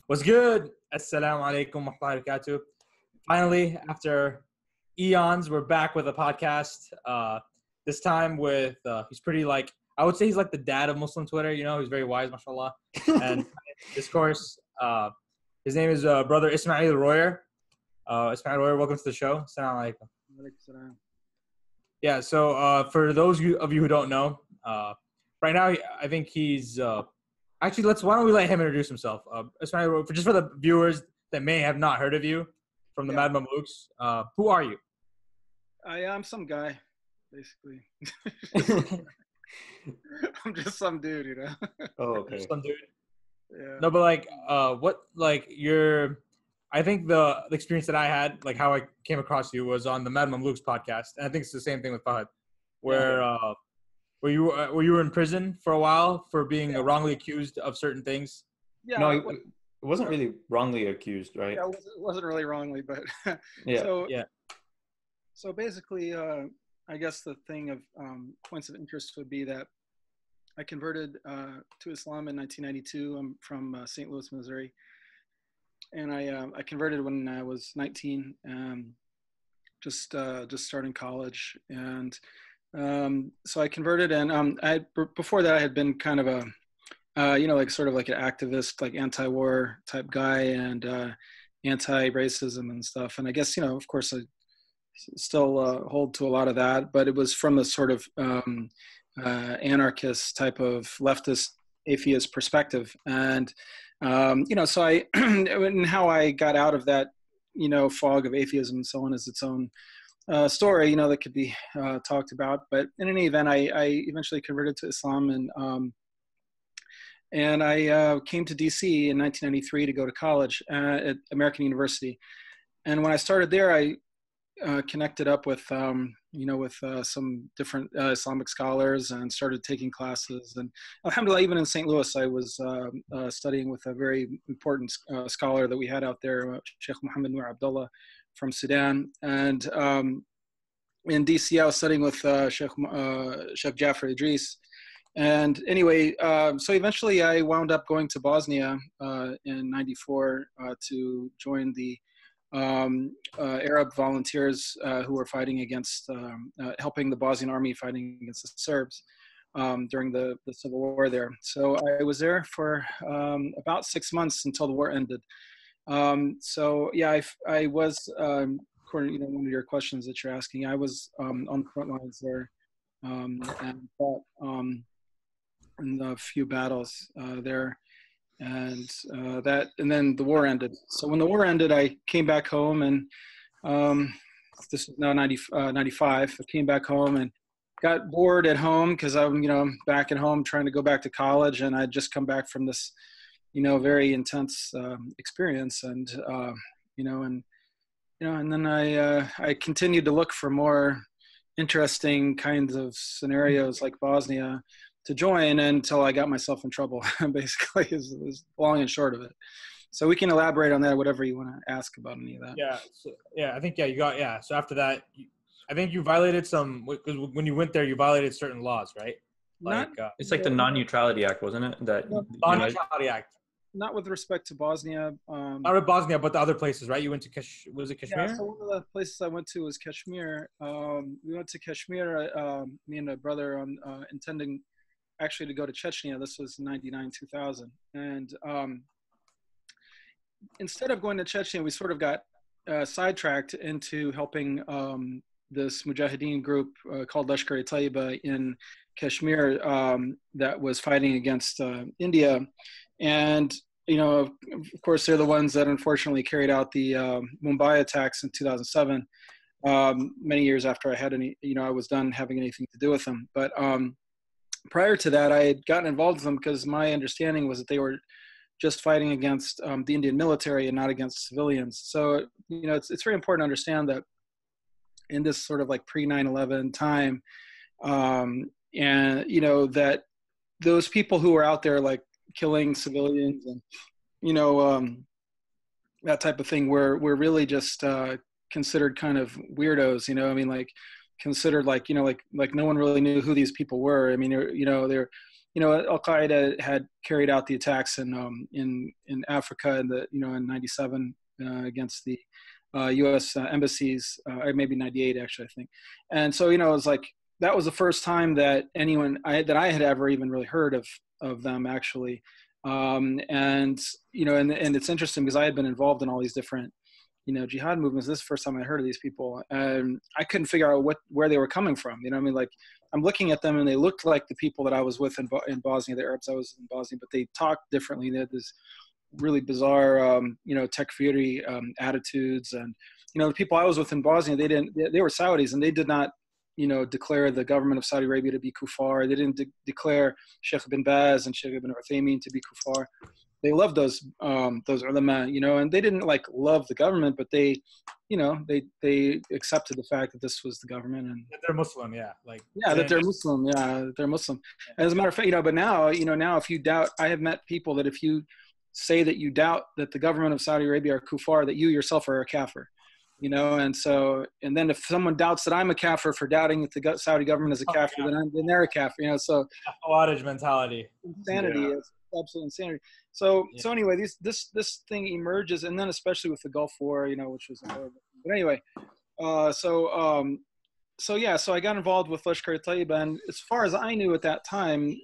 What's good? Assalamu alaikum wa rahmatullahi wa barakatuh. Finally, after eons, we're back with a podcast. This time with, he's pretty I would say he's like the dad of Muslim Twitter. You know, he's very wise, mashallah. And discourse. His name is brother Ismail Royer. Ismail Royer, welcome to the show. Assalamu alaikum. Yeah, so for those of you who don't know, right now I think he's actually why don't we let him introduce himself? Ismail, just for the viewers that may have not heard of you from the Mad Mamluks, who are you? I'm some guy, basically. I'm just some dude, you know. Oh, okay. Just some dude. Yeah. No, but I think the experience that I had, like how I came across you, was on the Mad Mamluks podcast, and I think it's the same thing with Fahad, where you were in prison for a while for being wrongly accused of certain things. Yeah. No, it wasn't really wrongly accused, right? Yeah, it wasn't really wrongly, but yeah. So basically, I guess the thing of points of interest would be that I converted to Islam in 1992. I'm from St. Louis, Missouri. And I converted when I was 19, just starting college, and so I converted. And before that, I had been kind of sort of like an activist, like anti-war type guy, and anti-racism and stuff. And I guess of course, I still hold to a lot of that, but it was from the sort of anarchist type of leftist atheist perspective. And so and how I got out of that, fog of atheism and so on is its own story, that could be talked about. But in any event, I eventually converted to Islam, and I came to DC in 1993 to go to college at American University. And when I started there, I connected up with some different Islamic scholars and started taking classes. And alhamdulillah, even in St. Louis, I was studying with a very important scholar that we had out there, Sheikh Muhammad Nur Abdullah from Sudan. And in DC, I was studying with Sheikh Jafar Idris. And anyway, so eventually I wound up going to Bosnia in '94 to join the Arab volunteers who were fighting against, helping the Bosnian army fighting against the Serbs during the civil war there. So I was there for about 6 months until the war ended. So yeah, I was, according to one of your questions that you're asking, I was on the front lines there and fought in a few battles there. And then the war ended. So when the war ended, I came back home, and this is now 95. I came back home and got bored at home because I'm back at home trying to go back to college, and I'd just come back from this very intense experience, and and then I continued to look for more interesting kinds of scenarios like Bosnia to join until I got myself in trouble, basically, is long and short of it. So we can elaborate on that, whatever you want to ask about any of that. Yeah. So, I think, so after that, I think you violated because when you went there, you violated certain laws, right? It's like the Non-Neutrality Act, wasn't it? Non-Neutrality Act. Not with respect to Bosnia. Not with Bosnia, but the other places, right? You went to was it Kashmir? Yeah, so one of the places I went to was Kashmir. We went to Kashmir, me and a brother, intending actually to go to Chechnya. This was 99, 2000. And instead of going to Chechnya, we sort of got sidetracked into helping this Mujahideen group called Lashkar-e-Taiba in Kashmir that was fighting against India. And, of course, they're the ones that unfortunately carried out the Mumbai attacks in 2007, many years after I had I was done having anything to do with them. But prior to that, I had gotten involved with them because my understanding was that they were just fighting against the Indian military and not against civilians. So, it's very important to understand that in this sort of like pre-9/11 time, and, that those people who were out there like killing civilians and, that type of thing were really just considered kind of weirdos, considered like no one really knew who these people were. I mean, they're Al Qaeda had carried out the attacks in Africa in in '97 against the U.S. Embassies, or maybe '98 actually, I think. And so it was like that was the first time that that I had ever even really heard of them actually. And it's interesting because I had been involved in all these different jihad movements. This is the first time I heard of these people, and I couldn't figure out where they were coming from. Like I'm looking at them and they looked like the people that I was with in Bosnia, the Arabs I was in Bosnia, but they talked differently. They had this really bizarre, takfiri attitudes, and the people I was with in Bosnia, they were Saudis, and they did not declare the government of Saudi Arabia to be kuffar. They didn't declare Sheikh bin Baz and Sheikh ibn Uthaymeen to be kuffar. They loved those ulama, and they didn't like love the government, but they accepted the fact that this was the government, and they're Muslim, yeah, that they're Muslim, they're Muslim. As a matter of fact, but now if you doubt, I have met people that if you say that you doubt that the government of Saudi Arabia are kuffar, that you yourself are a kafir. And then if someone doubts that I'm a kafir for doubting that the Saudi government is a kafir, then they're a kafir. So Khawarij mentality, insanity, is absolute insanity. So anyway, this thing emerges, and then especially with the Gulf War, which was horrible. But anyway, so I got involved with Lashkar-e-Taiba, and as far as I knew at that time,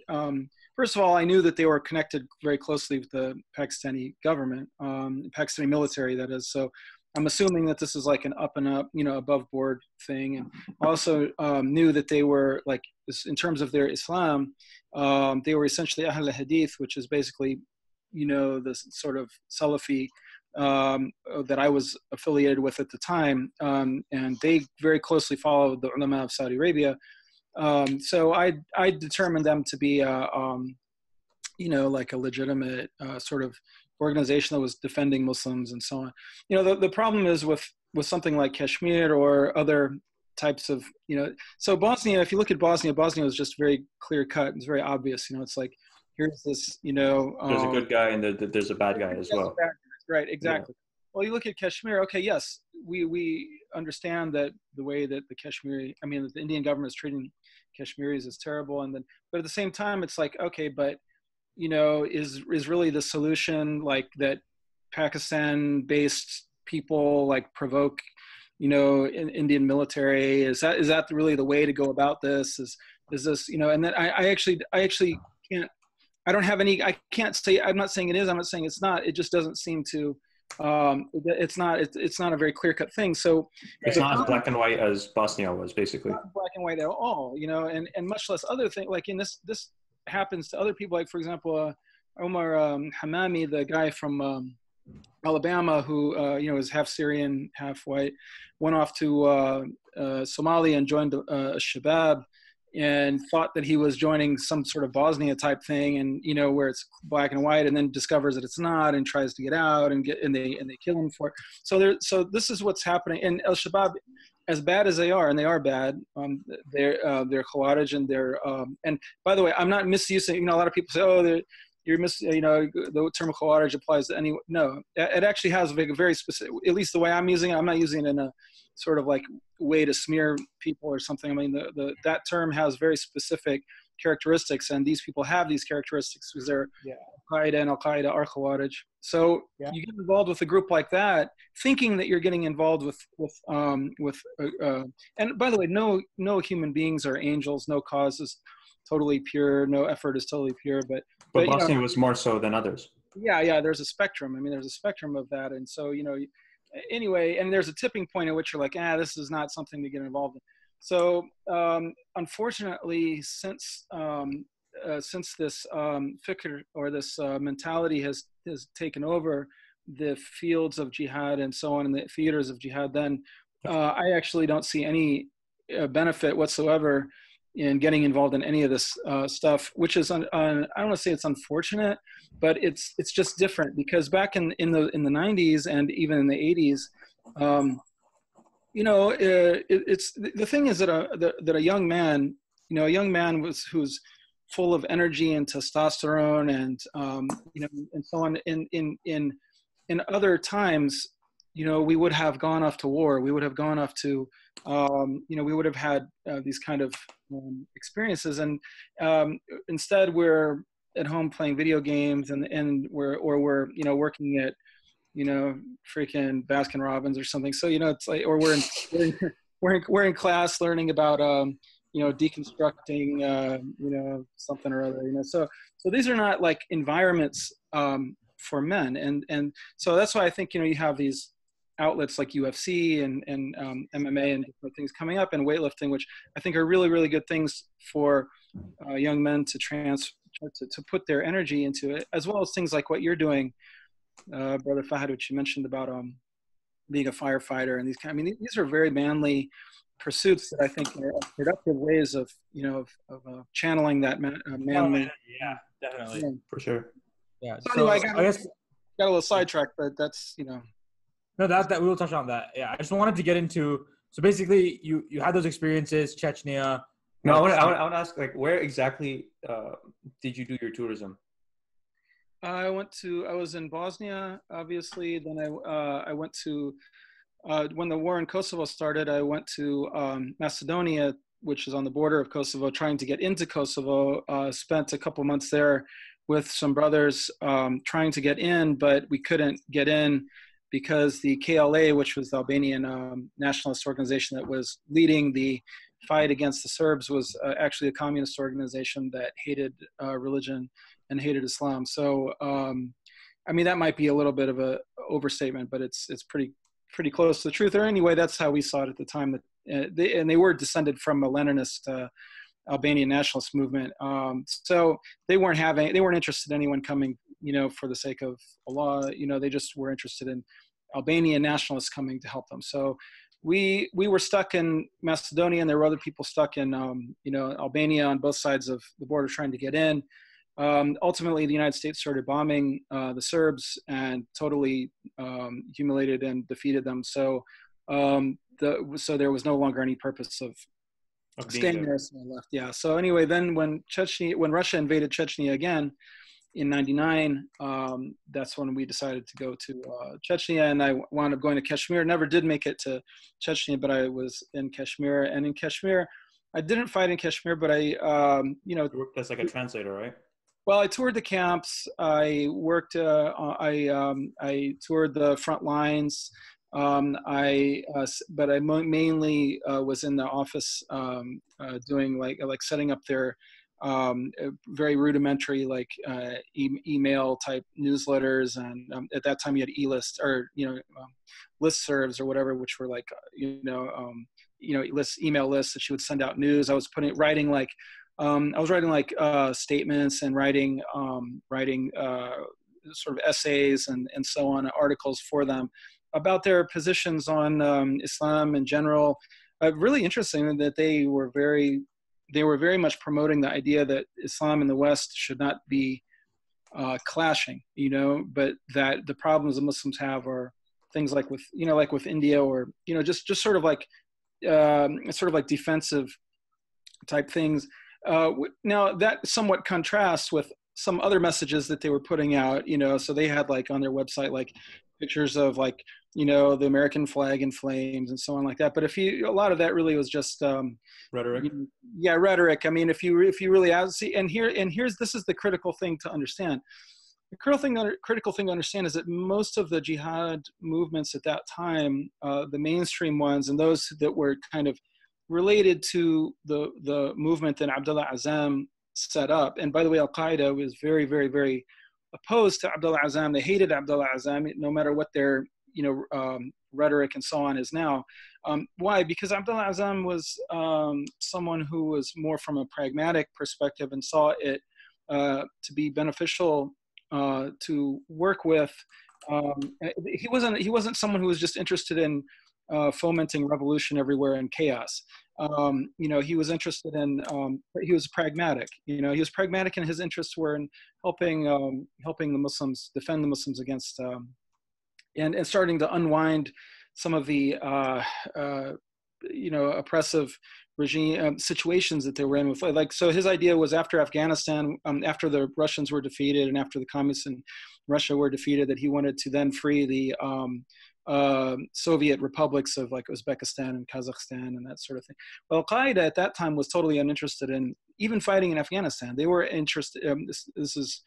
first of all, I knew that they were connected very closely with the Pakistani government, Pakistani military, that is. So I'm assuming that this is like an up and up, above board thing. And also knew that they were like, in terms of their Islam, they were essentially Ahl al-Hadith, which is basically, the sort of Salafi that I was affiliated with at the time. And they very closely followed the ulama of Saudi Arabia. So I determined them to be, like a legitimate sort of organization that was defending Muslims and so on. The problem is with something like Kashmir or other types of, so Bosnia, if you look at Bosnia was just very clear cut. It's very obvious. It's like, here's this, there's a good guy and there's a bad guy as well. Right, exactly. Yeah. Well, you look at Kashmir, okay, yes, we understand that the way that the Indian government is treating Kashmiris is terrible. But at the same time, it's like, okay, but is really the solution like that Pakistan-based people like provoke, Indian military? Is that really the way to go about this? Is this, and then I actually can't, I don't have any, I can't say, I'm not saying it is, I'm not saying it's not, it just doesn't seem to, it's not a very clear-cut thing. So it's not as black and white as Bosnia was, basically. Not black and white at all, and much less other things. Like in this happens to other people. Like for example, Omar Hamami, the guy from Alabama, who is half Syrian, half white, went off to Somalia and joined Shabab, and thought that he was joining some sort of Bosnia type thing, and where it's black and white, and then discovers that it's not, and tries to get out, and they kill him for it. So this is what's happening. And Al Shabaab, as bad as they are, and they are bad, they're Khawarij, and they're and by the way, I'm not misusing. A lot of people say, oh, you're the term Khawarij applies to any. No, it actually has a very specific. At least the way I'm using it, I'm not using it in a sort of like way to smear people or something. I mean, that term has very specific characteristics, and these people have these characteristics because they're Al-Qaeda, and Al-Qaeda are Khawarij. So you get involved with a group like that, thinking that you're getting involved with and by the way, no human beings are angels. No cause is totally pure. No effort is totally pure. But Bosnia was more so than others. Yeah. There's a spectrum. I mean, there's a spectrum of that, and so anyway, and there's a tipping point at which you're like, this is not something to get involved in. So unfortunately, since this fikr or this mentality has taken over the fields of jihad and so on, and the theaters of jihad, then I actually don't see any benefit whatsoever in getting involved in any of this stuff, which is I don't want to say it's unfortunate, but it's just different, because back in the 90s and even in the 80s, it's the thing is that a young man, who's full of energy and testosterone and and so on in other times, we would have gone off to war. We would have gone off to, we would have had these kind of experiences. And instead, we're at home playing video games, and we're working at, freaking Baskin Robbins or something. So it's like, or we're in class learning about deconstructing something or other. So these are not like environments for men, and so that's why I think you have these outlets like UFC and MMA and different things coming up, and weightlifting, which I think are really, really good things for young men to put their energy into it, as well as things like what you're doing, Brother Fahad, which you mentioned about being a firefighter and these are very manly pursuits that I think are productive ways of channeling that manly. Yeah, definitely. Yeah. For sure. Yeah. So anyway, I guess got a little sidetracked, but that's No, that we will touch on that. Yeah, I just wanted to get into. So basically, you had those experiences, Chechnya. No, I want to ask, like, where exactly did you do your tourism? I was in Bosnia, obviously. Then I went to, when the war in Kosovo started, I went to Macedonia, which is on the border of Kosovo, trying to get into Kosovo. Spent a couple months there with some brothers trying to get in, but we couldn't get in because the KLA, which was the Albanian nationalist organization that was leading the fight against the Serbs, was actually a communist organization that hated religion and hated Islam. So, that might be a little bit of a overstatement, but it's pretty close to the truth. Or anyway, that's how we saw it at the time. That they were descended from a Leninist Albanian nationalist movement. So they weren't interested in anyone coming, for the sake of Allah. They just were interested in Albanian nationalists coming to help them. So we were stuck in Macedonia, and there were other people stuck in, Albania on both sides of the border trying to get in. Ultimately, the United States started bombing the Serbs and totally humiliated and defeated them. So so there was no longer any purpose of staying there. So I left. Yeah. So anyway, then when Russia invaded Chechnya again in '99, that's when we decided to go to Chechnya, and I wound up going to Kashmir. Never did make it to Chechnya, but I was in Kashmir. And in Kashmir, I didn't fight in Kashmir, but I, You worked as like a translator, right? Well, I toured the camps. I worked. I toured the front lines. But I mainly was in the office doing like setting up their very rudimentary email type newsletters, and at that time you had e-list or listservs or whatever, which were like email lists that you would send out news. I was writing statements and writing sort of essays and so on, articles for them about their positions on Islam in general. Really interesting that they were very much promoting the idea that Islam in the West should not be clashing, but that the problems the Muslims have are things like with India, or just sort of like defensive type things. Now that somewhat contrasts with some other messages that they were putting out, so they had like on their website, like pictures of like, the American flag in flames and so on like that. But a lot of that really was just Rhetoric. Rhetoric. I mean, if you really see, this is the critical thing to understand. The critical thing to understand is that most of the jihad movements at that time, the mainstream ones and those that were kind of related to the movement that Abdullah Azzam set up. And by the way, Al-Qaeda was very, very, very opposed to Abdullah Azzam. They hated Abdullah Azzam, no matter what their rhetoric and so on is now. Why? Because Abdullah Azzam was someone who was more from a pragmatic perspective and saw it to be beneficial to work with. He wasn't someone who was just interested in fomenting revolution everywhere and chaos. He was interested in, he was pragmatic. He was pragmatic, and his interests were in helping the Muslims, defend the Muslims against, and starting to unwind some of the, oppressive regime situations that they were in with. So his idea was after Afghanistan, after the Russians were defeated and after the communists in Russia were defeated, that he wanted to then free the Soviet republics of like Uzbekistan and Kazakhstan and that sort of thing. Well, Al-Qaeda at that time was totally uninterested in even fighting in Afghanistan. They were interested, this is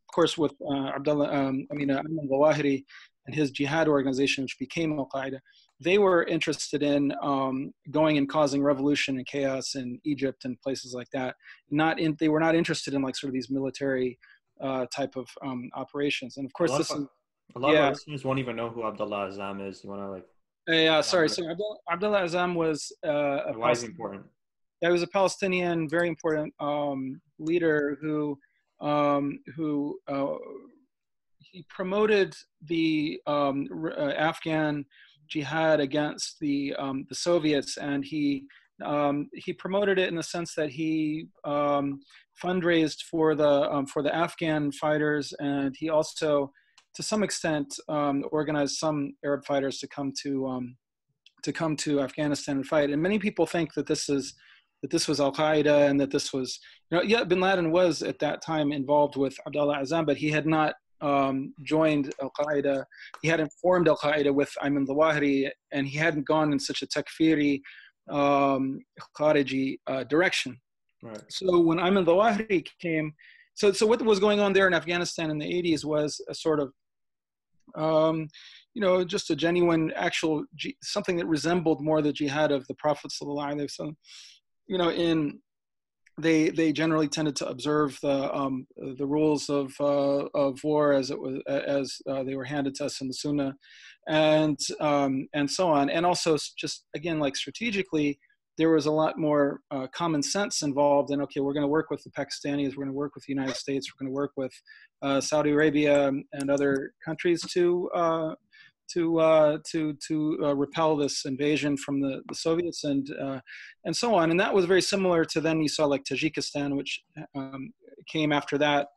of course with Ayman al-Zawahiri and his jihad organization, which became Al-Qaeda. They were interested in going and causing revolution and chaos in Egypt and places like that. They were not interested in like sort of these military type of operations. And of course, a lot of our listeners won't even know who Abdullah Azzam is. You want to like? Yeah, sorry. So Abdullah Azzam was why is he important? Yeah, he was a Palestinian, very important leader who he promoted the Afghan jihad against the Soviets, and he promoted it in the sense that he fundraised for the Afghan fighters, and he also, to some extent, organized some Arab fighters to come to Afghanistan and fight. And many people think that this was Al-Qaeda, and that this was, yeah, bin Laden was at that time involved with Abdullah Azzam, but he had not joined Al-Qaeda. He hadn't formed Al-Qaeda with Ayman al-Zawahiri, and he hadn't gone in such a takfiri, Khariji direction. Right. So when Ayman al-Zawahiri came, so what was going on there in Afghanistan in the 80s was a sort of, just a genuine, actual, something that resembled more the jihad of the Prophet sallallahu alaihi wasallam. They generally tended to observe the rules of war as they were handed to us in the Sunnah, and so on. And also, just again, like strategically, there was a lot more common sense involved. And okay, we're going to work with the Pakistanis, we're going to work with the United States, we're going to work with Saudi Arabia and other countries to repel this invasion from the Soviets and so on. And that was very similar to then you saw like Tajikistan, which came after that.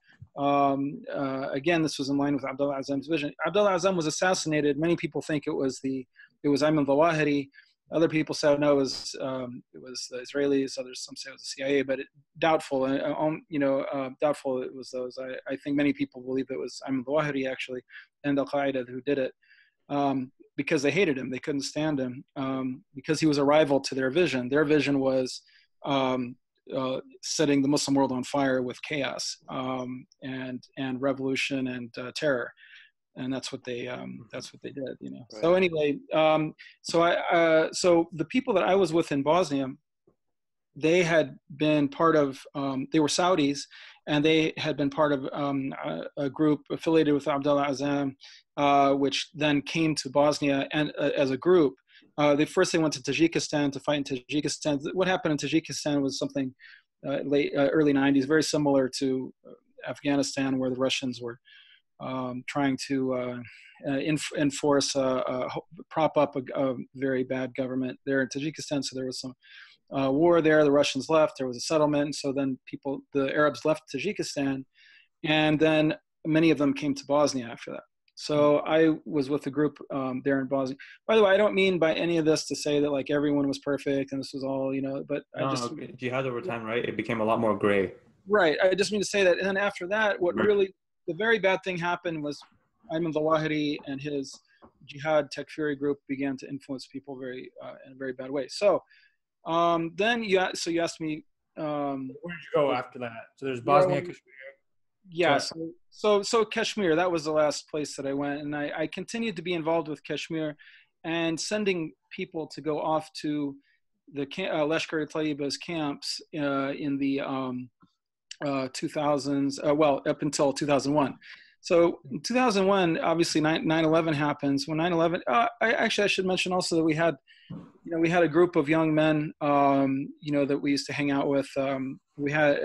Again, this was in line with Abdullah Azzam's vision. Abdullah Azzam was assassinated. Many people think it was Ayman al-Zawahiri. Other people said no, it was the Israelis. Others, some say it was the CIA, but doubtful. Doubtful it was those. I think many people believe it was Ayman al-Zawahiri actually, and Al-Qaeda who did it. Because they hated him. They couldn't stand him because he was a rival to their vision. Their vision was setting the Muslim world on fire with chaos and revolution and terror, and that's what they did. Right. So anyway, so the people that I was with in Bosnia, they had been part of. They were Saudis, and they had been part of a group affiliated with Abdullah Azzam, which then came to Bosnia and as a group. They went to Tajikistan to fight in Tajikistan. What happened in Tajikistan was something early 90s, very similar to Afghanistan, where the Russians were trying to enforce, prop up a very bad government there in Tajikistan. So there was some war there. The Russians left. There was a settlement. So then the Arabs left Tajikistan, and then many of them came to Bosnia after that. So I was with a group there in Bosnia. By the way, I don't mean by any of this to say that like everyone was perfect and this was all, but jihad over time, right? It became a lot more gray. Right. I just mean to say that. And then after that, the very bad thing happened was Ayman al-Zawahiri and his jihad takfiri group began to influence people in a very bad way. So then you asked me. Where did you go after that? So there's Bosnia, Kashmir. Yeah, so Kashmir, that was the last place that I went, and I continued to be involved with Kashmir and sending people to go off to the Lashkar-e-Tayyiba's camps in the 2000s, up until 2001. So in 2001, obviously 9/11 happens. When 9/11, I should mention also that we had a group of young men, that we used to hang out with. We had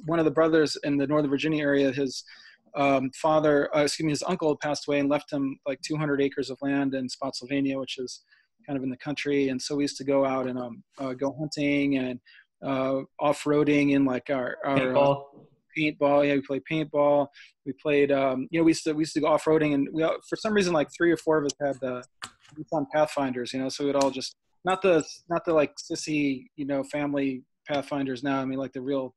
one of the brothers in the Northern Virginia area. His his uncle had passed away and left him like 200 acres of land in Spotsylvania, which is kind of in the country. And so we used to go out and go hunting and off-roading in like our paintball. Yeah, we played paintball. We played, we used to go off-roading, and for some reason, like 3 or 4 of us had Nissan Pathfinders, so we'd all just, not the like sissy, family Pathfinders now. I mean, like the real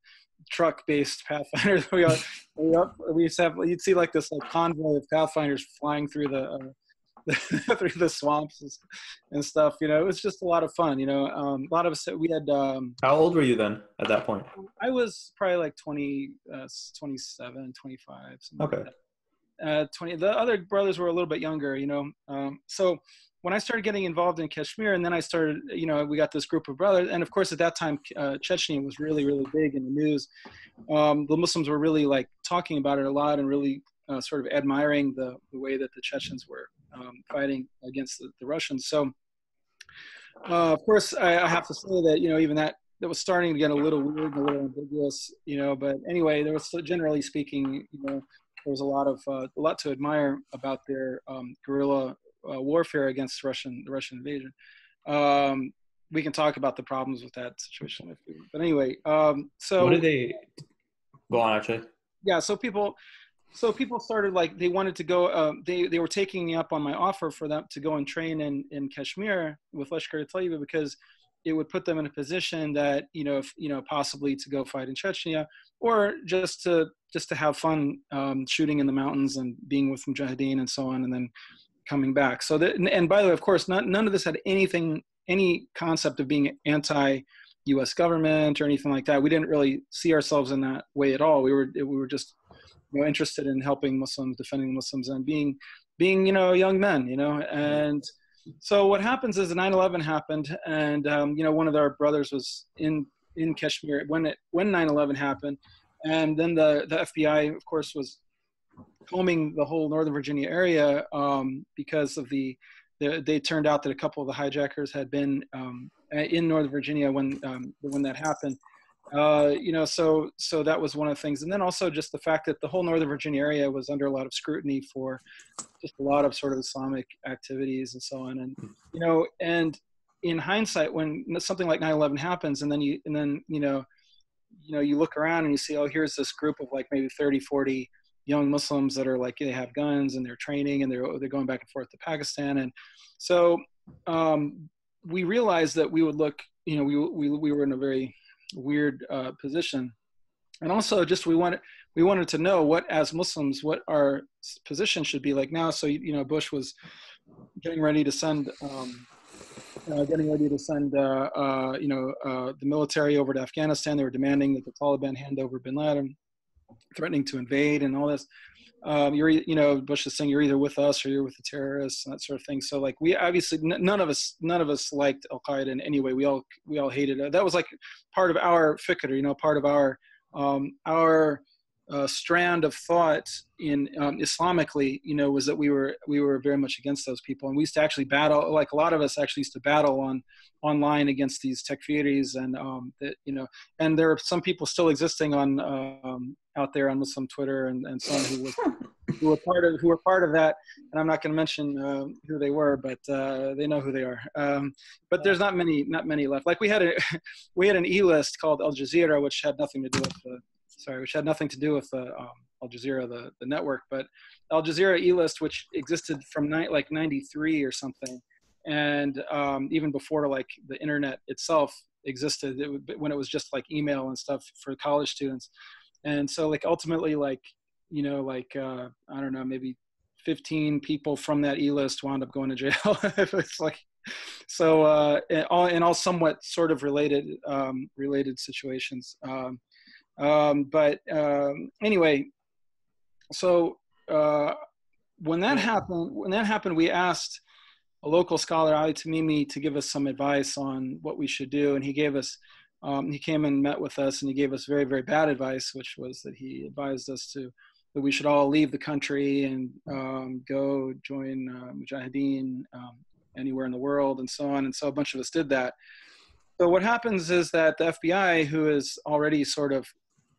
truck-based Pathfinders. We used to have, you'd see like this like convoy of Pathfinders flying through the through the swamps and stuff. You know, it was just a lot of fun. You know, a lot of us, we had. How old were you then at that point? I was probably like 20, 27, 25. Okay. Like 20. The other brothers were a little bit younger. You know, so when I started getting involved in Kashmir, and then I started, you know, we got this group of brothers, and of course at that time, Chechnya was really, really big in the news. The Muslims were really like talking about it a lot and really sort of admiring the way that the Chechens were fighting against the Russians. So, of course, I have to say that, you know, even that was starting to get a little weird and a little ambiguous, you know. But anyway, there was, generally speaking, you know, there was a lot to admire about their guerrilla warfare against the Russian invasion. We can talk about the problems with that situation, but anyway. So what did they go on actually? Yeah, so people started, like, they wanted to go. They were taking me up on my offer for them to go and train in Kashmir with Lashkar-e-Taiba, because it would put them in a position that, you know, if, you know, possibly to go fight in Chechnya, or just to have fun shooting in the mountains and being with Mujahideen and so on, and then coming back. So that, and by the way, of course, none of this had any concept of being anti-U.S. government or anything like that. We didn't really see ourselves in that way at all. We were just, you know, interested in helping Muslims, defending Muslims, and being, you know, young men, you know. And so what happens is 9/11 happened, and you know, one of our brothers was in Kashmir when 9/11 happened, and then the FBI, of course, was combing the whole Northern Virginia area because of they turned out that a couple of the hijackers had been in Northern Virginia when that happened. You know, so that was one of the things. And then also just the fact that the whole Northern Virginia area was under a lot of scrutiny for just a lot of sort of Islamic activities and so on. And, you know, and in hindsight, when something like 9/11 happens, and then you know, you look around and you see, oh, here's this group of like maybe 30, 40 young Muslims that are like, they have guns and they're training and they're going back and forth to Pakistan. And so we realized that we would look, you know, we were in a very weird position. And also just we wanted to know what, as Muslims, what our position should be like now. So, you know, Bush was getting ready to send you know, the military over to Afghanistan. They were demanding that the Taliban hand over bin Laden, threatening to invade and all this. You know, Bush is saying, you're either with us or you're with the terrorists, and that sort of thing. So like, we obviously, none of us liked Al-Qaeda in any way. We all hated it. That was like part of our fikr, you know, part of our strand of thought in Islamically, you know, was that we were very much against those people. And we used to actually battle, like a lot of us actually used to battle online against these takfiris, and that, you know, and there are some people still existing on out there on Muslim Twitter and so on who were part of that. And I'm not going to mention who they were, but they know who they are. But there's not many left. Like we had an E-list called Al Jazeera, which had nothing to do with Al Jazeera, the network, but Al Jazeera E-list, which existed from 93 or something, and even before like the internet itself existed, when it was just like email and stuff for college students. And so like ultimately, like, you know, like I don't know, maybe 15 people from that E-list wound up going to jail. It's like, so in all somewhat sort of related situations. But anyway, so when that happened, we asked a local scholar, Ali Tamimi, to give us some advice on what we should do. And he gave us, he came and met with us, and he gave us very, very bad advice, which was that he advised us that we should all leave the country and go join Mujahideen anywhere in the world and so on. And so a bunch of us did that. So what happens is that the FBI, who is already sort of,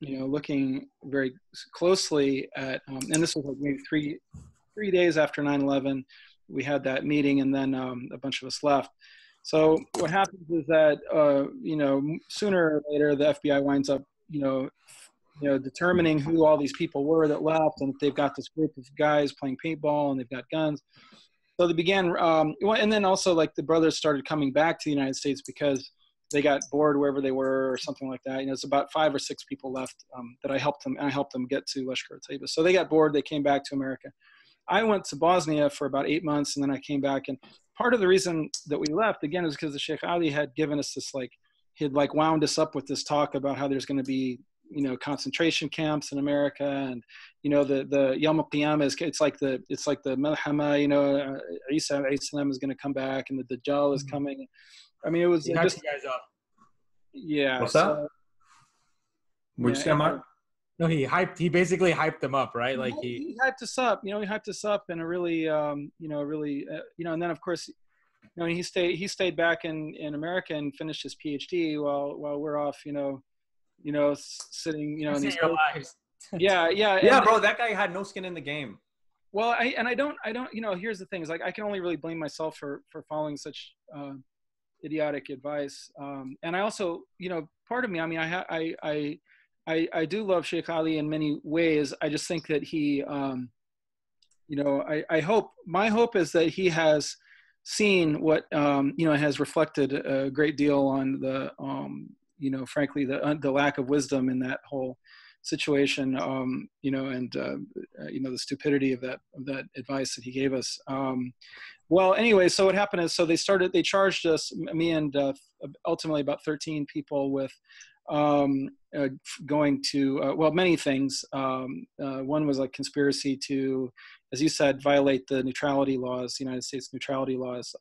you know, looking very closely at, and this was like maybe three days after 9/11, we had that meeting, and then a bunch of us left. So what happens is that, you know, sooner or later, the FBI winds up, you know, determining who all these people were that left, and if they've got this group of guys playing paintball and they've got guns. So they began, and then also like the brothers started coming back to the United States because they got bored wherever they were or something like that. You know, it's about 5 or 6 people left that I helped them get to Lashkar-e-Taiba. So they got bored, they came back to America. I went to Bosnia for about 8 months, and then I came back. And part of the reason that we left, again, is because the Sheikh Ali had given us this, like, he'd like wound us up with this talk about how there's going to be, you know, concentration camps in America, and, you know, the Yom al-Qiyamah is, it's like the Malhama, you know, Isa alayhi salam is going to come back, and the Dajjal is coming. I mean, it was He hyped you guys up. yeah. What's that? What'd you say, Mark? No, he basically hyped them up, right? Like he hyped us up, you know, he hyped us up in a really, you know, you know, and then of course, you know, he stayed back in America and finished his PhD while we're off, you know, sitting, you know, in these your lives. Yeah, bro, that guy had no skin in the game. Well, I don't, you know, here's the thing is, like, I can only really blame myself for following such idiotic advice. And I also, you know, part of me, I mean, I do love Sheikh Ali in many ways. I just think that he, you know, my hope is that he has seen what, you know, has reflected a great deal on the, you know, frankly, the lack of wisdom in that whole situation, you know, and, you know, the stupidity of that advice that he gave us. Well, anyway, so what happened is, so they charged us, me and ultimately about 13 people, with going to, well, many things. One was like conspiracy to, as you said, violate the neutrality laws, United States neutrality laws,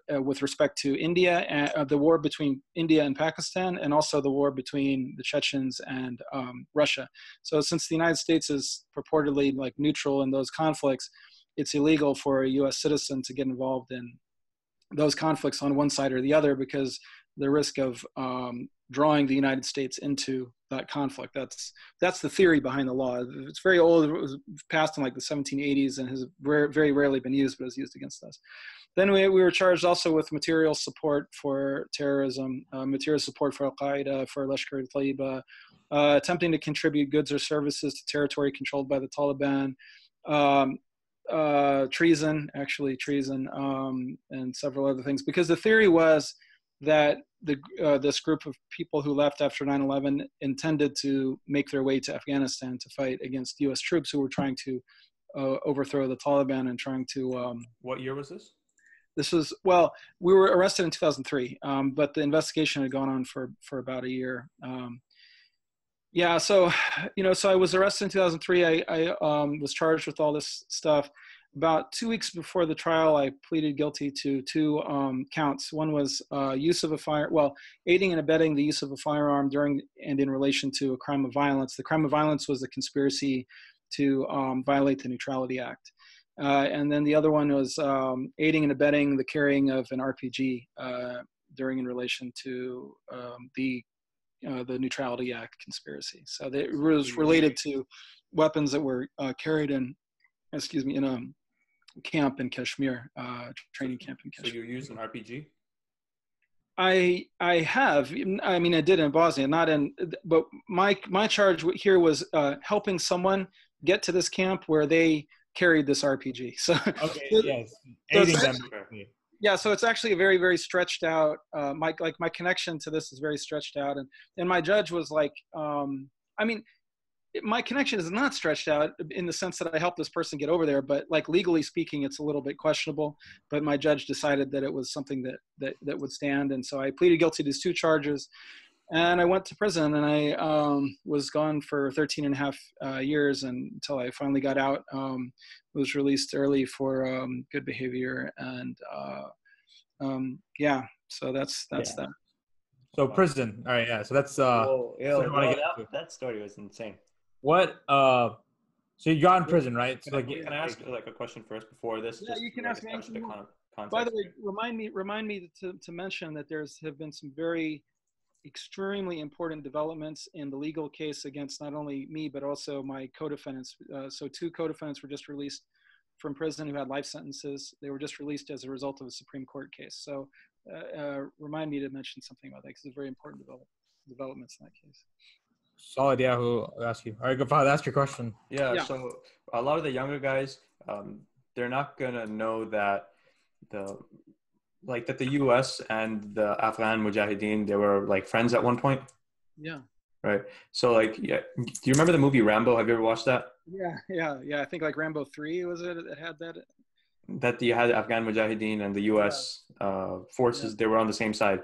with respect to India, and the war between India and Pakistan, and also the war between the Chechens and Russia. So since the United States is purportedly like neutral in those conflicts, it's illegal for a U.S. citizen to get involved in those conflicts on one side or the other, because the risk of drawing the United States into that conflict. That's the theory behind the law. It's very old. It was passed in like the 1780s and has very rarely been used, but is used against us. Then we were charged also with material support for terrorism, material support for Al-Qaeda, for Lashkar al-Taiba, attempting to contribute goods or services to territory controlled by the Taliban, treason, and several other things. Because the theory was that this group of people who left after 9/11 intended to make their way to Afghanistan to fight against U.S. troops who were trying to overthrow the Taliban and trying to. What year was this? This was, well, we were arrested in 2003, but the investigation had gone on for about a year. Yeah, so, you know, so I was arrested in 2003. I was charged with all this stuff. About 2 weeks before the trial, I pleaded guilty to two counts. One was use of a aiding and abetting the use of a firearm during and in relation to a crime of violence. The crime of violence was a conspiracy to violate the Neutrality Act. And then the other one was aiding and abetting the carrying of an RPG during in relation to the Neutrality Act conspiracy. So it was related to weapons that were carried in a camp in Kashmir, training camp in Kashmir. So you used an RPG? I have. I mean, I did in Bosnia, but my charge here was helping someone get to this camp where they carried this RPG. So okay, yes, aiding them. Yeah, so it's actually a very, very stretched out. My connection to this is very stretched out, and my judge was like, I mean, my connection is not stretched out in the sense that I helped this person get over there, but like legally speaking, it's a little bit questionable. But my judge decided that it was something that would stand, and so I pleaded guilty to these two charges, and I went to prison, and I was gone for 13 and a half years until I finally got out. Was released early for good behavior, and yeah, so that's that. So prison, all right, yeah. So that's that story was insane. What? So you got in prison, right? So can I ask like a question first before this? Yeah, you can ask me. By the way, remind me to mention that have been some very extremely important developments in the legal case against not only me but also my co-defendants. So two co-defendants were just released from prison who had life sentences. They were just released as a result of a Supreme Court case. So remind me to mention something about that because it's very important developments in that case. Solid, yeah. Who ask you? All right, go Fahad, ask your question. Yeah. So a lot of the younger guys, they're not gonna know that the U.S. and the Afghan Mujahideen, they were like friends at one point. Yeah. Right. So like, yeah. Do you remember the movie Rambo? Have you ever watched that? Yeah. I think like Rambo 3 was it? It had that. That you had Afghan Mujahideen and the Yeah, U.S. yeah, Forces. They were on the same side.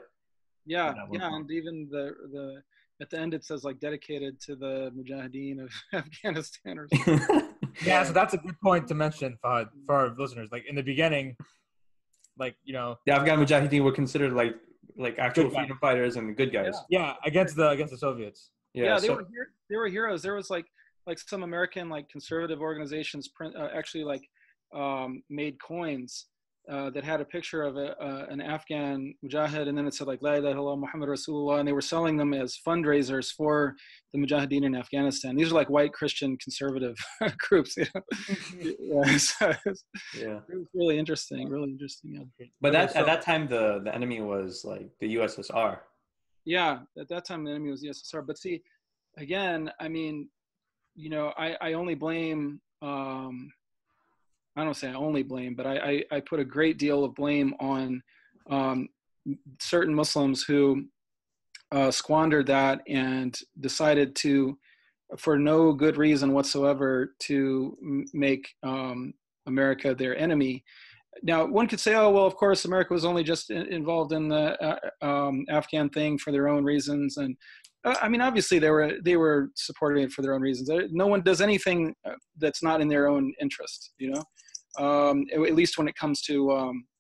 yeah, in that one yeah. film. And even the at the end it says like dedicated to the Mujahideen of Afghanistan or something. Yeah, Yeah, so that's a good point to mention for our listeners. Like in the beginning, like The Afghan Mujahideen were considered like actual good guy. freedom fighters and good yeah, guys. Yeah, against the Soviets. Yeah. yeah. So They were heroes. There was like some American like conservative organizations actually like made coins that had a picture of an Afghan mujahid, and then it said like La ilaha illallah Muhammad Rasulullah, and they were selling them as fundraisers for the mujahideen in Afghanistan. These are like white Christian conservative groups. You know? Yeah, so yeah. it was really interesting. Really interesting. Yeah. But Okay, at that time the enemy was like the USSR. Yeah, at that time the enemy was the USSR. But see, again, I mean, you know, I only blame. I don't say I only blame, but I put a great deal of blame on um, certain Muslims who squandered that and decided to, for no good reason whatsoever, to make America their enemy. Now, one could say, oh, well, of course, America was only just involved in the Afghan thing for their own reasons. And I mean, obviously, they were supporting it for their own reasons. No one does anything that's not in their own interest, you know, at least when it comes to,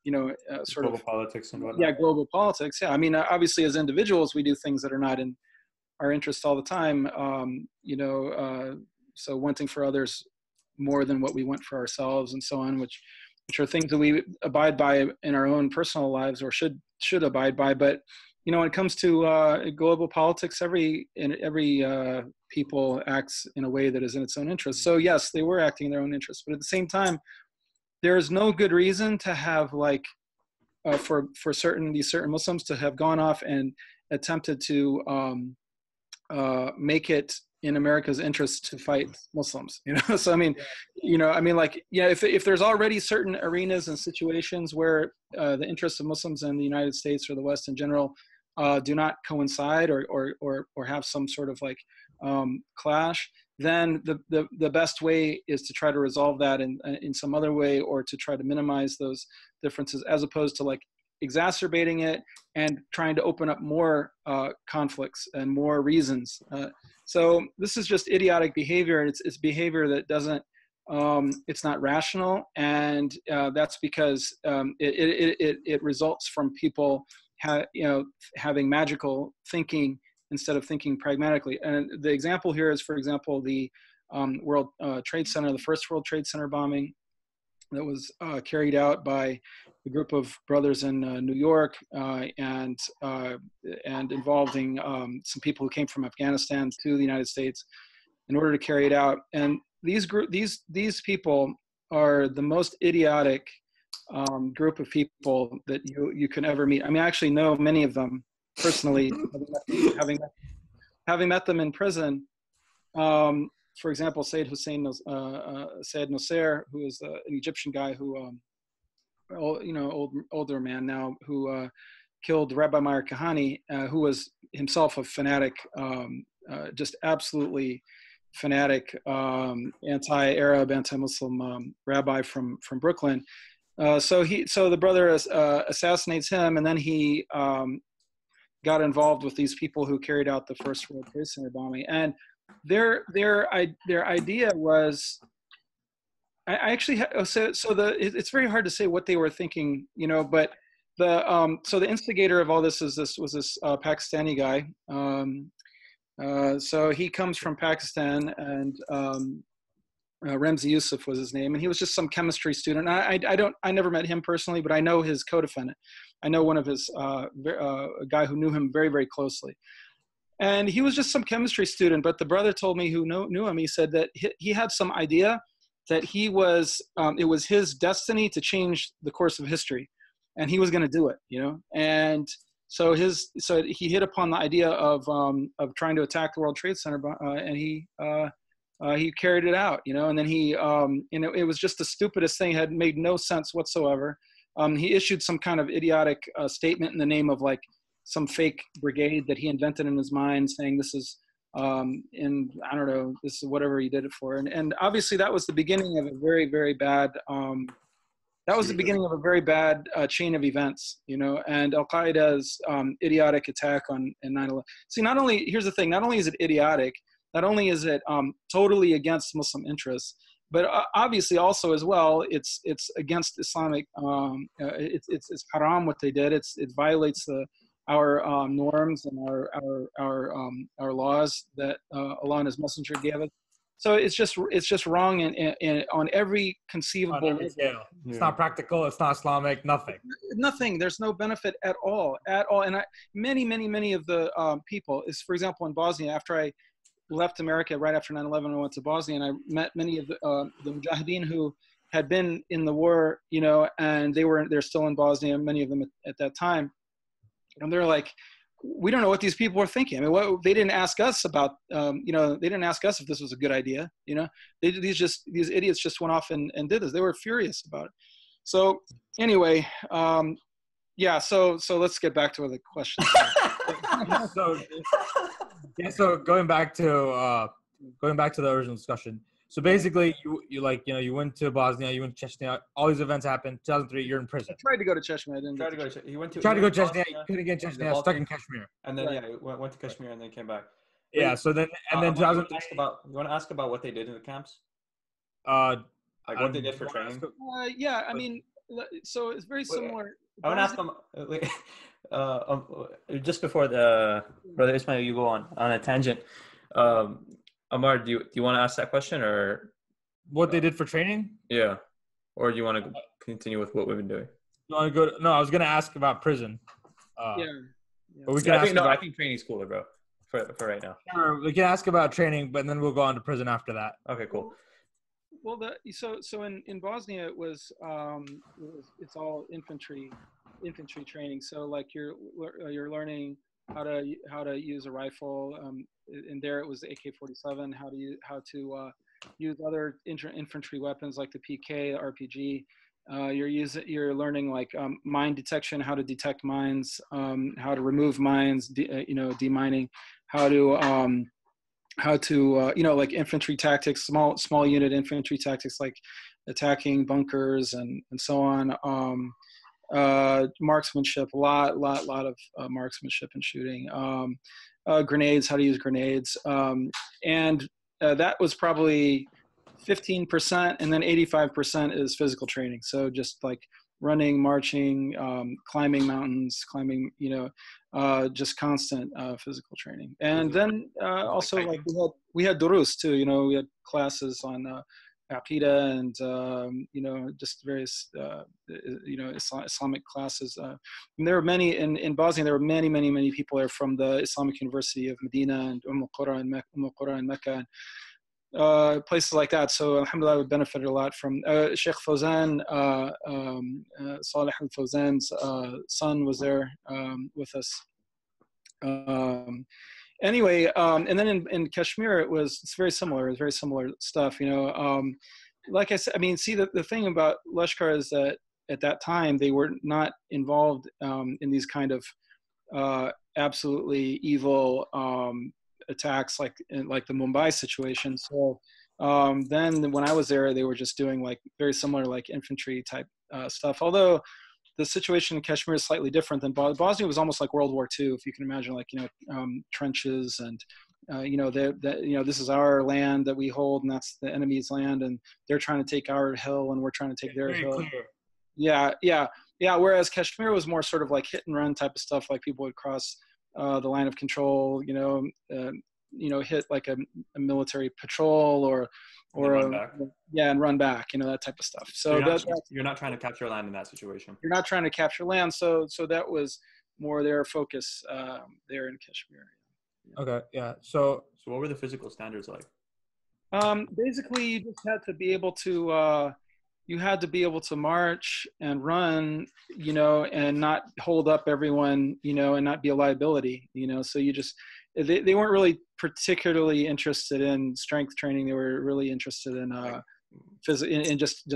you know, sort Global of, politics and whatnot. yeah, global politics. Yeah, I mean, obviously, as individuals, we do things that are not in our interest all the time, you know, so wanting for others more than what we want for ourselves and so on, which are things that we abide by in our own personal lives or should abide by. But, you know, when it comes to global politics, every people acts in a way that is in its own interest. So yes, they were acting in their own interest, but at the same time, there is no good reason to have like, for these certain Muslims to have gone off and attempted to make it in America's interest to fight Muslims, you know? So, I mean, you know, I mean, like, yeah, if there's already certain arenas and situations where the interests of Muslims in the United States or the West in general do not coincide or have some sort of like clash, then the best way is to try to resolve that in some other way, or to try to minimize those differences, as opposed to like exacerbating it and trying to open up more conflicts and more reasons. So this is just idiotic behavior, and it's behavior that doesn't, it's not rational, and that's because it results from people you know, having magical thinking instead of thinking pragmatically. And the example here is, for example, the World Trade Center, the first World Trade Center bombing that was carried out by a group of brothers in New York and involving some people who came from Afghanistan to the United States in order to carry it out. And these people are the most idiotic group of people that you can ever meet. I mean, I actually know many of them personally, having met them in prison. For example, Sayyid Nasser, who is an Egyptian guy who, you know, older man now, who killed Rabbi Meir Kahane, who was himself a fanatic, just absolutely fanatic, anti-Arab, anti-Muslim rabbi from Brooklyn. So the brother assassinates him, and then he got involved with these people who carried out the first World Trade Center bombing. And their idea was, I actually it's very hard to say what they were thinking, you know, but so the instigator of all this was this Pakistani guy. So he comes from Pakistan, and Ramzi Youssef was his name, and he was just some chemistry student. I never met him personally, but I know his co-defendant. I know one of his a guy who knew him very, very closely. And he was just some chemistry student, but the brother told me, who knew him, he said that he had some idea that he was, it was his destiny to change the course of history, and he was going to do it, you know? And so he hit upon the idea of trying to attack the World Trade Center, and he carried it out, you know? And then it was just the stupidest thing, had made no sense whatsoever. He issued some kind of idiotic statement in the name of like some fake brigade that he invented in his mind, saying this is And I don't know, this is whatever he did it for. And obviously that was the beginning of a very, very bad, that was the beginning of a very bad chain of events, you know, and Al-Qaeda's idiotic attack on 9/11. See, not only, here's the thing, not only is it idiotic, not only is it totally against Muslim interests, but obviously also as well, it's against Islamic, it's haram what they did. It violates our norms and our laws that Allah and His Messenger gave us. So it's just wrong on every conceivable level. It's not practical. It's not Islamic. Nothing. Nothing. There's no benefit at all. And many of the people is, for example, in Bosnia, after I left America right after 9/11, I went to Bosnia and I met many of the Mujahideen who had been in the war, you know, and they're still in Bosnia, many of them at that time. And they're like, we don't know what these people are thinking. I mean, they didn't ask us about, you know, they didn't ask us if this was a good idea. You know, these idiots just went off and did this. They were furious about it. So anyway, yeah. So let's get back to the question. So going back to the original discussion. So basically, you went to Bosnia, you went to Chechnya. All these events happened. 2003, you're in prison. I tried to go to Chechnya. I didn't. Tried to go to Chechnya. He tried to go to Chechnya. You couldn't get Chechnya. Stuck in Kashmir. And then he went to Kashmir and then came back. Yeah. So then you want to ask about what they did in the camps? Like what they did for training? Yeah. I mean, so it's very similar. I want to ask them. Just before the brother Ismail, you go on a tangent. Amar, do you want to ask that question or what they did for training? Yeah, or do you want to continue with what we've been doing? You want to go? No, I was gonna ask about prison. Yeah. But we can I think training's cooler, bro. For right now. Sure, we can ask about training, but then we'll go on to prison after that. Okay, cool. Well, so in Bosnia it's all infantry training. So like you're learning how to use a rifle. And there it was the AK-47. How to use other infantry weapons like the PK, RPG. You're learning like mine detection, how to detect mines, how to remove mines, demining, how to like infantry tactics, small unit infantry tactics like attacking bunkers and so on. Marksmanship, a lot of marksmanship and shooting. Grenades, how to use grenades, and that was probably 15%, and then 85% is physical training. So just like running, marching, climbing mountains, just constant physiust training. And then also like we had durus too. You know, we had classes on Aqidah and just various Islamic classes. And there were many in Bosnia. There were many people there from the Islamic University of Medina and Qura and Mecca. Places like that. So alhamdulillah, we benefited a lot from Sheikh Fawzan, Salih al-Fawzan's son was there with us. Anyway, and then in Kashmir, it's very similar. It's very similar stuff, you know. Like I said, I mean, see, the thing about Lashkar is that at that time, they were not involved in these kind of absolutely evil attacks like the Mumbai situation. So then when I was there, they were just doing like very similar like infantry type stuff. Although the situation in Kashmir is slightly different than Bosnia was almost like World War II, if you can imagine, like, trenches and, this is our land that we hold and that's the enemy's land and they're trying to take our hill and we're trying to take their hill. Clear. Yeah. Whereas Kashmir was more sort of like hit and run type of stuff. Like people would cross the line of control, hit like a military patrol or and run back, that type of stuff. So you're not trying to capture land in that situation. You're not trying to capture land. So that was more their focus there in Kashmir. Okay. Yeah. So what were the physical standards like? Basically, you just had to be able to march and run, and not hold up everyone, and not be a liability, so they weren't really particularly interested in strength training. They were really interested in in just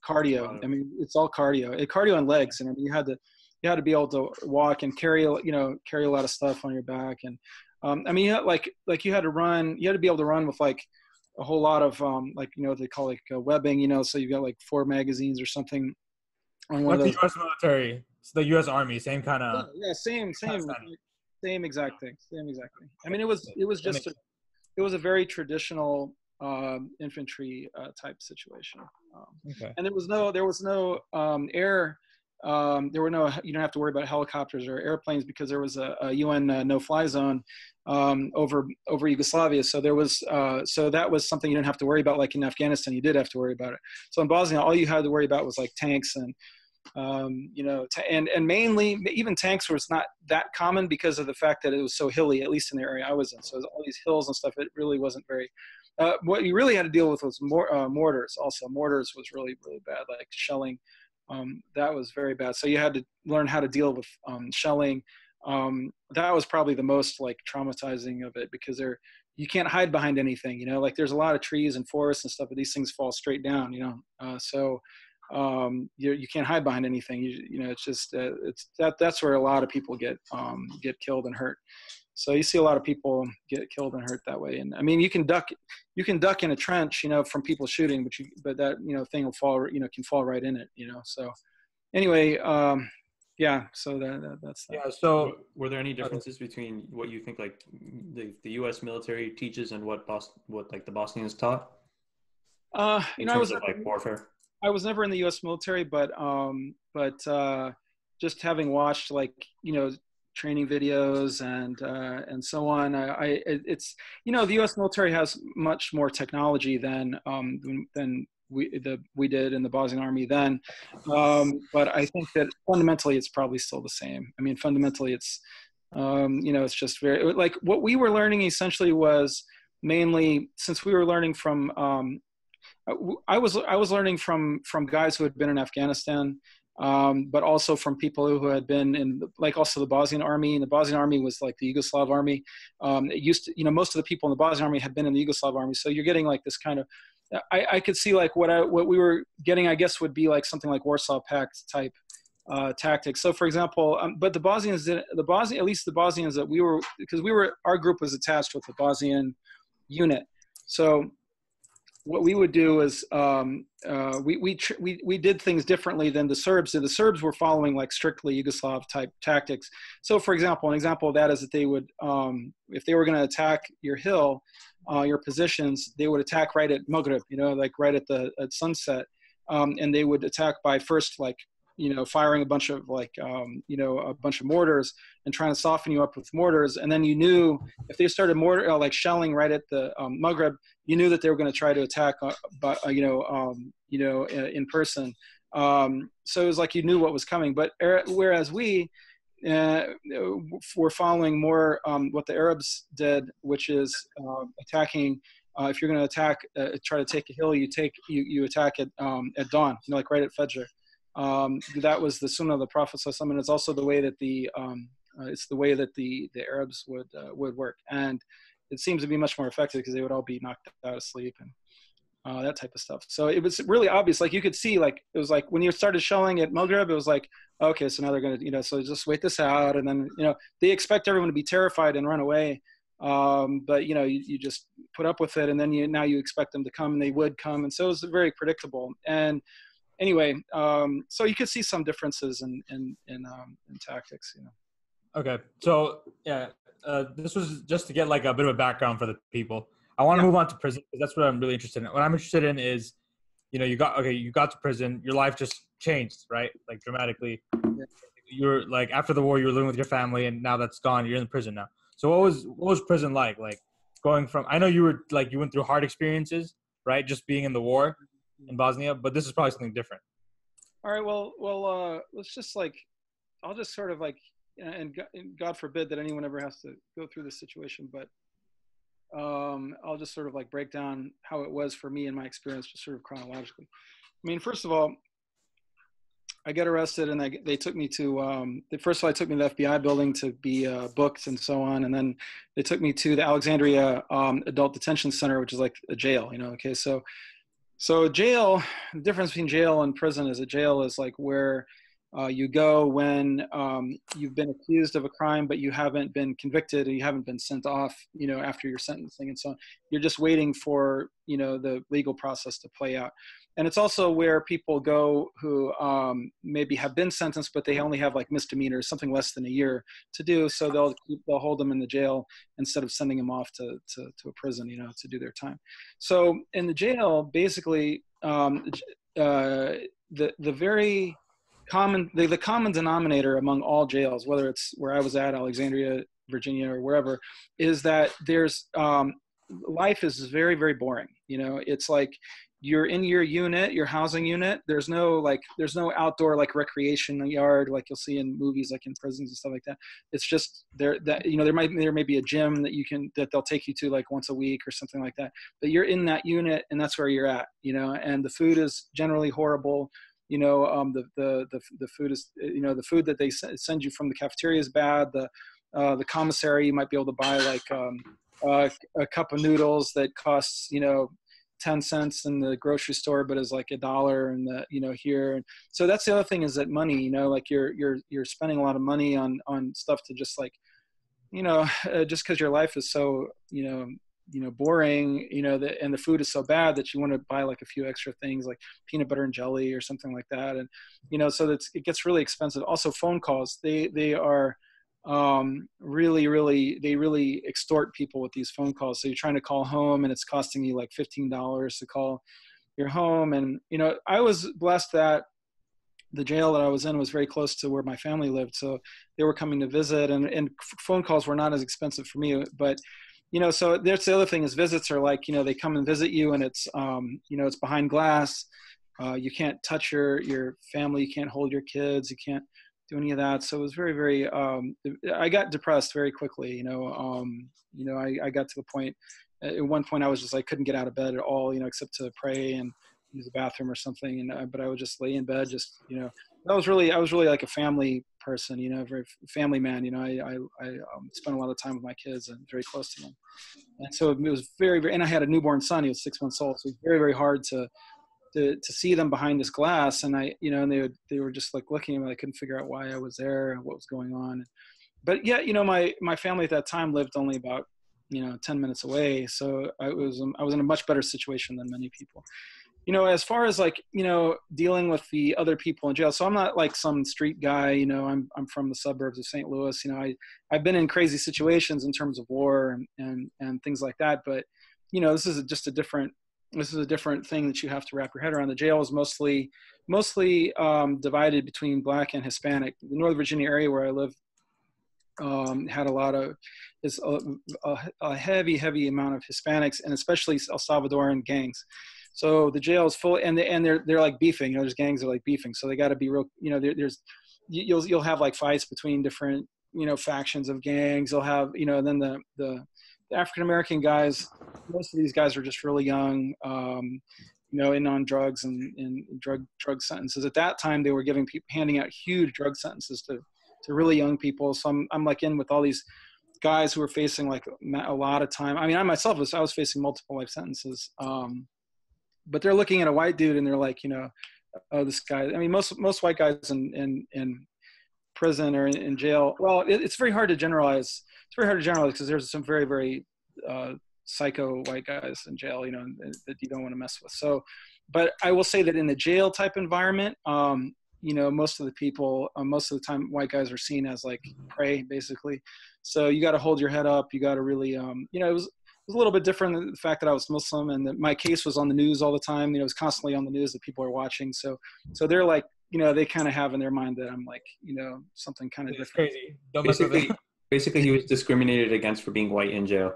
cardio. I mean, it's all cardio and legs. And I mean, you had to be able to walk and carry a lot of stuff on your back. And I mean, like you had to be able to run with like a whole lot of like, you know, they call like webbing, you know, so you got like 4 magazines or something on one Like of the those. U.S. military, it's the U.S. Army, same kind Yeah, of. yeah, same exact thing, same exact thing. I mean, it was a very traditional infantry type situation, Okay. and there was no air. You don't have to worry about helicopters or airplanes because there was a UN no-fly zone over Yugoslavia. So that was something you didn't have to worry about. Like in Afghanistan, you did have to worry about it. So in Bosnia, all you had to worry about was like tanks and you know, and mainly even tanks was not that common because of the fact that it was so hilly, at least in the area I was in. So all these hills and stuff, it really wasn't very. What you really had to deal with was mortars. Also, mortars was really bad, like shelling. That was very bad. So you had to learn how to deal with shelling. That was probably the most like traumatizing of it because you can't hide behind anything. You know, like there's a lot of trees and forests and stuff, but these things fall straight down. You know, so. You can't hide behind anything. You know, it's just that's where a lot of people get killed and hurt. So you see a lot of people get killed and hurt that way. And I mean, you can duck in a trench, you know, from people shooting, but that, you know, thing will fall, you know, can fall right in it, you know. So anyway, yeah. So that's that. Yeah. So were there any differences between what you think like the U.S. military teaches and what like the Bosnians taught? In terms of like warfare. I was never in the U.S. military, but just having watched like, you know, training videos and so on, it's, you know, the U.S. military has much more technology than we did in the Bosnian Army then, but I think that fundamentally it's probably still the same. I mean, fundamentally it's you know, it's just very like what we were learning essentially was mainly, since we were learning from I was learning from guys who had been in Afghanistan, but also from people who had been in like also the Bosnian Army. And the Bosnian Army was like the Yugoslav Army. It used to, you know, most of the people in the Bosnian Army had been in the Yugoslav Army. So you're getting like this kind of, I could see like what we were getting, I guess, would be like something like Warsaw Pact type tactics. So for example, but the Bosnians, at least the Bosnians that we were, because our group was attached with the Bosnian unit. So what we would do is we did things differently than the Serbs did. The Serbs were following like strictly Yugoslav type tactics. So for example, an example of that is that they would, if they were going to attack your hill, your positions, they would attack right at Maghreb, you know, like right at sunset. And they would attack by first, like, you know, firing a bunch of like, you know, a bunch of mortars and trying to soften you up with mortars. And then you knew if they started like shelling right at the Maghreb, you knew that they were going to try to attack, in person. So it was like you knew what was coming. But whereas we were following more what the Arabs did, which is attacking. If you're going to attack, try to take a hill, you attack at dawn, you know, like right at Fajr. That was the Sunnah of the Prophet ﷺ, and it's also the way that the Arabs would work, and it seems to be much more effective because they would all be knocked out of sleep and that type of stuff. So it was really obvious. Like you could see, like it was like when you started shelling at Maghreb, it was like, okay, so now they're gonna, you know, so just wait this out, and then, you know, they expect everyone to be terrified and run away. But you know, you just put up with it, and then now you expect them to come, and they would come, and so it was very predictable. And anyway, so you could see some differences in tactics, you know. okay, so yeah, this was just to get like a bit of a background for the people. I want to move on to prison because that's what I'm really interested in. What I'm interested in is, you know, you got to prison, your life just changed, right? Like dramatically. Yeah. You're like, after the war, you were living with your family, and now that's gone. You're in prison now. So what was prison like? Like going from, I know you went through hard experiences, right? Just being in the war in Bosnia, but this is probably something different. All right. Well, let's just like, I'll just sort of like, and God forbid that anyone ever has to go through this situation, but I'll just sort of like break down how it was for me and my experience, just sort of chronologically. I mean, first of all, I get arrested, and they took me to, first of all, they took me to the FBI building to be booked and so on. And then they took me to the Alexandria Adult Detention Center, which is like a jail, you know, okay. So jail, the difference between jail and prison is a jail is like where You go when you've been accused of a crime, but you haven't been convicted, and you haven't been sent off, after your sentencing and so on. You're just waiting for, the legal process to play out. And it's also where people go who maybe have been sentenced, but they only have like misdemeanors, something less than a year to do. So they'll hold them in the jail instead of sending them off to a prison, to do their time. So in the jail, basically, the common denominator among all jails, whether it's where I was at, Alexandria, Virginia, or wherever, is that there's life is very, very boring. It's like you're in your unit, your housing unit. There's no outdoor like recreation yard like you'll see in movies, like in prisons and stuff like that. It's just there may be a gym that they'll take you to like once a week or something like that. But you're in that unit, and that's where you're at. And the food is generally horrible. The food is, the food that they send you from the cafeteria is bad. The commissary, you might be able to buy like a cup of noodles that costs, 10 cents in the grocery store, but is like $1 in here. And so that's the other thing, is that money, like you're spending a lot of money on stuff to just like, just because your life is so, boring, and the food is so bad that you want to buy like a few extra things like peanut butter and jelly or something like that. And, so it gets really expensive. Also phone calls, they are really extort people with these phone calls. So you're trying to call home and it's costing you like $15 to call your home. And, I was blessed that the jail that I was in was very close to where my family lived. So they were coming to visit, and phone calls were not as expensive for me, but so there's the other thing, is visits are like, they come and visit you, and it's, it's behind glass. You can't touch your family. You can't hold your kids. You can't do any of that. So it was very, very, I got depressed very quickly. I got to the point, at one point I was just, I couldn't get out of bed at all, except to pray and use the bathroom or something. And, but I would just lay in bed, just, I was really like a family person, very family man. I spent a lot of time with my kids and very close to them. And so it was very, very, and I had a newborn son. He was 6 months old. So it was very, very hard to see them behind this glass. And and they were just like looking at me. I couldn't figure out why I was there and what was going on. But yeah, my family at that time lived only about, 10 minutes away. So I was in a much better situation than many people. As far as like, dealing with the other people in jail. So I'm not like some street guy, I'm from the suburbs of St. Louis. I've been in crazy situations in terms of war and things like that. But, this is just a different thing that you have to wrap your head around. The jail is mostly divided between Black and Hispanic. The Northern Virginia area where I live had a heavy amount of Hispanics, and especially El Salvadoran gangs. So the jail is full, and they're like beefing. There's gangs that are like beefing. So they got to be real. You'll have like fights between different factions of gangs. You'll have then the African American guys. Most of these guys are just really young, in on drugs and drug sentences. At that time, they were handing out huge drug sentences to really young people. So I'm like in with all these guys who were facing like a lot of time. I mean, I myself was facing multiple life sentences. But they're looking at a white dude and they're like, oh, this guy. I mean, most white guys in prison or in jail. Well, it's very hard to generalize. It's very hard to generalize because there's some very, very psycho white guys in jail, that you don't want to mess with. So, but I will say that in the jail type environment, most of the time, white guys are seen as like prey, basically. So you got to hold your head up. You got to really, it was a little bit different than the fact that I was Muslim and that my case was on the news all the time. It was constantly on the news that people are watching. So they're like, they kind of have in their mind that I'm like, something kind of different. Crazy. Basically, he was discriminated against for being white in jail.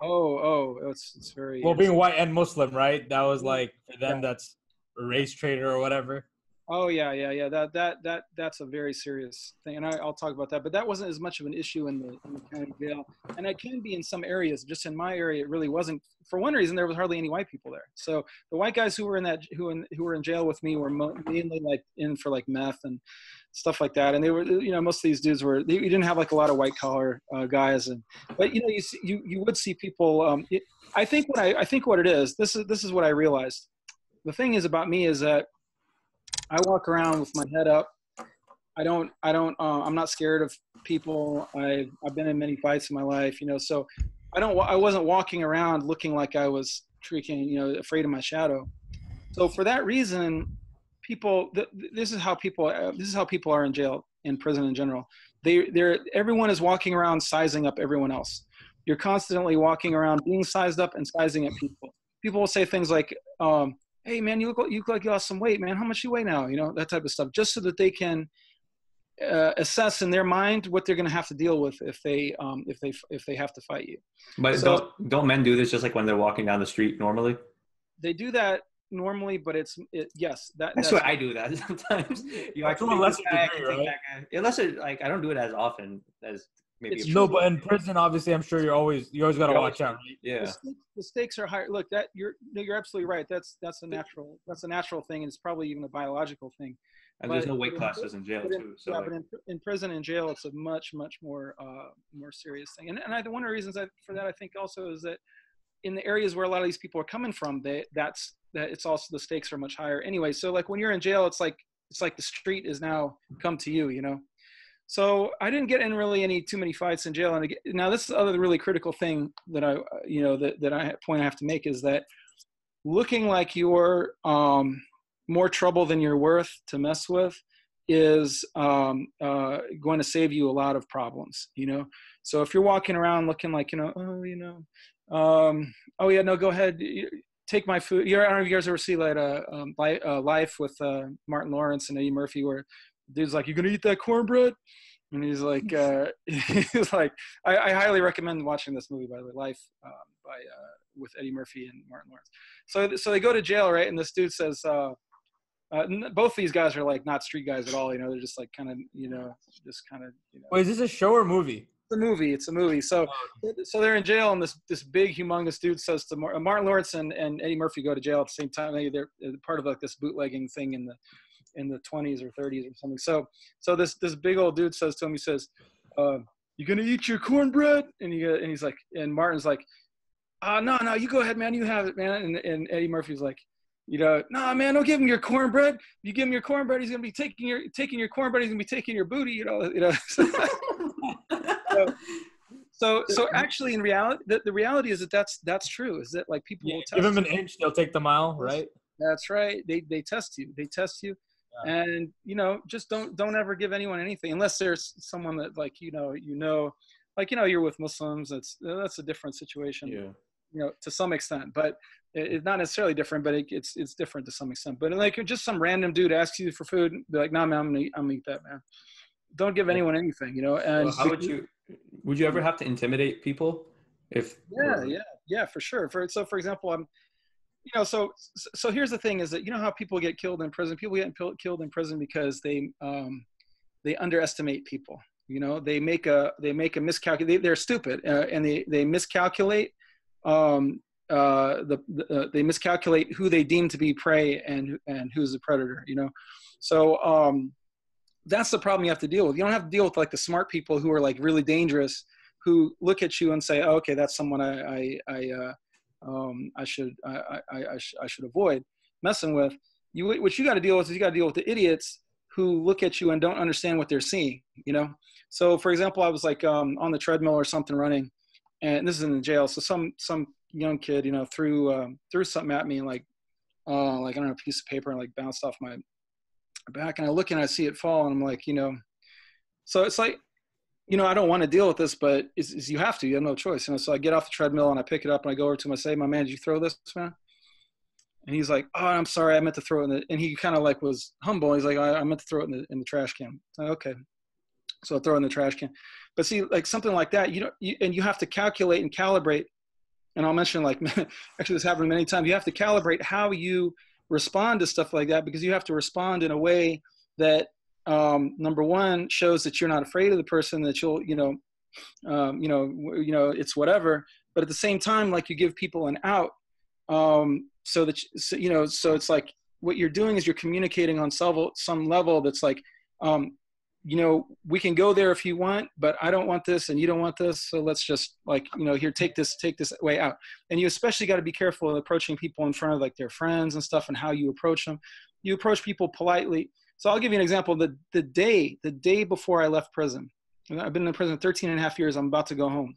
Oh, it's very well, being white and Muslim, right? That was like for them, that's a race traitor or whatever. Oh yeah. That's a very serious thing, and I'll talk about that. But that wasn't as much of an issue in the county jail, and it can be in some areas. Just in my area, it really wasn't. For one reason, there was hardly any white people there. So the white guys who were in jail with me were mainly like in for like meth and stuff like that. And they were, most of these dudes you didn't have like a lot of white collar guys, but you would see people. I think what it is. This is what I realized. The thing is about me is that I walk around with my head up. I'm not scared of people. I've been in many fights in my life, so I wasn't walking around looking like I was freaking, afraid of my shadow. So for that reason, this is how people are in jail, in prison in general. Everyone is walking around sizing up everyone else. You're constantly walking around being sized up and sizing up people. People will say things like, hey man, you look like you lost some weight, man. How much you weigh now? That type of stuff, just so that they can assess in their mind what they're going to have to deal with if they have to fight you. But so, don't men do this just like when they're walking down the street normally? They do that normally, but yes. That's what I do that sometimes. Unless I don't do it as often as maybe. No, but in prison, obviously, I'm sure you always got to watch out. Right? Yeah. The stakes are higher. Look, you're absolutely right. That's a natural thing, and it's probably even a biological thing. And there's no weight classes in jail too. So but in prison and jail, it's a much more serious thing. And one of the reasons for that, I think, also is that in the areas where a lot of these people are coming from, it's also, the stakes are much higher anyway. So like when you're in jail, it's like the street is now come to you, So I didn't get in really too many fights in jail. And now this is the other really critical thing that I have to make is that looking like you're more trouble than you're worth to mess with is going to save you a lot of problems, So if you're walking around looking like, oh yeah, no, go ahead, take my food. I don't know if you guys ever see like Life with Martin Lawrence and Eddie Murphy, where the dude's like, "You gonna eat that cornbread?" And he's like, I highly recommend watching this movie, by the way, Life, with Eddie Murphy and Martin Lawrence. So they go to jail, right? And this dude says, both these guys are like not street guys at all, they're just like kind of, Wait, is this a show or movie? It's a movie. So they're in jail, and this big, humongous dude says to Martin Lawrence and Eddie Murphy go to jail at the same time. They're part of like this bootlegging thing in the 20s or 30s or something. So this big old dude says to him, he says, "You gonna eat your cornbread?" And he's like, and Martin's like, no, you go ahead, man. You have it, man. And Eddie Murphy's like, "Nah, man, don't give him your cornbread. If you give him your cornbread, he's gonna be taking your cornbread. He's gonna be taking your booty, So actually, in reality, the reality is that's true. Is that like people will test give them an you. inch, they'll take the mile, right? That's right. They test you. Yeah. And just don't ever give anyone anything unless there's someone that like you're with Muslims. That's a different situation. Yeah. To some extent, but it's not necessarily different, but it's different to some extent. But like just some random dude asks you for food, be like, "Nah, man, I'm gonna eat that, man." Don't give anyone anything, And well, how would you ever have to intimidate people? Yeah, for sure. For example, so here's the thing: is that how people get killed in prison? People get killed in prison because they underestimate people. They make a miscalculate. They're stupid, and they miscalculate. They miscalculate who they deem to be prey and who's the predator. So that's the problem you have to deal with. You don't have to deal with like the smart people who are like really dangerous, who look at you and say, "Oh, okay, that's someone I should avoid messing with." What you got to deal with is you got to deal with the idiots who look at you and don't understand what they're seeing. So for example, I was like on the treadmill or something running, and this is in the jail. So some young kid, threw something at me and like I don't know, a piece of paper and like bounced off my back, and I look and I see it fall, and I'm like, so it's like, I don't want to deal with this, but you have to. You have no choice. So I get off the treadmill and I pick it up and I go over to him and say, "My man, did you throw this, man?" And he's like, "Oh, I'm sorry, I meant to throw it and he kind of like was humble. He's like, I meant to throw it in the trash can." I'm like, okay. So I throw it in the trash can. But see, like something like that, and you have to calculate and calibrate. And I'll mention, like, actually this happened many times. You have to calibrate how you respond to stuff like that, because you have to respond in a way that, number one, shows that you're not afraid of the person, that you'll, it's whatever. But at the same time, like, you give people an out, so it's like what you're doing is you're communicating on some level that's like, we can go there if you want, but I don't want this and you don't want this. So let's just like, here, take this way out. And you especially got to be careful of approaching people in front of like their friends and stuff, and how you approach them, you approach people politely. So I'll give you an example. The day before I left prison, I've been in prison 13 and a half years. I'm about to go home.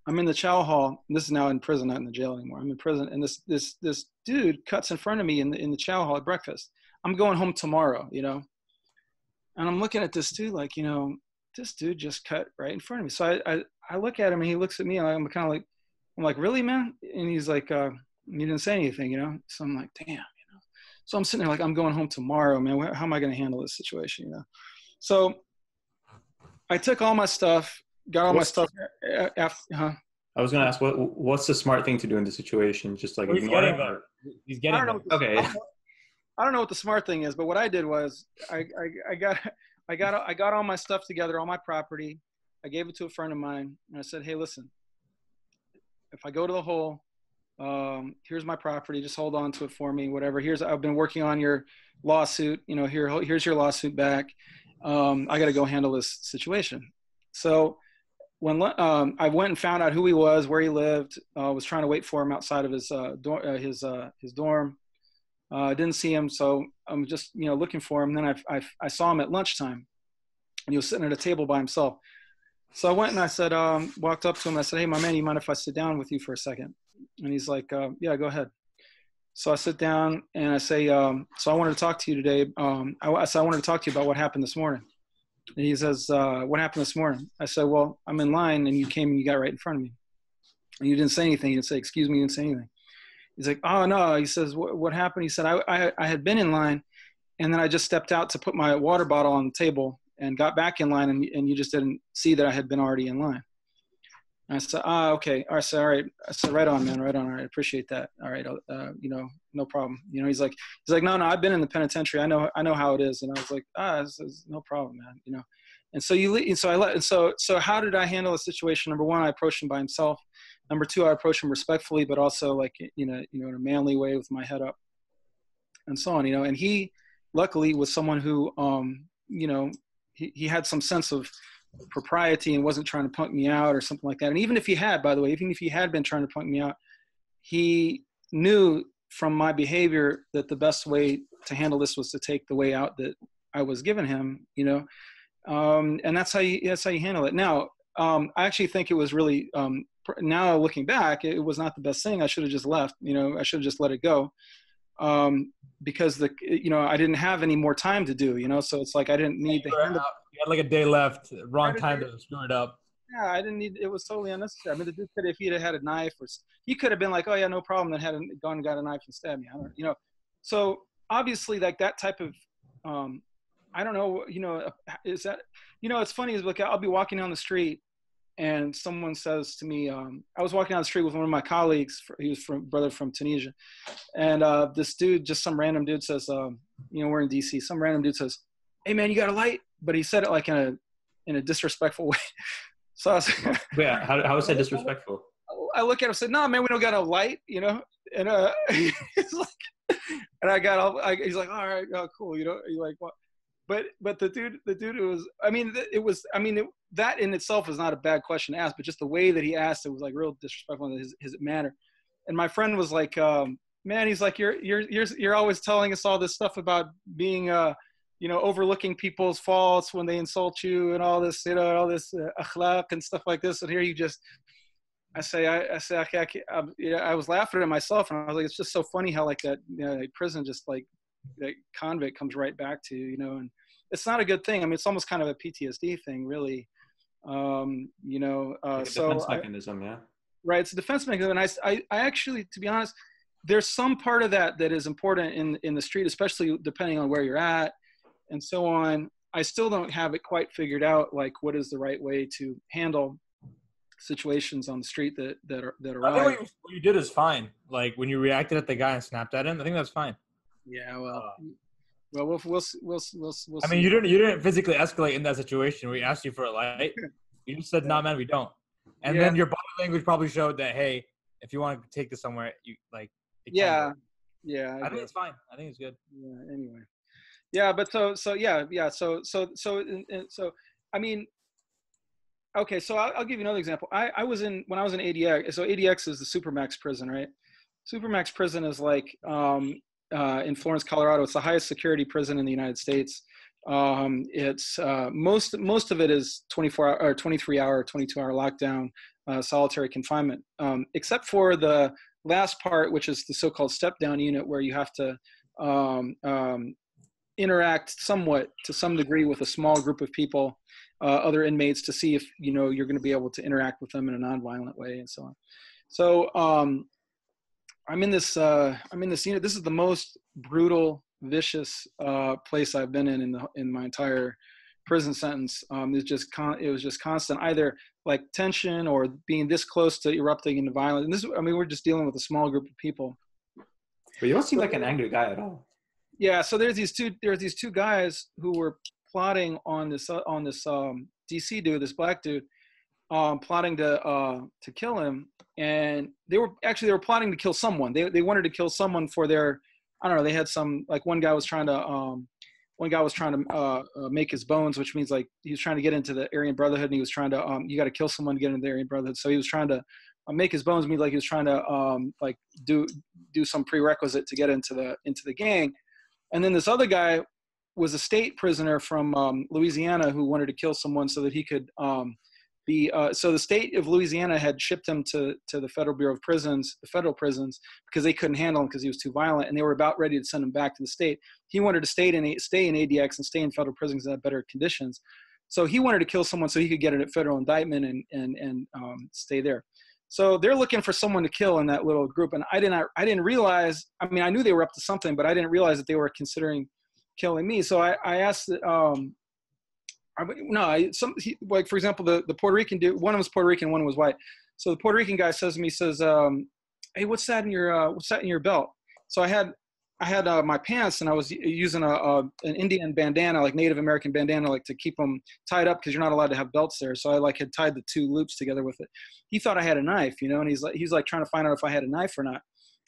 I'm in the chow hall. This is now in prison, not in the jail anymore. I'm in prison, and this dude cuts in front of me in the chow hall at breakfast. I'm going home tomorrow, you know, and I'm looking at this dude like, you know, this dude just cut right in front of me. So I look at him, and he looks at me, and I'm kind of like, I'm like, really, man? And he's like, you didn't say anything, you know? So I'm like, damn, you know? So I'm sitting there like, I'm going home tomorrow, man. How am I going to handle this situation, you know? So I took all my stuff, got all my stuff after, I was going to ask, what's the smart thing to do in this situation? Just like he's getting there. He's getting there. Okay. I don't know what the smart thing is, but what I did was I got all my stuff together, all my property. I gave it to a friend of mine, and I said, hey, listen, if I go to the hole, here's my property. Just hold on to it for me, whatever. I've been working on your lawsuit. You know, here's your lawsuit back. I got to go handle this situation. So when I went and found out who he was, where he lived, was trying to wait for him outside of his dorm. I didn't see him, so I'm just, you know, looking for him. Then I saw him at lunchtime, and he was sitting at a table by himself. So I went and I said, walked up to him. I said, hey, my man, you mind if I sit down with you for a second? And he's like, yeah, go ahead. So I sit down and I say, so I wanted to talk to you today. I wanted to talk to you about what happened this morning. And he says, what happened this morning? I said, well, I'm in line, and you came and you got right in front of me. And you didn't say anything. You didn't say, excuse me, you didn't say anything. He's like, oh, no. He says, what happened? He said, I had been in line, and then I just stepped out to put my water bottle on the table and got back in line, and you just didn't see that I had been already in line. And I said, okay. I said, all right. I said, right on, man, right on. All right, I appreciate that. All right, you know, no problem. You know, he's like, no, I've been in the penitentiary. I know how it is. And I was like, this is no problem, man. You know. And so how did I handle the situation? Number one, I approached him by himself. Number two, I approached him respectfully, but also like, in a manly way with my head up and so on, you know. And he luckily was someone who, you know, he had some sense of propriety and wasn't trying to punk me out or something like that. And even if he had, by the way, even if he had been trying to punk me out, he knew from my behavior that the best way to handle this was to take the way out that I was giving him, you know. And that's how you handle it. Now, I actually think it was really, now looking back, it was not the best thing. I should have just left, you know, I should have just let it go. Because I didn't have any more time to do, you know, so it's like, I didn't need to handle. You had like a day left, wrong time to screw it up. Yeah, I didn't need, it was totally unnecessary. I mean, the dude could, if he had a knife, or he could have been like, oh yeah, no problem, then had gone and got a knife and stabbed me. I don't, you know, so obviously like that type of, I don't know, you know, is that, you know, it's funny is like, I'll be walking down the street and someone says to me, I was walking down the street with one of my colleagues, he was brother from Tunisia. And this dude, just some random dude says, you know, we're in DC, some random dude says, hey man, you got a light? But he said it like in a disrespectful way. So I was yeah, how is that disrespectful? I look at him and said, no man, we don't got a light, you know? And he's like, and I got all, he's like, all right, oh, cool, you know? You're like, what? But the dude was, I mean, that in itself is not a bad question to ask, but just the way that he asked it was like real disrespectful in his manner. And my friend was like, man, he's like, you're always telling us all this stuff about being, you know, overlooking people's faults when they insult you and all this, you know, all this akhlaq and stuff like this. And here you just, I say, okay, you know, I was laughing at myself, and I was like, it's just so funny how like that, you know, like prison just like that convict comes right back to you, you know, and it's not a good thing. I mean, it's almost kind of a PTSD thing, really. You know, like a defense mechanism, yeah. Right, it's a defense mechanism, and I actually, to be honest, there's some part of that is important in the street, especially depending on where you're at and so on. I still don't have it quite figured out, like what is the right way to handle situations on the street that arise. I think what you did is fine. Like when you reacted at the guy and snapped at him, I think that's fine. Yeah, well, we'll see. I mean, you didn't physically escalate in that situation. We asked you for a light. You just said, "Nah, man, we don't." And then your body language probably showed that, hey, if you want to take this somewhere, you like. Yeah. I think it's fine. I think it's good. Yeah. Anyway. Yeah, but so I mean, okay. So I'll give you another example. When I was in ADX. So ADX is the Supermax prison, right? Supermax prison is like in Florence, Colorado. It's the highest security prison in the United States. It's most of it is 24 hour or 23 hour, 22-hour lockdown, solitary confinement, except for the last part, which is the so-called step-down unit, where you have to interact somewhat to some degree with a small group of people, other inmates, to see if you're going to be able to interact with them in a nonviolent way and so on. So I'm in this unit. This is the most brutal, vicious place I've been in my entire prison sentence. It was just constant, either like tension or being this close to erupting into violence. And we're just dealing with a small group of people. But you don't seem like an angry guy at all. Yeah. So there's these two guys who were plotting on this DC dude, this black dude, plotting to kill him. And they were plotting to kill someone. They wanted to kill someone for their, I don't know, they had some, like one guy was trying to make his bones, which means like he was trying to get into the Aryan Brotherhood, and he was trying to you got to kill someone to get into the Aryan Brotherhood. So he was trying to make his bones, means like he was trying to like do some prerequisite to get into the gang. And then this other guy was a state prisoner from Louisiana who wanted to kill someone so that he could so the state of Louisiana had shipped him to the Federal Bureau of Prisons, the federal prisons, because they couldn't handle him because he was too violent, and they were about ready to send him back to the state. He wanted to stay in ADX and stay in federal prisons and have better conditions. So he wanted to kill someone so he could get a federal indictment and stay there. So they're looking for someone to kill in that little group, and I didn't realize. I mean, I knew they were up to something, but I didn't realize that they were considering killing me. So I asked. Like for example, the Puerto Rican dude, one was Puerto Rican, one was white. So the Puerto Rican guy says to me, "Hey, what's that in your belt?" So I had my pants, and I was using an Indian bandana, like Native American bandana, like to keep them tied up because you're not allowed to have belts there. So I like had tied the two loops together with it. He thought I had a knife, and he's like trying to find out if I had a knife or not.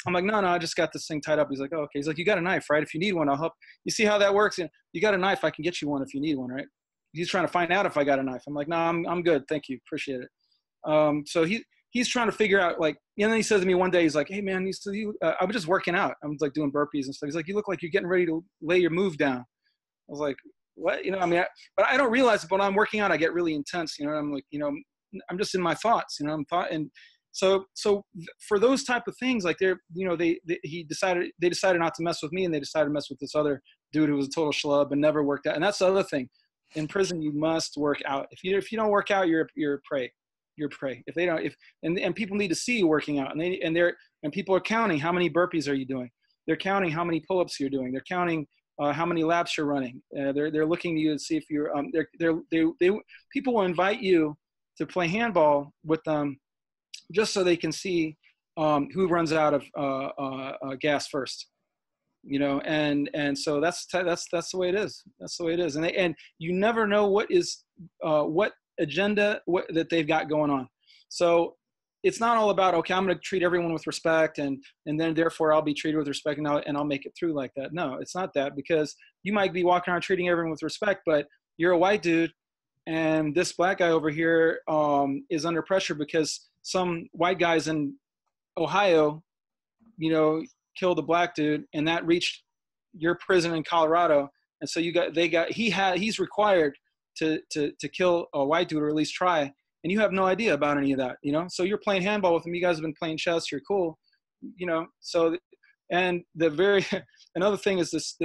I'm like, no, I just got this thing tied up. He's like, oh, okay. He's like, you got a knife, right? If you need one, I'll help. You see how that works? You got a knife, I can get you one if you need one, right? He's trying to find out if I got a knife. I'm like, no, I'm good. Thank you. Appreciate it. So he's trying to figure out, like, and then he says to me one day, he's like, hey man, I was just working out. I was like doing burpees and stuff. He's like, you look like you're getting ready to lay your move down. I was like, what? But I don't realize it, but when I'm working out, I get really intense. I'm like, I'm just in my thoughts, I'm thought. And so for those type of things, like they decided not to mess with me, and they decided to mess with this other dude who was a total schlub and never worked out. And that's the other thing. In prison, you must work out. If you don't work out, you're prey. You're prey. If they don't, and people need to see you working out, and people are counting how many burpees are you doing. They're counting how many pull-ups you're doing. They're counting how many laps you're running. They're looking to you to see if you're. People will invite you to play handball with them, just so they can see who runs out of gas first. And so that's the way it is. That's the way it is. And you never know what agenda that they've got going on. So it's not all about, okay, I'm going to treat everyone with respect, and then therefore I'll be treated with respect, and I'll make it through like that. No, it's not that, because you might be walking around treating everyone with respect, but you're a white dude, and this black guy over here is under pressure because some white guys in Ohio, killed a black dude, and that reached your prison in Colorado. And so he's required to kill a white dude, or at least try, and you have no idea about any of that, so you're playing handball with him. You guys have been playing chess. You're cool, so, and another thing is this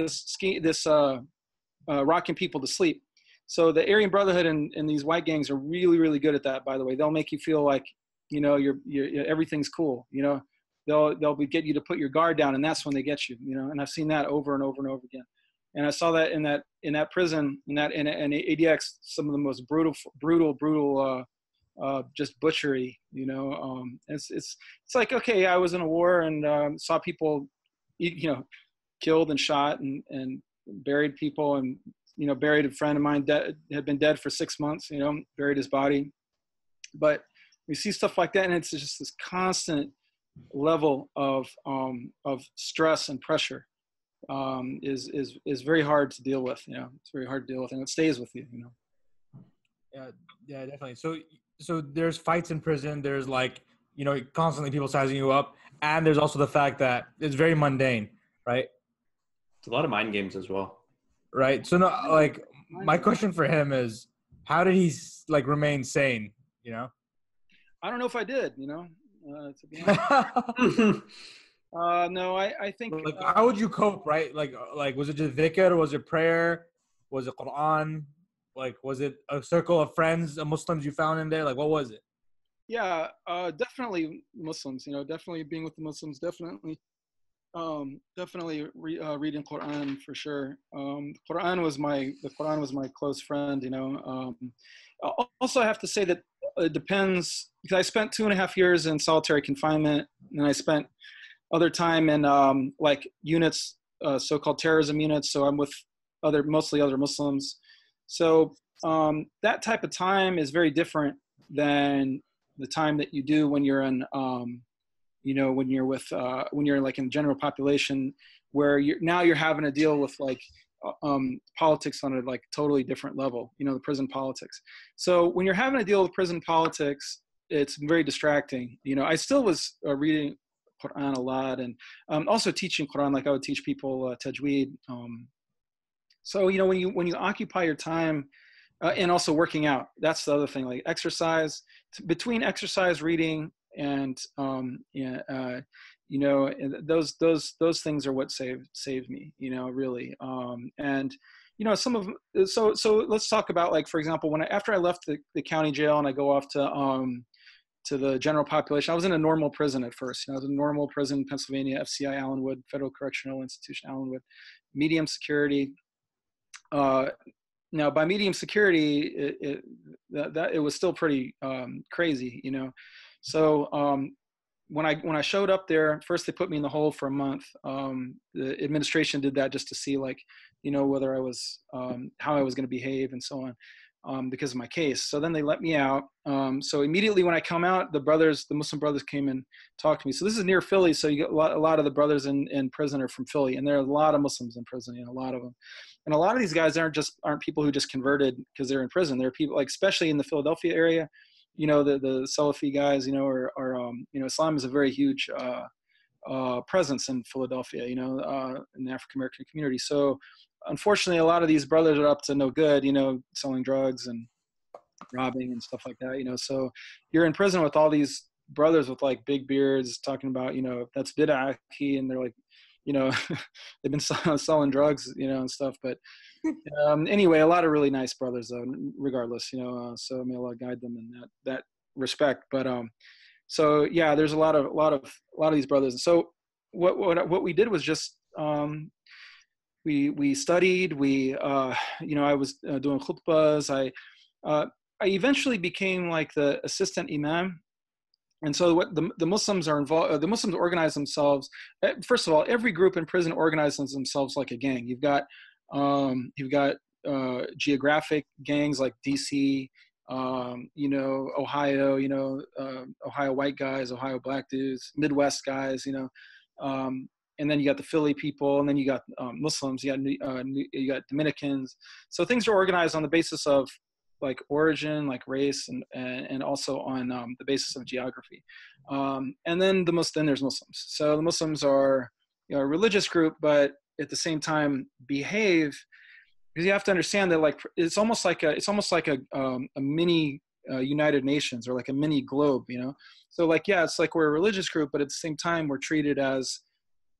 rocking people to sleep. So the Aryan Brotherhood and these white gangs are really, really good at that, by the way. They'll make you feel like, you're everything's cool, They'll get you to put your guard down, and that's when they get you, and I've seen that over and over and over again. And I saw that in that prison, in ADX, some of the most brutal, just butchery, it's like, okay, I was in a war and saw people, killed and shot and buried people, and, buried a friend of mine had been dead for 6 months, buried his body. But we see stuff like that, and it's just this constant level of stress and pressure is very hard to deal with. It's very hard to deal with, and it stays with you. Yeah, definitely. So there's fights in prison. There's constantly people sizing you up, and there's also the fact that it's very mundane, right? A lot of mind games as well. Right. So no, like my question for him is, how did he like remain sane? You know. I don't know if I did. To be honest. No, I think. Like, how would you cope, right? Like, was it just dhikr? Was it prayer? Was it Quran? Like, was it a circle of friends, Muslims you found in there? Like, what was it? Yeah, definitely Muslims. Definitely being with the Muslims. Definitely reading Quran for sure. The Quran was my close friend. Also, I have to say that it depends, because I spent 2.5 years in solitary confinement, and I spent other time in like units, so-called terrorism units. So I'm with mostly other Muslims. So that type of time is very different than the time that you do when you're in, when you're like in the general population, where you're having to deal with like politics on a like totally different level. The prison politics. So when you're having to deal with prison politics, it's very distracting. I still was reading Quran a lot, and also teaching Quran. Like I would teach people tajweed. So when you occupy your time, and also working out, that's the other thing. Like exercise, between exercise, reading, and those things are what saved me. Really. And some of so let's talk about, like, for example, after I left the county jail and I go off to the general population. I was in a normal prison at first. I was in a normal prison in Pennsylvania, FCI Allenwood, Federal Correctional Institution Allenwood, medium security. Now, by medium security, it was still pretty crazy, So when I showed up there, first they put me in the hole for a month. The administration did that just to see, like, whether I was how I was going to behave and so on, because of my case. So then they let me out. So immediately when I come out, the Muslim brothers came and talked to me. So this is near Philly, so you get a lot of the brothers in prison are from Philly, and there are a lot of Muslims in prison, a lot of them. And a lot of these guys aren't people who just converted because they're in prison. They're people, like, especially in the Philadelphia area, the Salafi guys, Islam is a very huge presence in Philadelphia, in the African American community. So unfortunately, a lot of these brothers are up to no good, selling drugs and robbing and stuff like that, So you're in prison with all these brothers with like big beards talking about, that's bid'ah, and they're like, they've been selling drugs, and stuff. But anyway, a lot of really nice brothers, though, regardless, so may Allah guide them in that respect. But so yeah, there's a lot of these brothers. And so what we did was just we studied. I was doing khutbahs. I eventually became like the assistant imam. And so what the Muslims are involved, the Muslims organize themselves. First of all, every group in prison organizes themselves like a gang. You've got geographic gangs like DC, Ohio, Ohio white guys, Ohio black dudes, Midwest guys, and then you got the Philly people, and then you got Muslims, you got Dominicans. So things are organized on the basis of like origin, like race, and also on the basis of geography. And then there's Muslims. So the Muslims are a religious group, but at the same time behave, because you have to understand that, like, it's almost like a mini United Nations, or like a mini globe, So like, yeah, it's like we're a religious group, but at the same time we're treated as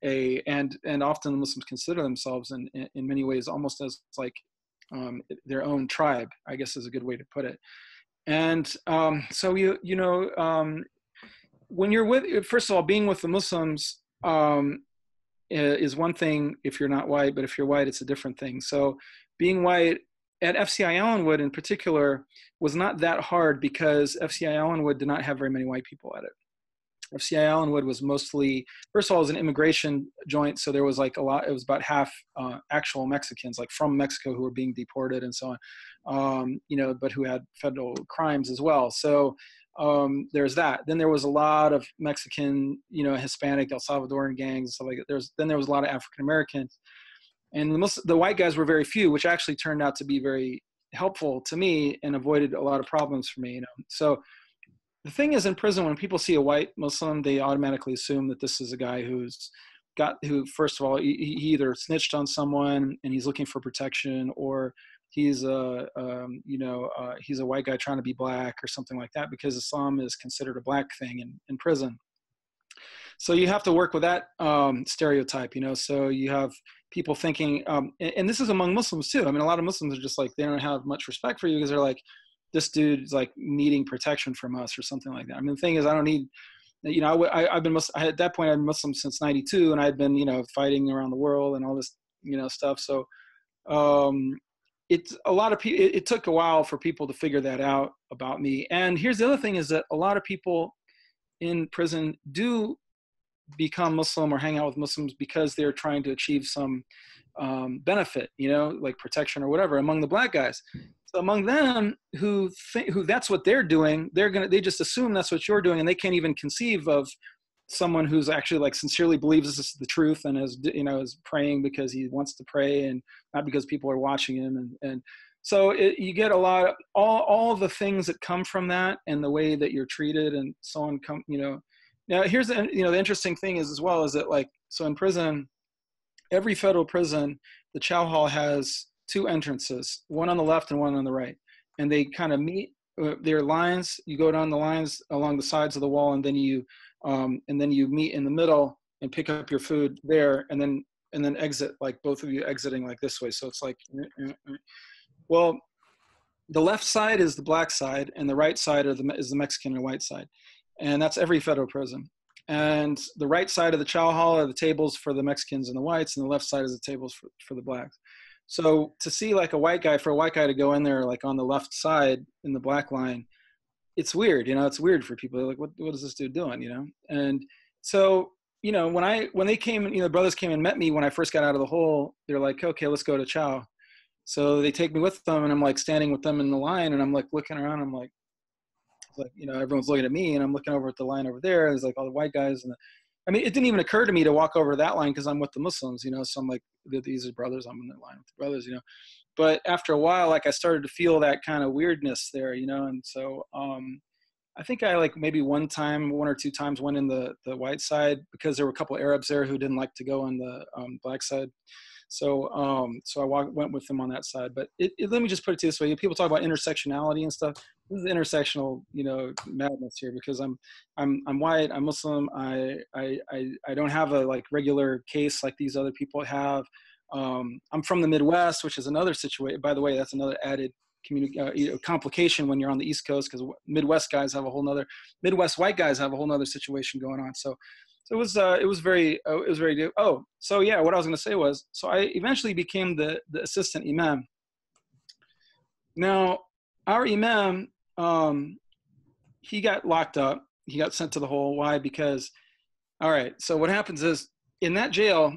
and often the Muslims consider themselves in many ways almost as like their own tribe, I guess is a good way to put it. And so when you're first of all, being with the Muslims is one thing if you're not white, but if you're white, it's a different thing. So being white at FCI Allenwood in particular was not that hard, because FCI Allenwood did not have very many white people at it. FCI Allenwood was mostly, first of all, it was an immigration joint, so there was like a lot. It was about half actual Mexicans, like from Mexico, who were being deported and so on, but who had federal crimes as well. So there's that. Then there was a lot of Mexican, Hispanic, El Salvadoran gangs, stuff like that. Then there was a lot of African Americans, and the white guys were very few, which actually turned out to be very helpful to me and avoided a lot of problems for me. So. The thing is, in prison, when people see a white Muslim, they automatically assume that this is a guy who's, first of all, he either snitched on someone and he's looking for protection, or he's he's a white guy trying to be black or something like that, because Islam is considered a black thing in prison. So you have to work with that stereotype, so you have people thinking, and this is among Muslims too. I mean, a lot of Muslims are just like, they don't have much respect for you because they're like, this dude's like needing protection from us or something like that. I mean, the thing is, I don't need, I've been Muslim, at that point, I've been Muslim since 92, and I'd been, fighting around the world and all this, stuff. So it's a lot of people, it took a while for people to figure that out about me. And here's the other thing, is that a lot of people in prison do become Muslim or hang out with Muslims because they're trying to achieve some benefit, like protection or whatever, among the black guys. So among them who that's what they're doing, they just assume that's what you're doing, and they can't even conceive of someone who's actually like sincerely believes this is the truth and is praying because he wants to pray and not because people are watching him. And so you get a lot of all the things that come from that, and the way that you're treated and so on Now here's the interesting thing is, as well, is that, like, so in prison, every federal prison, the chow hall has two entrances, one on the left and one on the right. And they kind of meet their lines. You go down the lines along the sides of the wall, and then you meet in the middle and pick up your food there, and then exit, like both of you exiting like this way. So it's like, well, the left side is the black side, and the right side is the Mexican and white side. And that's every federal prison. And the right side of the chow hall are the tables for the Mexicans and the whites, and the left side is the tables for the blacks. So to see like a white guy to go in there, like on the left side in the black line, it's weird, it's weird for people. They're like, what is this dude doing, And so, when they came, the brothers came and met me when I first got out of the hole, they're like, okay, let's go to chow. So they take me with them, and I'm like standing with them in the line, and I'm like looking around, I'm like, everyone's looking at me, and I'm looking over at the line over there. There's like all the white guys, and it didn't even occur to me to walk over that line because I'm with the Muslims, So I'm like, these are brothers. I'm in the line with the brothers, But after a while, like I started to feel that kind of weirdness there, And so I think I like maybe one or two times went in the white side because there were a couple of Arabs there who didn't like to go on the black side. So I went with them on that side. But let me just put it this way: people talk about intersectionality and stuff. This is intersectional, madness here, because I'm white, I'm Muslim, I don't have a like regular case like these other people have. I'm from the Midwest, which is another situation. By the way, that's another added complication when you're on the East Coast, because Midwest white guys have a whole nother situation going on. So it was very good. Oh, so yeah, what I was going to say was, so I eventually became the assistant imam. Now, our imam, he got locked up. He got sent to the hole. Why? Because, all right, so what happens is, in that jail,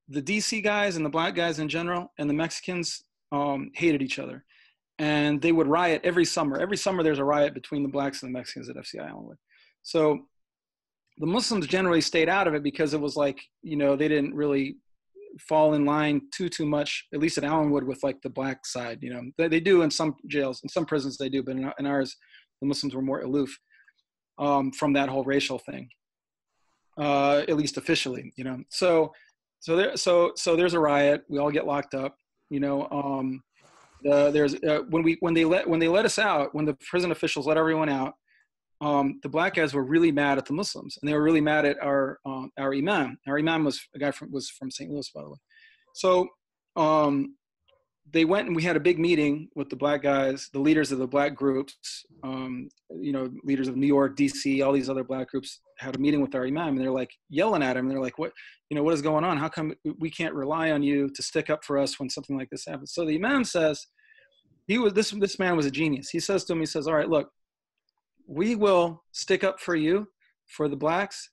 the DC guys and the black guys in general and the Mexicans hated each other. And they would riot every summer. Every summer there's a riot between the blacks and the Mexicans at FCI Allenwood. So the Muslims generally stayed out of it because it was like, they didn't really fall in line too much, at least at Allenwood, with like the black side. They do in some jails, in some prisons they do, but in ours, the Muslims were more aloof from that whole racial thing, at least officially. So there's a riot. We all get locked up. There's when they let us out, when the prison officials let everyone out, the black guys were really mad at the Muslims, and they were really mad at our imam. Our imam was a guy from St. Louis, by the way. So they went, and we had a big meeting with the black guys, the leaders of the black groups, leaders of New York, DC, all these other black groups had a meeting with our imam, and they're like yelling at him. And they're like, what is going on? How come we can't rely on you to stick up for us when something like this happens? So the imam says, this man was a genius. He says to him, all right, look, we will stick up for you, for the blacks,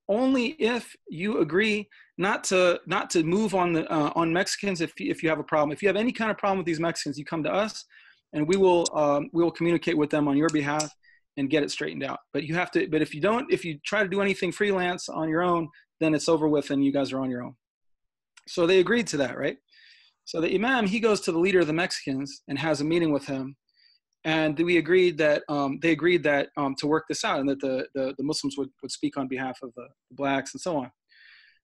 only if you agree not to move on Mexicans. If you have a problem, if you have any kind of problem with these Mexicans, you come to us, and we will communicate with them on your behalf and get it straightened out. But you have to. But if you try to do anything freelance on your own, then it's over with, and you guys are on your own. So they agreed to that, right? So the imam, he goes to the leader of the Mexicans and has a meeting with him. And we agreed that they agreed that to work this out, and that the Muslims would speak on behalf of the blacks and so on.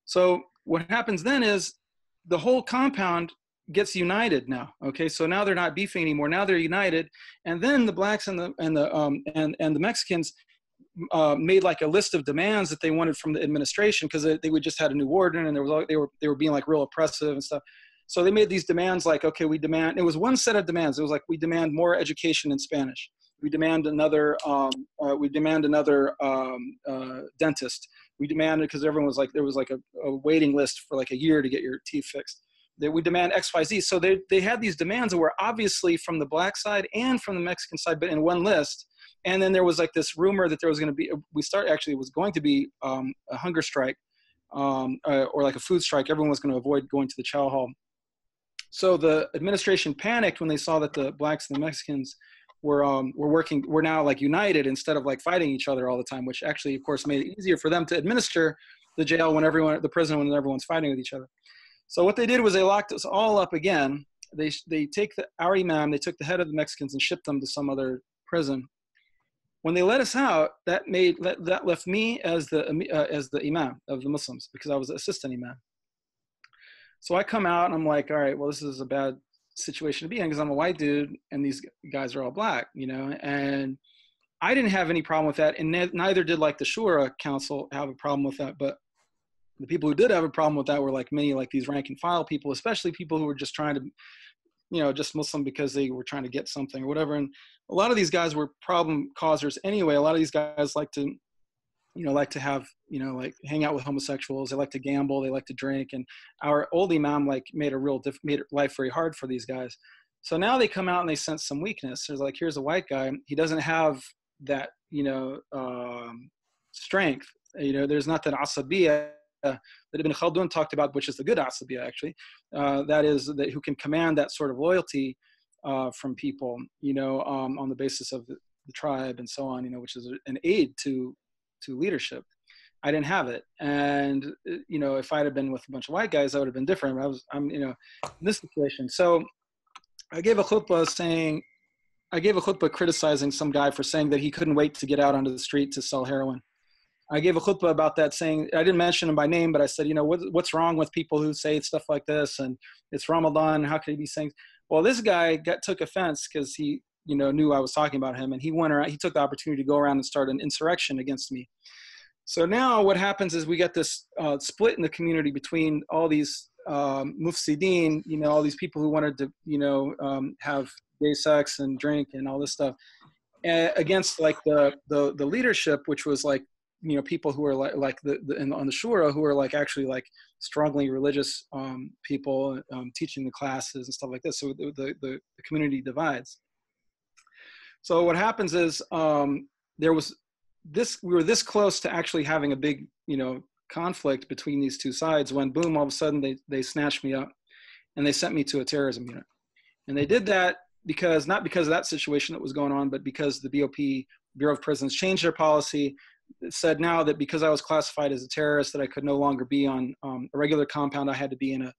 So what happens then is the whole compound gets united now. Okay, so now they're not beefing anymore. Now they're united, and then the blacks and the Mexicans made like a list of demands that they wanted from the administration, because they would just had a new warden, and they were being like real oppressive and stuff. So they made these demands like, okay, we demand. It was one set of demands. It was like, we demand more education in Spanish. We demand another. Dentist. We demanded, because everyone was like, there was like a waiting list for like a year to get your teeth fixed. That we demand X, Y, Z. So they had these demands that were obviously from the black side and from the Mexican side, but in one list. And then there was like this rumor that there was going to be, it was going to be a hunger strike, or like a food strike. Everyone was going to avoid going to the chow hall. So the administration panicked when they saw that the blacks and the Mexicans were now like united instead of like fighting each other all the time, which actually, of course, made it easier for them to administer the prison when everyone's fighting with each other. So what they did was they locked us all up again. They take our imam, they took the head of the Mexicans and shipped them to some other prison. When they let us out, that left me as the imam of the Muslims, because I was the assistant imam. So I come out and I'm like, all right, well, this is a bad situation to be in, because I'm a white dude and these guys are all black, and I didn't have any problem with that, and neither did like the Shura Council have a problem with that. But the people who did have a problem with that were like many, like these rank and file people, especially people who were just trying to, just Muslim because they were trying to get something or whatever. And a lot of these guys were problem causers anyway. A lot of these guys like to have, like hang out with homosexuals. They like to gamble. They like to drink. And our old imam like made life very hard for these guys. So now they come out and they sense some weakness. There's like, here's a white guy. He doesn't have that, strength. There's not that asabiyah that Ibn Khaldun talked about, which is the good asabiyah actually. That is who can command that sort of loyalty from people, on the basis of the tribe and so on, which is an aid to leadership. I didn't have it. And, if I had been with a bunch of white guys, that would have been different. I'm in this situation. So I gave a khutbah criticizing some guy for saying that he couldn't wait to get out onto the street to sell heroin. I gave a khutbah about that, saying, I didn't mention him by name, but I said, what's wrong with people who say stuff like this? And it's Ramadan. How could he be saying? Well, this guy took offense because he, knew I was talking about him. And he went around, he took the opportunity to go around and start an insurrection against me. So now what happens is we get this split in the community between all these mufsideen, all these people who wanted to, have gay sex and drink and all this stuff, against like the leadership, which was like, people who are on the Shura, who are like actually like strongly religious people teaching the classes and stuff like this. So the community divides. So what happens is we were this close to actually having a big, conflict between these two sides, when boom, all of a sudden they snatched me up and they sent me to a terrorism unit. And they did that not because of that situation that was going on, but because the BOP, Bureau of Prisons, changed their policy. It said now that because I was classified as a terrorist, that I could no longer be on a regular compound. I had to be in a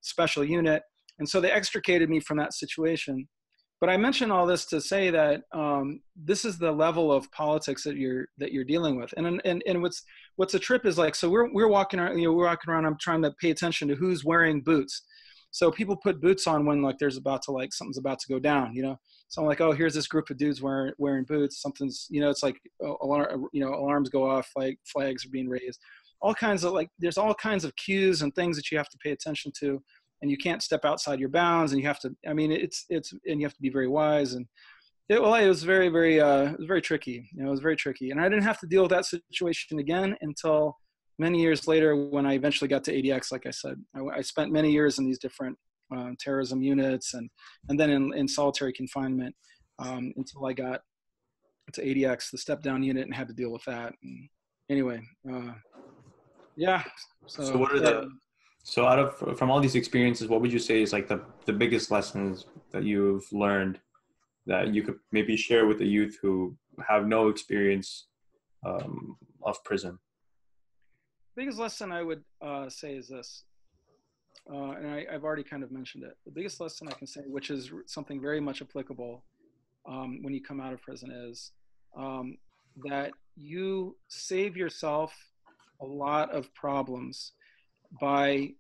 special unit. And so they extricated me from that situation. But I mention all this to say that this is the level of politics that you're dealing with. And what's a trip is like, so we're walking around, I'm trying to pay attention to who's wearing boots. So people put boots on when like something's about to go down, So I'm like, oh, here's this group of dudes wearing boots. Something's, it's like alarms go off, like flags are being raised. There's all kinds of cues and things that you have to pay attention to, and you can't step outside your bounds. And you have to, and you have to be very wise. And it was very, very, it was very tricky. It was very tricky. And I didn't have to deal with that situation again until many years later, when I eventually got to ADX. Like I said, I spent many years in these different terrorism units, and then in solitary confinement until I got to ADX, the step down unit, and had to deal with that. And anyway, yeah. So what are from all these experiences, what would you say is like the biggest lessons that you've learned that you could maybe share with the youth who have no experience of prison? Biggest lesson I would say is this, and I've already kind of mentioned it. The biggest lesson I can say, which is something very much applicable when you come out of prison, is that you save yourself a lot of problems by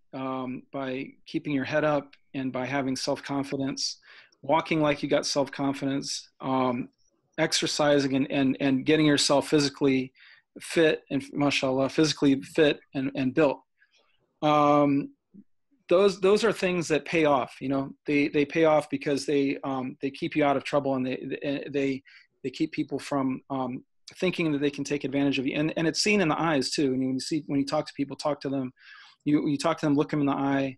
keeping your head up and by having self-confidence, walking like you got self-confidence, exercising and getting yourself physically fit and mashallah, physically fit and built. Those are things that pay off. You know, they pay off because they keep you out of trouble, and they keep people from thinking that they can take advantage of you. And it's seen in the eyes too. And when you talk to people, talk to them, you talk to them, look them in the eye.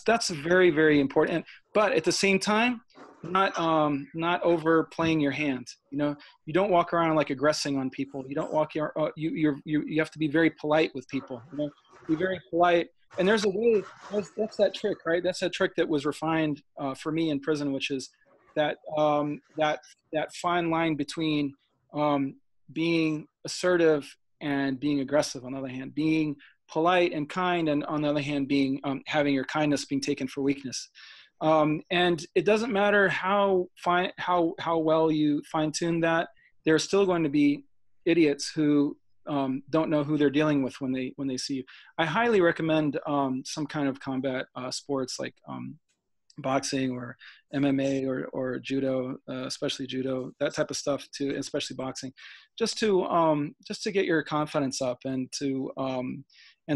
That's very, very important. But at the same time, not overplaying your hand. You know, you don't walk around like aggressing on people. You don't walk. You have to be very polite with people. You know, be very polite. And there's a way. That's that trick, right? That's that trick that was refined for me in prison, which is that fine line between being assertive and being aggressive. On the other hand, being polite and kind, and on the other hand, being having your kindness being taken for weakness. And it doesn't matter how well you fine-tune that. There are still going to be idiots who don't know who they're dealing with when they see you. I highly recommend some kind of combat sports like boxing or MMA or judo, especially judo, that type of stuff too, especially boxing, just to get your confidence up and to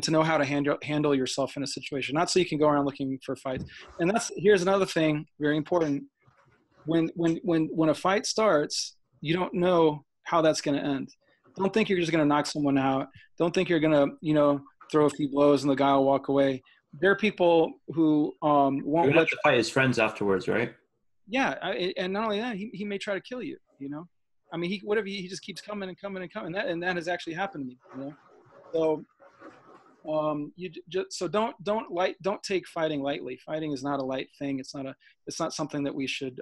know how to handle yourself in a situation, not so you can go around looking for fights. And here's another thing, very important. When a fight starts, you don't know how that's going to end. Don't think you're just going to knock someone out. Don't think you're going to, throw a few blows and the guy will walk away. There are people who won't let you have to fight his friends afterwards, right? Yeah, and not only that, he may try to kill you. You know, I mean, he just keeps coming and coming and coming. That has actually happened to me. You know, so don't take fighting lightly. Fighting is not a light thing. It's not something that we should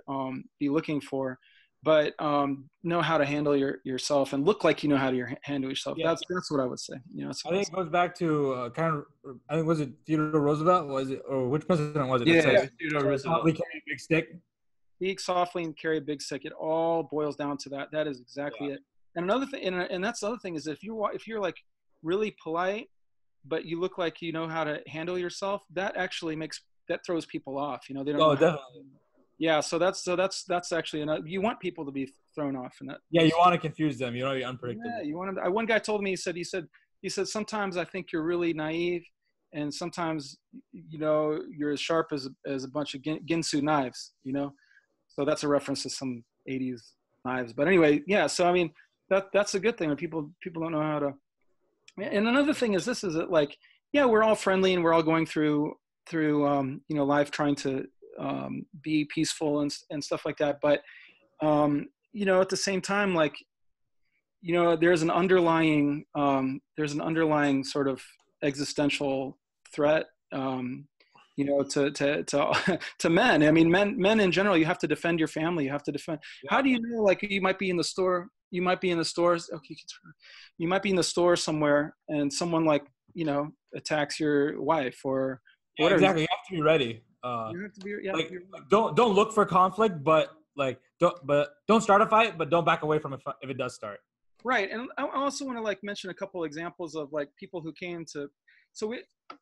be looking for. But know how to handle yourself and look like you know how to handle yourself. Yeah. That's what I would say. You know, I think it goes back to I think was it Theodore Roosevelt? Was it, or which president was it? Yeah, Theodore Roosevelt. Carry a big stick. Speak softly and carry a big stick. It all boils down to that. That is exactly it. And another thing, and that's the other thing is if you're like really polite, but you look like you know how to handle yourself, that actually throws people off. You know, they don't. Oh, definitely. Yeah, so that's actually you want people to be thrown off in that. Yeah, you want to confuse them. You know, you're unpredictable. Yeah, you want to. One guy told me, he said sometimes I think you're really naive, and sometimes you're as sharp as a bunch of Ginsu knives. You know, so that's a reference to some '80s knives. But anyway, yeah. So I mean, that's a good thing when people don't know how to. And another thing is this: is that like, yeah, we're all friendly and we're all going through life trying to be peaceful and stuff like that. But, at the same time, like, there's an underlying sort of existential threat, to men. I mean, men in general, you have to defend your family. You have to defend. How do you know, like, you might be in the store, you might be in the stores somewhere and someone attacks your wife or whatever. Exactly. You have to be ready. You have to be, don't look for conflict, but don't start a fight, but don't back away from it if it does start. Right, and I also want to mention a couple examples of people who came to. So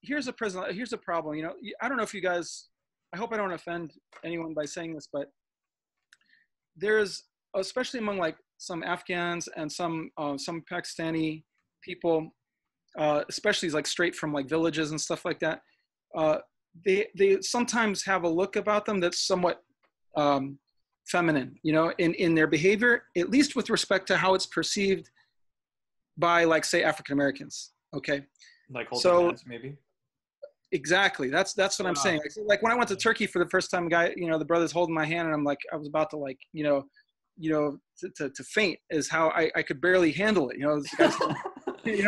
here's a problem. I don't know if you guys. I hope I don't offend anyone by saying this, but there's, especially among some Afghans and some Pakistani people, especially straight from villages and stuff like that. They sometimes have a look about them that's somewhat feminine, in their behavior, at least with respect to how it's perceived by, say, African Americans. Okay, holding hands, maybe. Exactly. That's what I'm saying. When I went to Turkey for the first time, the brother's holding my hand, and I'm I was about to to faint, is how I could barely handle it. This guy's, it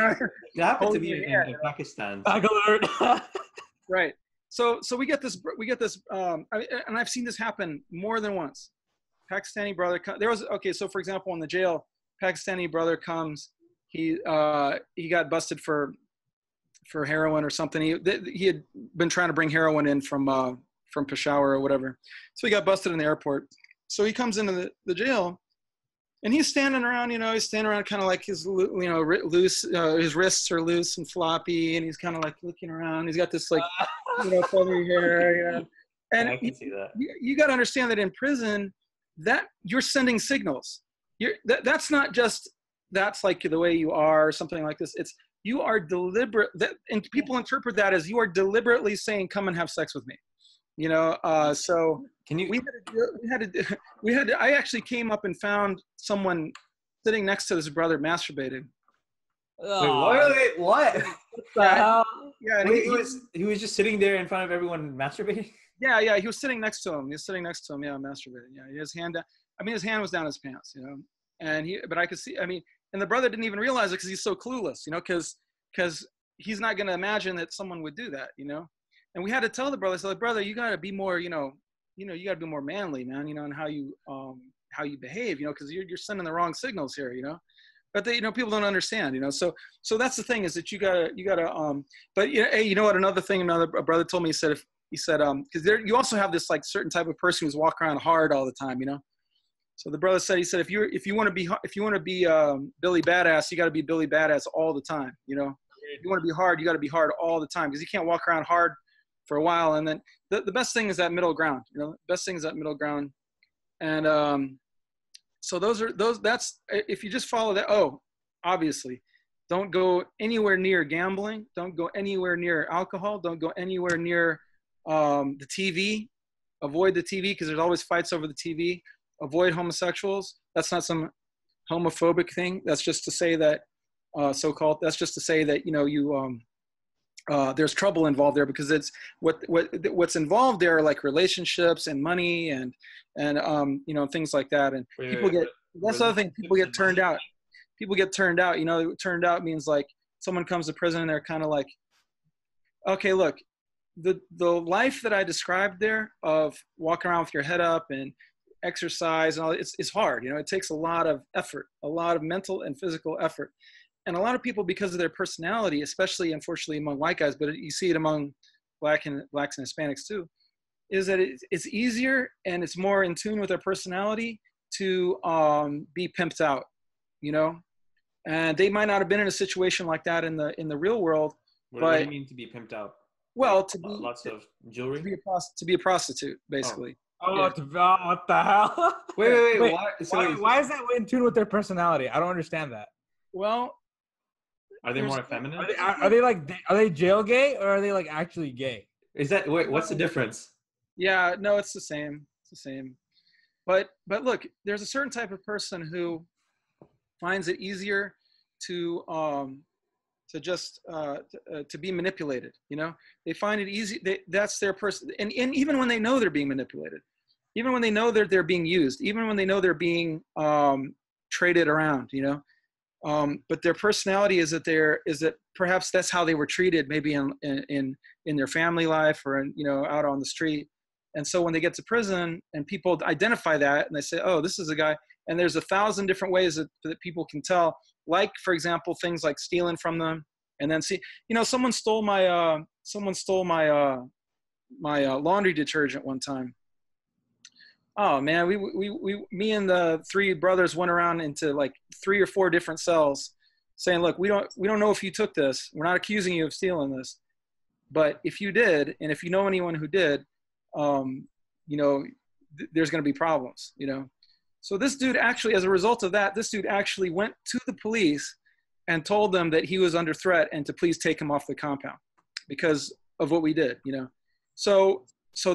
happened to me in Pakistan. Back alert. Right. So we get this, and I've seen this happen more than once. Pakistani brother, so for example, in the jail, Pakistani brother comes, he got busted for heroin or something. He had been trying to bring heroin in from Peshawar or whatever. So he got busted in the airport. So he comes into the jail And he's standing around, he's standing around kind of like his, loose, his wrists are loose and floppy, and he's kind of like looking around. He's got this like, feathery hair, And I can see that. You got to understand that in prison, that you're sending signals. That's not just, that's like the way you are or something like this. It's, you are deliberate, and people interpret that as you are deliberately saying, come and have sex with me. So Can you? I actually came up and found someone sitting next to this brother masturbating. Wait, what? Yeah, and he was just sitting there in front of everyone masturbating. Yeah, he was sitting next to him. Yeah, masturbating. Yeah, his hand down. His hand was down his pants, but I could see. And the brother didn't even realize it because he's so clueless, because he's not going to imagine that someone would do that, And we had to tell the brother, so like, brother, you got to be more, you got to be more manly, man, and how you behave, because you're sending the wrong signals here, But they, people don't understand, So that's the thing, is that you gotta. But hey, what? Another thing, a brother told me, he said, because you also have this like certain type of person who's walking around hard all the time, So the brother said, if you want to be Billy Badass, you got to be Billy Badass all the time, If you want to be hard, you got to be hard all the time, because you can't walk around hard for a while. And then the best thing is that middle ground, the best thing is that middle ground. And so that's, if you just follow that, obviously, don't go anywhere near gambling. Don't go anywhere near alcohol. Don't go anywhere near the TV. Avoid the TV, because there's always fights over the TV. Avoid homosexuals. That's not some homophobic thing. That's just to say that, that's just to say that, there's trouble involved there, because it's what's involved there are like relationships and money and things like that. And that's the other thing. People get turned out. Turned out means like someone comes to prison and they're kind of like, okay, look, the life that I described there of walking around with your head up and exercise and all, it's hard. It takes a lot of effort, a lot of mental and physical effort. And a lot of people, because of their personality, especially unfortunately among white guys, but you see it among blacks and Hispanics too, is that it's easier and it's more in tune with their personality to be pimped out, and they might not have been in a situation like that in the real world. What do you mean to be pimped out? Well, like, lots of jewelry. To be a prostitute, basically. What the hell? Wait. Why is that in tune with their personality? I don't understand that. Well, are they more feminine? Are they jail gay, or are they like actually gay? What's the difference? Yeah, no, it's the same. It's the same. But look, there's a certain type of person who finds it easier to be manipulated. They find it easy. That's their person. And even when they know they're being manipulated, even when they know that they're being used, even when they know they're being traded around, but their personality is that perhaps that's how they were treated, maybe in their family life or out on the street. And so when they get to prison and people identify that and they say, oh, this is a guy, and there's 1,000 different ways that people can tell, like, for example, things like stealing from them, and then someone stole my laundry detergent one time. Oh man, me and the three brothers went around into like 3 or 4 different cells saying, look, we don't know if you took this. We're not accusing you of stealing this. But if you did, and if you know anyone who did, there's going to be problems, So this dude actually, as a result of that, went to the police and told them that he was under threat and to please take him off the compound because of what we did, So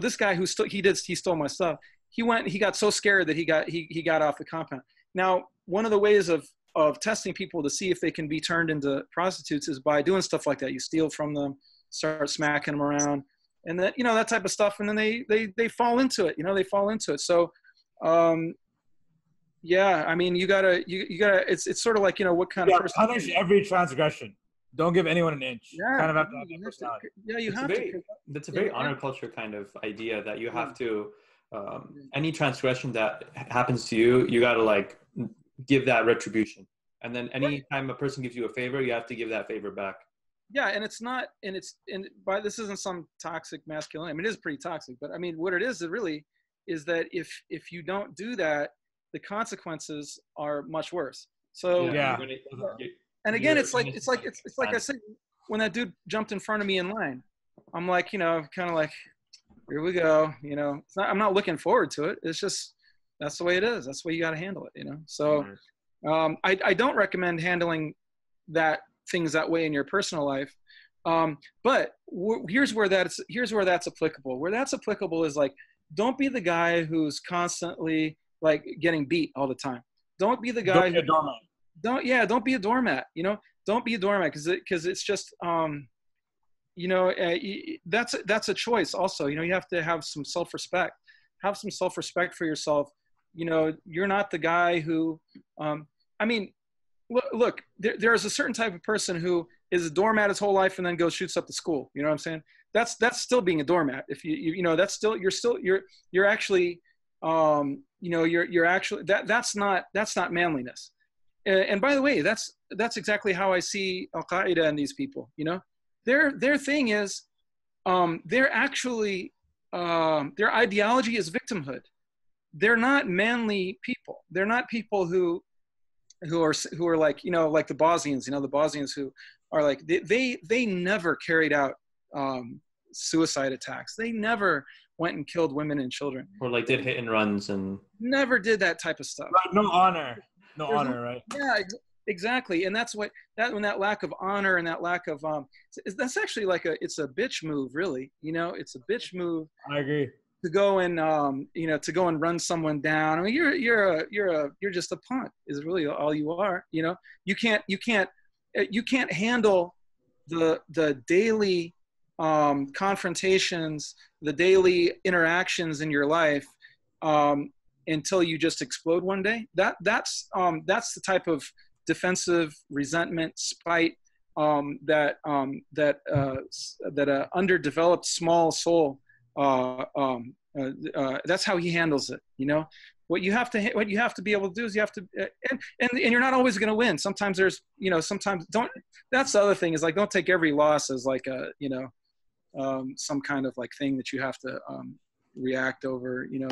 this guy he stole my stuff. He got so scared that he got off the compound. Now, one of the ways of testing people to see if they can be turned into prostitutes is by doing stuff like that. You steal from them, start smacking them around, and then, that type of stuff. And then they fall into it, they fall into it. So, yeah, you gotta, it's sort of like, what kind of person. Punish every transgression. Don't give anyone an inch. Yeah, kind of have to have that personality. Yeah, you have to. That's a very honor culture kind of idea that you have to, any transgression that happens to you, you got to like give that retribution. And then any time a person gives you a favor, you have to give that favor back. Yeah. And this isn't some toxic masculinity. It is pretty toxic, but what it is, it really is that if you don't do that, the consequences are much worse. So, Yeah. and again, it's like I said, when that dude jumped in front of me in line, I'm like, kind of like, here we go. I'm not looking forward to it. It's just, that's the way it is. That's the way you got to handle it, So I don't recommend handling things that way in your personal life. But here's where that's applicable. Where that's applicable is like, don't be the guy who's constantly like getting beat all the time. Don't be the guy don't be a doormat. Don't be a doormat. Don't be a doormat because it's just that's a choice also. You have to have some self-respect. Have some self-respect for yourself. You're not the guy who look, there's a certain type of person who is a doormat his whole life and then goes shoots up the school. You know what I'm saying? That's still being a doormat. If that's still you're actually you're actually that's not manliness. And by the way, that's exactly how I see Al-Qaeda and these people. Their thing is they're actually their ideology is victimhood. They're not manly people. They're not people who are like like the Bosnians. The Bosnians who are like they never carried out suicide attacks. They never went and killed women and children. Or like did hit and runs and never did that type of stuff. Right, no honor, right? Yeah, exactly. And that's when that lack of honor and that lack of that's actually like it's a bitch move, really. It's a bitch move. I agree. To go and to go and run someone down. I mean, you're just a punt. Is really all you are. You can't handle the daily confrontations, the daily interactions in your life until you just explode one day. That's the type of defensive resentment, spite that underdeveloped small soul. That's how he handles it. What you have to be able to do is you have to, and you're not always going to win. Sometimes there's, sometimes don't. That's the other thing is like, don't take every loss as like a, some kind of like thing that you have to react over. You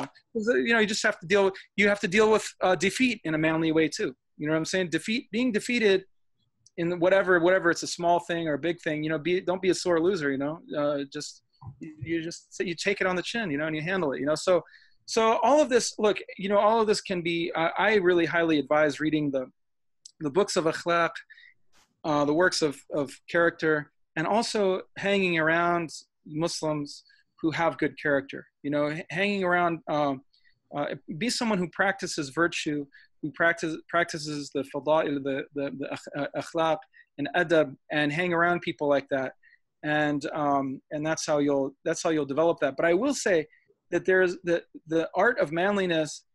just have to deal. You have to deal with defeat in a manly way too. You know what I'm saying? Being defeated in whatever it's a small thing or a big thing. Don't be a sore loser. You take it on the chin, and you handle it. So all of this, look, all of this can be. I really highly advise reading the books of akhlaq, the works of character, and also hanging around Muslims who have good character. Hanging around, be someone who practices virtue, who practices the fada'il, the akhlaq and adab, and hang around people like that. And that's how you'll develop that. But I will say that there's the art of manliness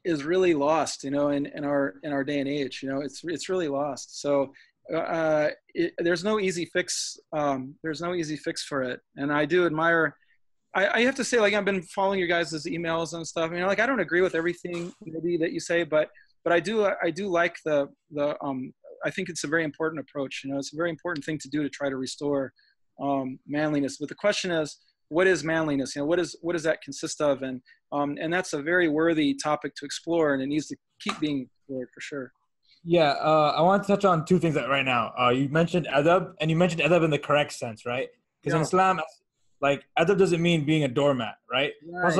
is really lost, in our day and age. It's really lost. So there's no easy fix. There's no easy fix for it. And I do admire. I have to say, like, I've been following your guys' emails and stuff. I don't agree with everything maybe that you say, but I do like the I think it's a very important approach. It's a very important thing to do to try to restore manliness. But the question is, what is manliness? What does that consist of? And that's a very worthy topic to explore, and it needs to keep being explored for sure. Yeah, I want to touch on two things right now. You mentioned adab, and you mentioned adab in the correct sense, right? Because in Islam, like, adab doesn't mean being a doormat, right? Right.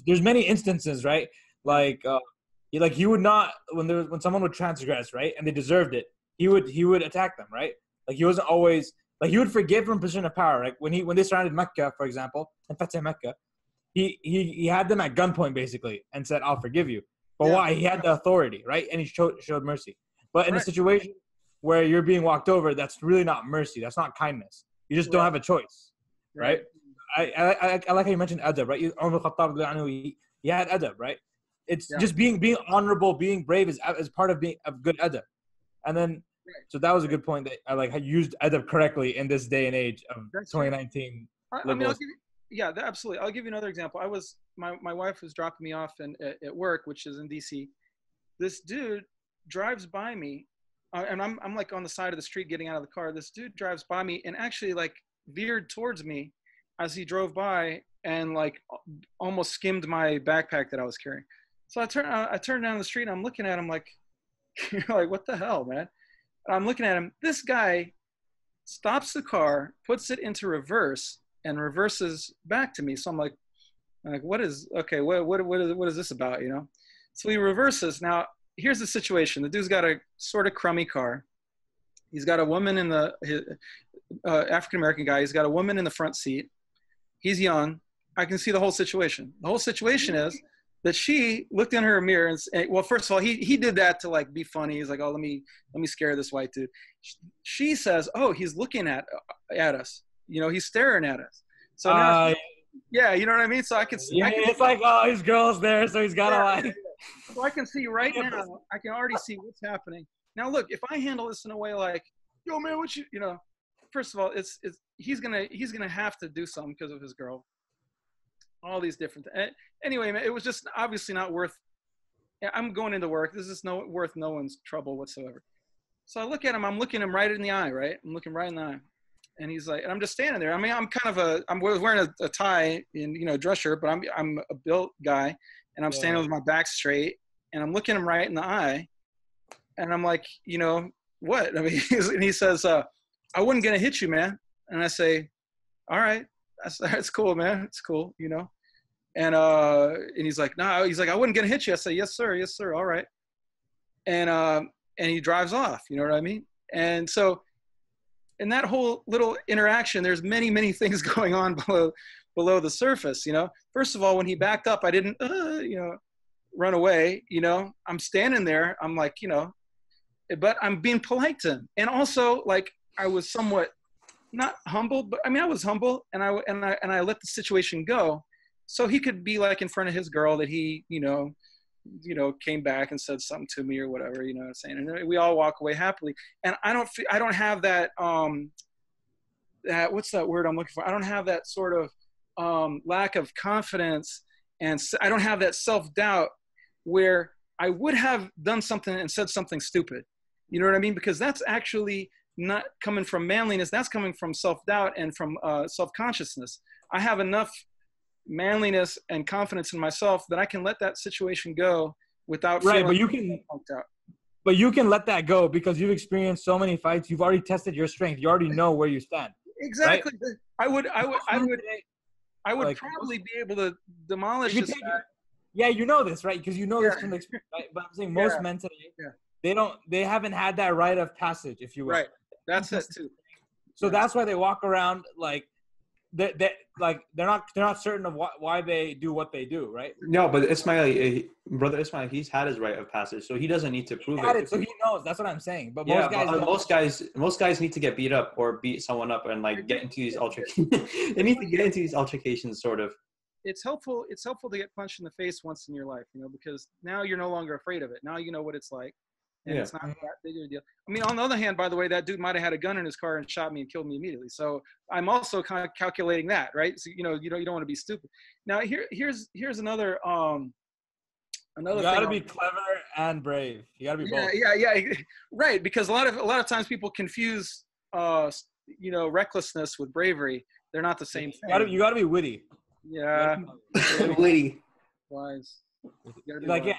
There's many instances, right? Like he would not, when someone would transgress, right, and they deserved it, he would attack them, right? Like, he wasn't always, like, he would forgive from position of power. Like when they surrounded Mecca, for example, and Fatih Mecca, he had them at gunpoint basically and said, "I'll forgive you." But why? He had the authority, right? And he showed mercy. But in a situation where you're being walked over, that's really not mercy. That's not kindness. You just don't have a choice, right? I like how you mentioned adab, right? Umar Khattab, he had adab, right? It's just being honorable, being brave is part of being of good adab. And then, so that was a good point that I like used adab correctly in this day and age of 2019. Absolutely. I'll give you another example. My wife was dropping me off at work, which is in DC. This dude drives by me, and I'm like on the side of the street getting out of the car. This dude drives by me and actually like veered towards me as he drove by and like almost skimmed my backpack that I was carrying. So I turn down the street and I'm looking at him like, like, what the hell, man? And I'm looking at him. This guy stops the car, puts it into reverse, and reverses back to me. So I'm like, what is this about, you know? So he reverses. Now, here's the situation. The dude's got a sort of crummy car. He's got a woman in the African-American guy. He's got a woman in the front seat. He's young. I can see the whole situation. The whole situation is that she looked in her mirror and well, first of all, he did that to like be funny. He's like, oh, let me scare this white dude. She says, oh, he's looking at us. You know, he's staring at us. So now, yeah, you know what I mean? So I can see. Yeah, it's like, oh, his girl's there, so he's got to like. So I can see right now, I can already see what's happening. Now, look, if I handle this in a way like, yo, man, you know, first of all, he's gonna have to do something because of his girl. All these different things. Anyway, man, it was just obviously not worth. I'm going into work. This is worth no one's trouble whatsoever. So I look at him. I'm looking him right in the eye, right? I'm looking right in the eye. And he's like, and I'm just standing there. I mean, I'm wearing a tie and, you know, dress shirt, but I'm a built guy, and I'm standing with my back straight, and I'm looking him right in the eye, and I'm like, you know, what? I mean, and he says, I wasn't gonna hit you, man. And I say, all right, that's cool, man. It's cool, you know. And he's like, no, he's like, I wasn't gonna hit you. I say, yes, sir, all right. And he drives off. You know what I mean? And so, in that whole little interaction, there's many, many things going on below the surface, you know. First of all, when he backed up, I didn't, you know, run away, you know. I'm standing there. I'm like, you know, but I'm being polite to him. And also, like, I was somewhat not humble, but I mean, I was humble, and I let the situation go, so he could be like in front of his girl that he, you know, came back and said something to me or whatever, you know what I'm saying? And we all walk away happily. And I don't have that, what's that word I'm looking for? I don't have that sort of lack of confidence, and I don't have that self-doubt where I would have done something and said something stupid. You know what I mean? Because that's actually not coming from manliness. That's coming from self-doubt and from self-consciousness. I have enough manliness and confidence in myself that I can let that situation go without right. feeling But you can let that go because you've experienced so many fights. You've already tested your strength. You already know where you stand. Exactly. Right? I would like, probably be able to demolish this guy. Yeah, you know this, right? Because you know this from the experience, right? But I'm saying most men today, they haven't had that rite of passage, if you will. Right. That's it too. So that's why they walk around like they're not certain of why they do what they do, right? No, but brother Ismail, he's had his rite of passage, so he doesn't need to prove it. So he knows. That's what I'm saying. But most guys need to get beat up or beat someone up and like get into these altercations. They need to get into these altercations, sort of. It's helpful to get punched in the face once in your life, you know, because now you're no longer afraid of it. Now you know what it's like. And it's not that big of a deal. I mean, on the other hand, by the way, that dude might have had a gun in his car and shot me and killed me immediately. So I'm also kind of calculating that, right? So, you know, you don't want to be stupid. Now here's another you gotta be clever and brave. You gotta be both. Yeah, right. Because a lot of times people confuse you know, recklessness with bravery. They're not the same thing. You gotta be witty. Yeah. Witty. Wise. Like wise.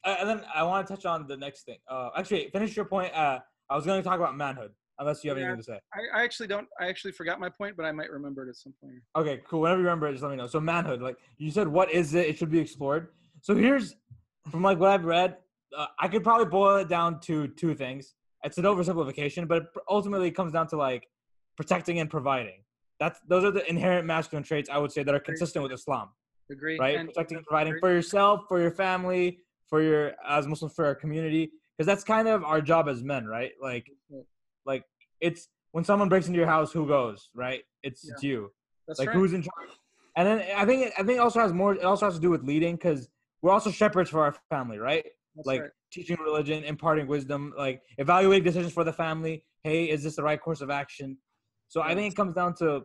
And then I want to touch on the next thing. Actually, finish your point. I was going to talk about manhood, unless you have anything to say. I actually don't. I actually forgot my point, but I might remember it at some point. Okay, cool. Whenever you remember it, just let me know. So manhood, like you said, what is it? It should be explored. So here's, from like what I've read, I could probably boil it down to two things. It's an oversimplification, but it ultimately comes down to like protecting and providing. Those are the inherent masculine traits I would say that are consistent with Islam. Agree. Right? Protecting and providing for yourself, for your family, as Muslims, for our community, because that's kind of our job as men, right? Like it's when someone breaks into your house, who goes, right? It's you. That's like right. Who's in charge? And then I think it also has more. It also has to do with leading, because we're also shepherds for our family, right? That's like right. Teaching religion, imparting wisdom, like evaluating decisions for the family. Hey, is this the right course of action? So I think it comes down to,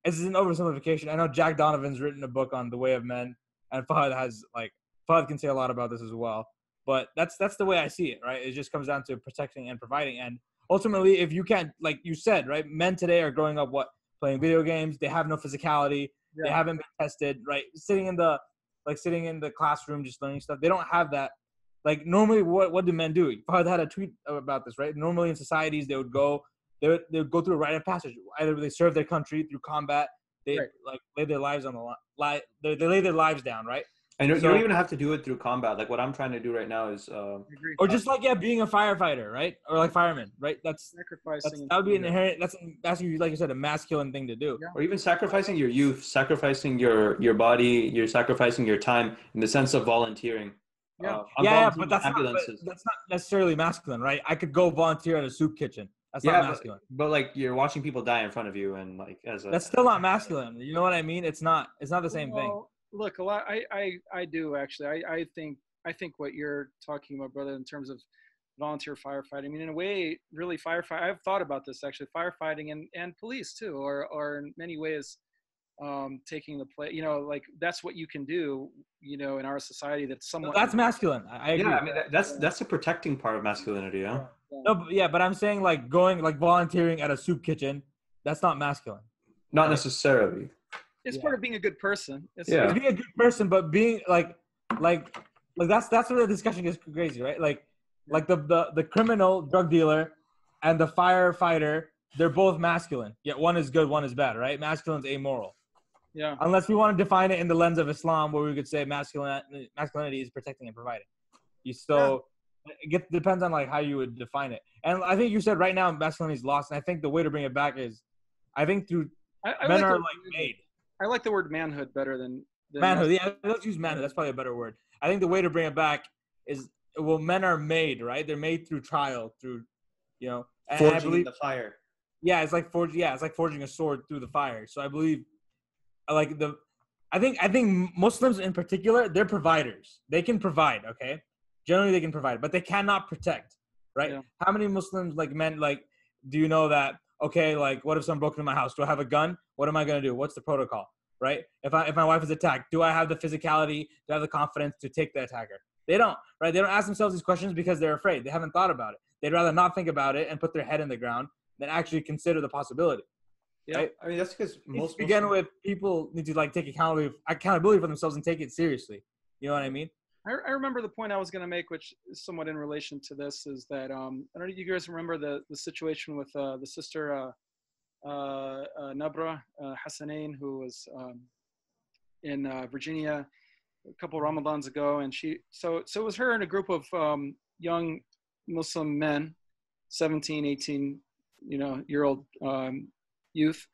this is an oversimplification. I know Jack Donovan's written a book on the way of men, and Fahad can say a lot about this as well. But that's the way I see it, right? It just comes down to protecting and providing. And ultimately, if you can't, like you said, right, men today are growing up playing video games. They have no physicality. They haven't been tested, right? Sitting in the like sitting in the classroom just learning stuff. They don't have that. Like normally, what do men do? You probably had a tweet about this, right? Normally in societies, they would go through a rite of passage. Either they serve their country through combat, they like lay their lives on the line. They lay their lives down, right? And you don't even have to do it through combat. Like what I'm trying to do right now is, or just like being a firefighter, right? Or like fireman, right? Sacrificing. That would be an inherent. That's like you said, a masculine thing to do. Yeah. or even sacrificing your youth, sacrificing your body, you're sacrificing your time in the sense of volunteering. But that's not necessarily masculine, right? I could go volunteer at a soup kitchen. That's not masculine. But like you're watching people die in front of you, and like that's still not masculine. You know what I mean? It's not the same thing. Look, a lot. I do actually. I think what you're talking about, brother, in terms of volunteer firefighting. I mean, in a way, really firefighting. I've thought about this actually. Firefighting and police too, or in many ways, taking the play. You know, like that's what you can do. You know, in our society, that's somewhat. That's masculine. I agree. Yeah, I mean that's the protecting part of masculinity. Yeah. No, but I'm saying like going like volunteering at a soup kitchen. That's not masculine. Not necessarily. It's part of being a good person. It's being a good person, but being like that's where the discussion gets crazy, right? Like the criminal drug dealer and the firefighter, they're both masculine. Yet one is good, one is bad, right? Masculine's amoral. Yeah. Unless we want to define it in the lens of Islam, where we could say masculinity is protecting and providing. It depends on like how you would define it. And I think you said right now masculinity is lost, and I think the way to bring it back is, I think through men are like made. I like the word manhood better than manhood. Yeah, let's use manhood. That's probably a better word. I think the way to bring it back is, well, men are made, right? They're made through trial, through, you know, and forging the fire. Yeah, it's like forging a sword through the fire. So I believe, I think Muslims in particular, they're providers. They can provide, okay? Generally, they can provide, but they cannot protect, right? Yeah. How many Muslims, like men, like, do you know that? Okay, like, what if someone broke into my house? Do I have a gun? What am I going to do? What's the protocol, right? If my wife is attacked, do I have the physicality, do I have the confidence to take the attacker? They don't, right? They don't ask themselves these questions because they're afraid. They haven't thought about it. They'd rather not think about it and put their head in the ground than actually consider the possibility. Yeah, right? I mean, that's because most begin with people need to like take accountability for themselves and take it seriously. You know what I mean? I remember the point I was going to make, which is somewhat in relation to this, is that I don't know if you guys remember the situation with the sister Nabra Hassanain, who was in Virginia a couple of Ramadans ago, and so it was her and a group of young Muslim men, 17, 18, year old youth.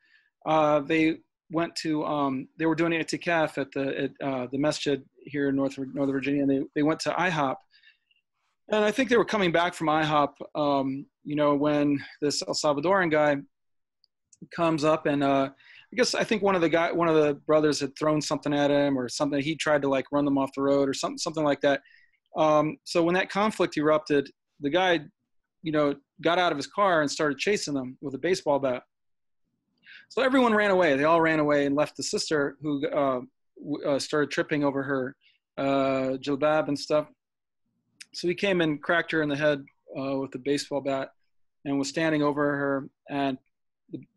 They went to they were doing itikaf at the masjid here in Northern Virginia, and they went to IHOP. And I think they were coming back from IHOP, when this El Salvadoran guy comes up, and I think one of the brothers had thrown something at him or something. He tried to like run them off the road or something like that. So when that conflict erupted, the guy, got out of his car and started chasing them with a baseball bat. So everyone ran away. They all ran away and left the sister, who started tripping over her jilbab and stuff. So he came and cracked her in the head with a baseball bat and was standing over her.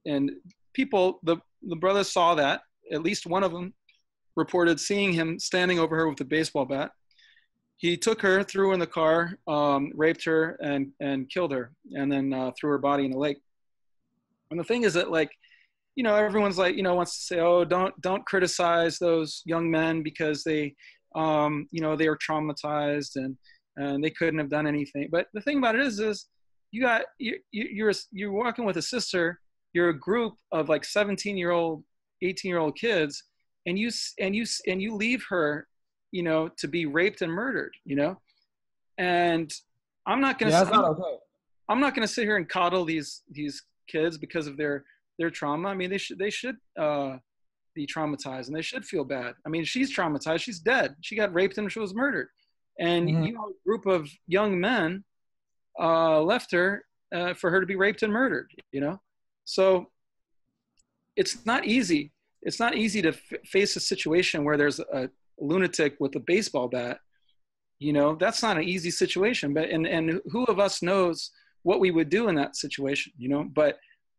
And people, the brothers saw that. At least one of them reported seeing him standing over her with a baseball bat. He took her, threw her in the car, raped her, and killed her, and then threw her body in a lake. And the thing is that, like, everyone's like, wants to say, oh, don't criticize those young men because they, they are traumatized and they couldn't have done anything. But the thing about it is you're walking with a sister. You're a group of like 17-year-old, 18-year-old kids, and you leave her, to be raped and murdered, And I'm not going to. I'm not going to sit here and coddle these kids because of their trauma. I mean, they should be traumatized and they should feel bad. I mean, she's traumatized. She's dead. She got raped and she was murdered. And a group of young men left her for her to be raped and murdered. So it's not easy. It's not easy to face a situation where there's a lunatic with a baseball bat. That's not an easy situation. But and who of us knows what we would do in that situation? But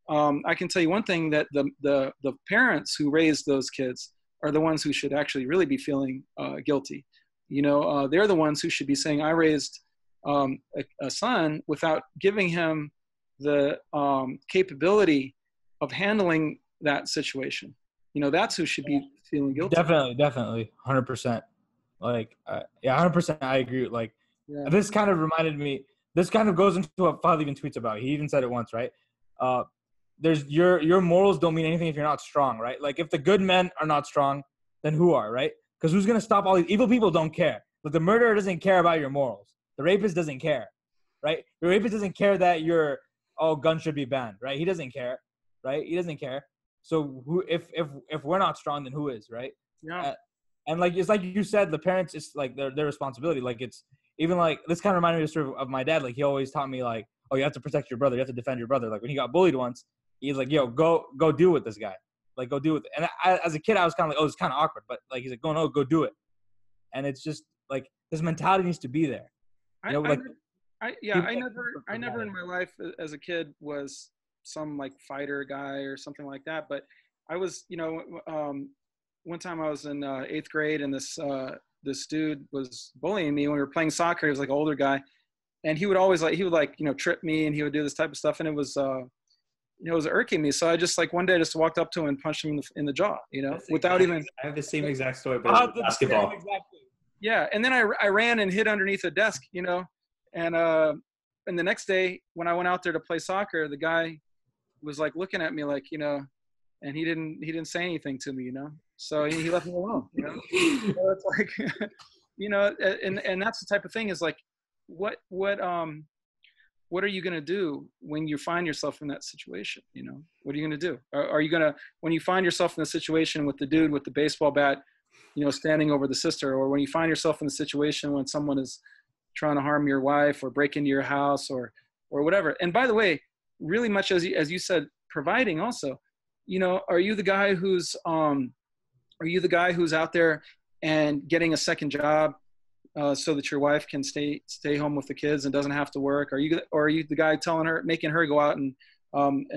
I can tell you one thing, that the parents who raised those kids are the ones who should actually really be feeling guilty. They're the ones who should be saying, I raised a son without giving him the capability of handling that situation. That's who should be feeling guilty. Definitely, 100%. Like, 100%. I agree. Like, this kind of reminded me. This kind of goes into what Father even tweets about. He even said it once, right? There's your morals don't mean anything if you're not strong, right? Like, if the good men are not strong, then who are, right? Because who's gonna stop all these evil people? Don't care. But the murderer doesn't care about your morals. The rapist doesn't care, right? The rapist doesn't care that guns should be banned, right? He doesn't care, right? He doesn't care. So if we're not strong, then who is, right? Yeah. And like, it's like you said, the parents, it's like their responsibility. Like, it's even like, this kind of reminded me of the story of my dad. Like, he always taught me, like, oh, you have to protect your brother. You have to defend your brother. Like, when he got bullied once, he's like, yo, go deal with this guy. Like, go deal with it. And as a kid, I was kind of like, oh, it's kind of awkward. But like, he's like, go do it. And it's just like, this mentality needs to be there. I never in my life as a kid was some like fighter guy or something like that. But I was, one time I was in 8th grade, and this dude was bullying me when we were playing soccer. He was like an older guy, and he would trip me, and he would do this type of stuff, and it was irking me. So I just like one day just walked up to him and punched him in the jaw, without even. I have the same exact story, but basketball. Exactly. Yeah, and then I ran and hid underneath a desk, and the next day when I went out there to play soccer, the guy was like looking at me like, and he didn't say anything to me, so he left me alone, So it's like, and that's the type of thing is like, what are you going to do when you find yourself in that situation? What are you going to do? Are you going to, when you find yourself in the situation with the dude with the baseball bat, standing over the sister, or when you find yourself in the situation when someone is trying to harm your wife or break into your house or whatever. And by the way, really much as you said, providing also, are you the guy who's out there and getting a second job so that your wife can stay home with the kids and doesn't have to work? Or are you the guy making her go out and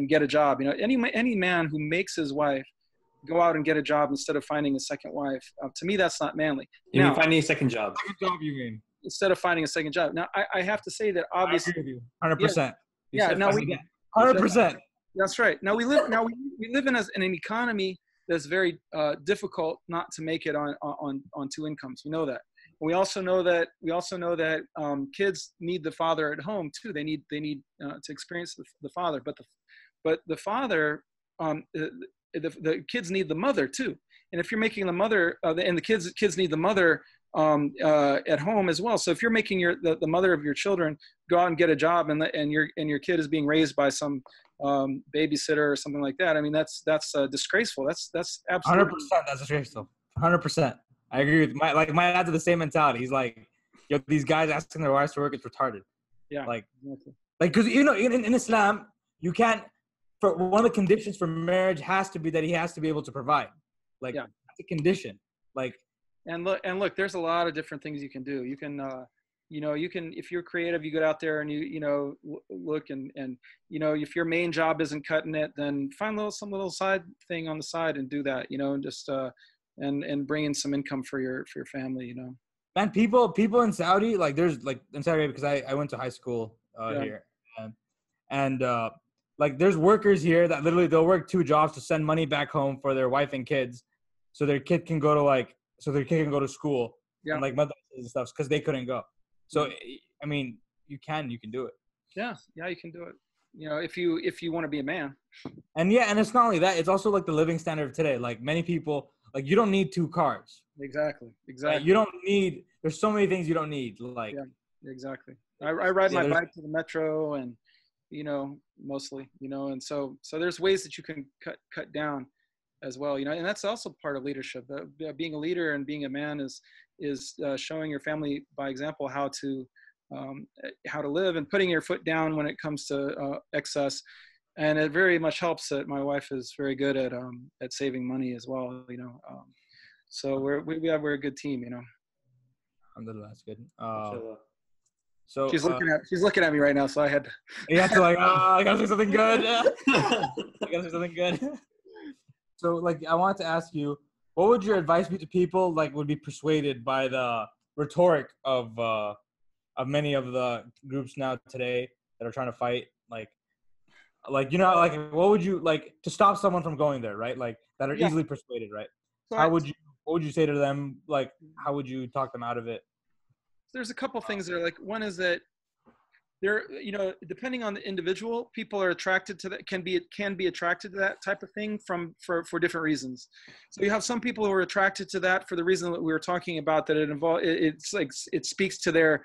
get a job? Any man who makes his wife go out and get a job instead of finding a second wife, to me, that's not manly. You mean finding a second job? Second job, you mean? Instead of finding a second job. Now, I have to say that obviously, I agree with you, 100%. Yeah. Now 100%. That's right. Now we live in an economy that's very difficult not to make it on two incomes. We know that. We also know that kids need the father at home too. They need to experience the father. But the father, the kids need the mother too. And if you're making the mother, and the kids need the mother at home as well. So if you're making the mother of your children go out and get a job, and your kid is being raised by some babysitter or something like that, I mean that's disgraceful. That's absolutely 100%. That's disgraceful. 100%. I agree with my dad's the same mentality. He's like, yo, these guys asking their wives to work is retarded. Yeah. Like because in Islam you can't. For one of the conditions for marriage has to be that he has to be able to provide. Like that's a condition. Like. And look, there's a lot of different things you can do. You can, if you're creative, you get out there and you look and if your main job isn't cutting it, then find some little side thing on the side and do that, and just, and bring in some income for your family, Man, people in Saudi, like there's like in Saudi Arabia, because I went to high school here, and like there's workers here that literally they'll work 2 jobs to send money back home for their wife and kids, so their kid can go to school and like madrasas and stuff because they couldn't go. So I mean, you can do it. Yeah, you can do it. If you want to be a man. And and it's not only that; it's also like the living standard of today. Like many people, like you don't need 2 cars. Exactly. Like, you don't need. There's so many things you don't need. Like exactly. I ride my bike to the metro and mostly and so there's ways that you can cut down as well, and that's also part of leadership. Being a leader and being a man is showing your family by example how to live and putting your foot down when it comes to excess. And it very much helps that my wife is very good at saving money as well. So we're a good team. Alhamdulillah, that's good. So she's looking at me right now. So I had to. You have to I gotta say something good. I gotta say something good. So, like, I wanted to ask you, what would your advice be to people like would be persuaded by the rhetoric of many of the groups now today that are trying to fight like like what would you like to stop someone from going there, right? Like that are Yeah. easily persuaded, right? So What would you say to them? Like how would you talk them out of it? there's a couple things there. Like one is that there, depending on the individual, people are attracted to that, can be attracted to that type of thing for different reasons. So you have some people who are attracted to that for the reason that we were talking about, that it speaks to their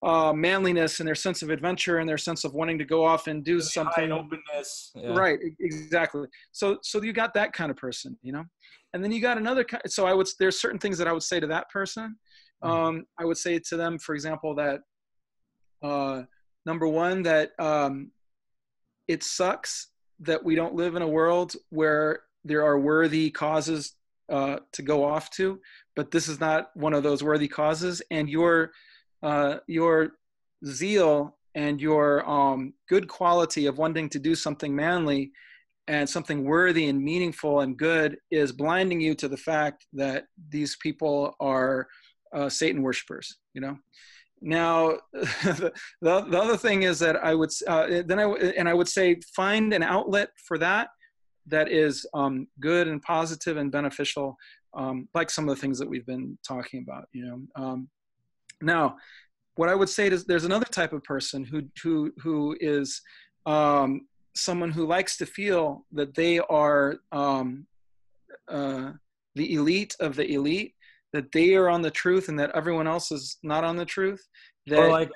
manliness and their sense of adventure and their sense of wanting to go off and do something. Openness. Yeah. Right, exactly. So you got that kind of person, and then you got another kind. So there's certain things that I would say to that person. I would say to them, for example, that number one, that it sucks that we don't live in a world where there are worthy causes to go off to, but this is not one of those worthy causes, and your zeal and your good quality of wanting to do something manly and something worthy and meaningful and good is blinding you to the fact that these people are Satan worshipers, Now, the other thing is that I would say find an outlet for that is good and positive and beneficial, like some of the things that we've been talking about, Now, what I would say is there's another type of person who is someone who likes to feel that they are the elite of the elite, that they are on the truth and that everyone else is not on the truth. That, or like,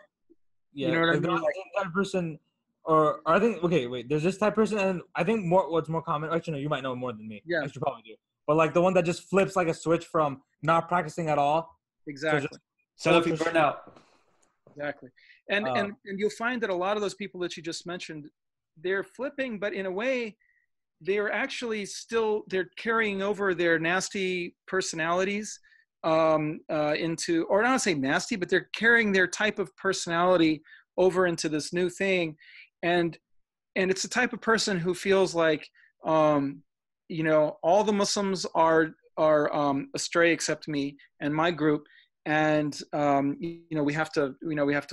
yeah, you know what I mean? Like that person, or I think, okay, wait, there's this type of person, and I think what's more common, actually, no, you might know more than me. Yeah. I should probably do. But like the one that just flips like a switch from not practicing at all. Exactly. So if you burn out. Exactly. And you'll find that a lot of those people that you just mentioned, they're flipping, but in a way, they're actually they're carrying over their nasty personalities into, or not to say nasty, but they're carrying their type of personality over into this new thing. And it's a type of person who feels like, all the Muslims are astray except me and my group. And, we have to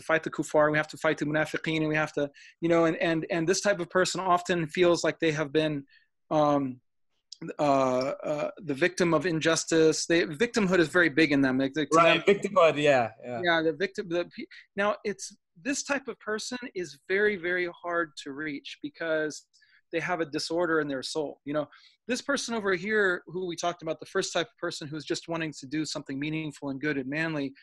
fight the kuffar, we have to fight the munafiqeen, and we have to, and this type of person often feels like they have been, the victim of injustice. Victimhood is very big in them. Victimhood, yeah. Yeah, the victim. Now, this type of person is very, very hard to reach because they have a disorder in their soul. This person over here, who we talked about, the first type of person who's just wanting to do something meaningful and good and manly,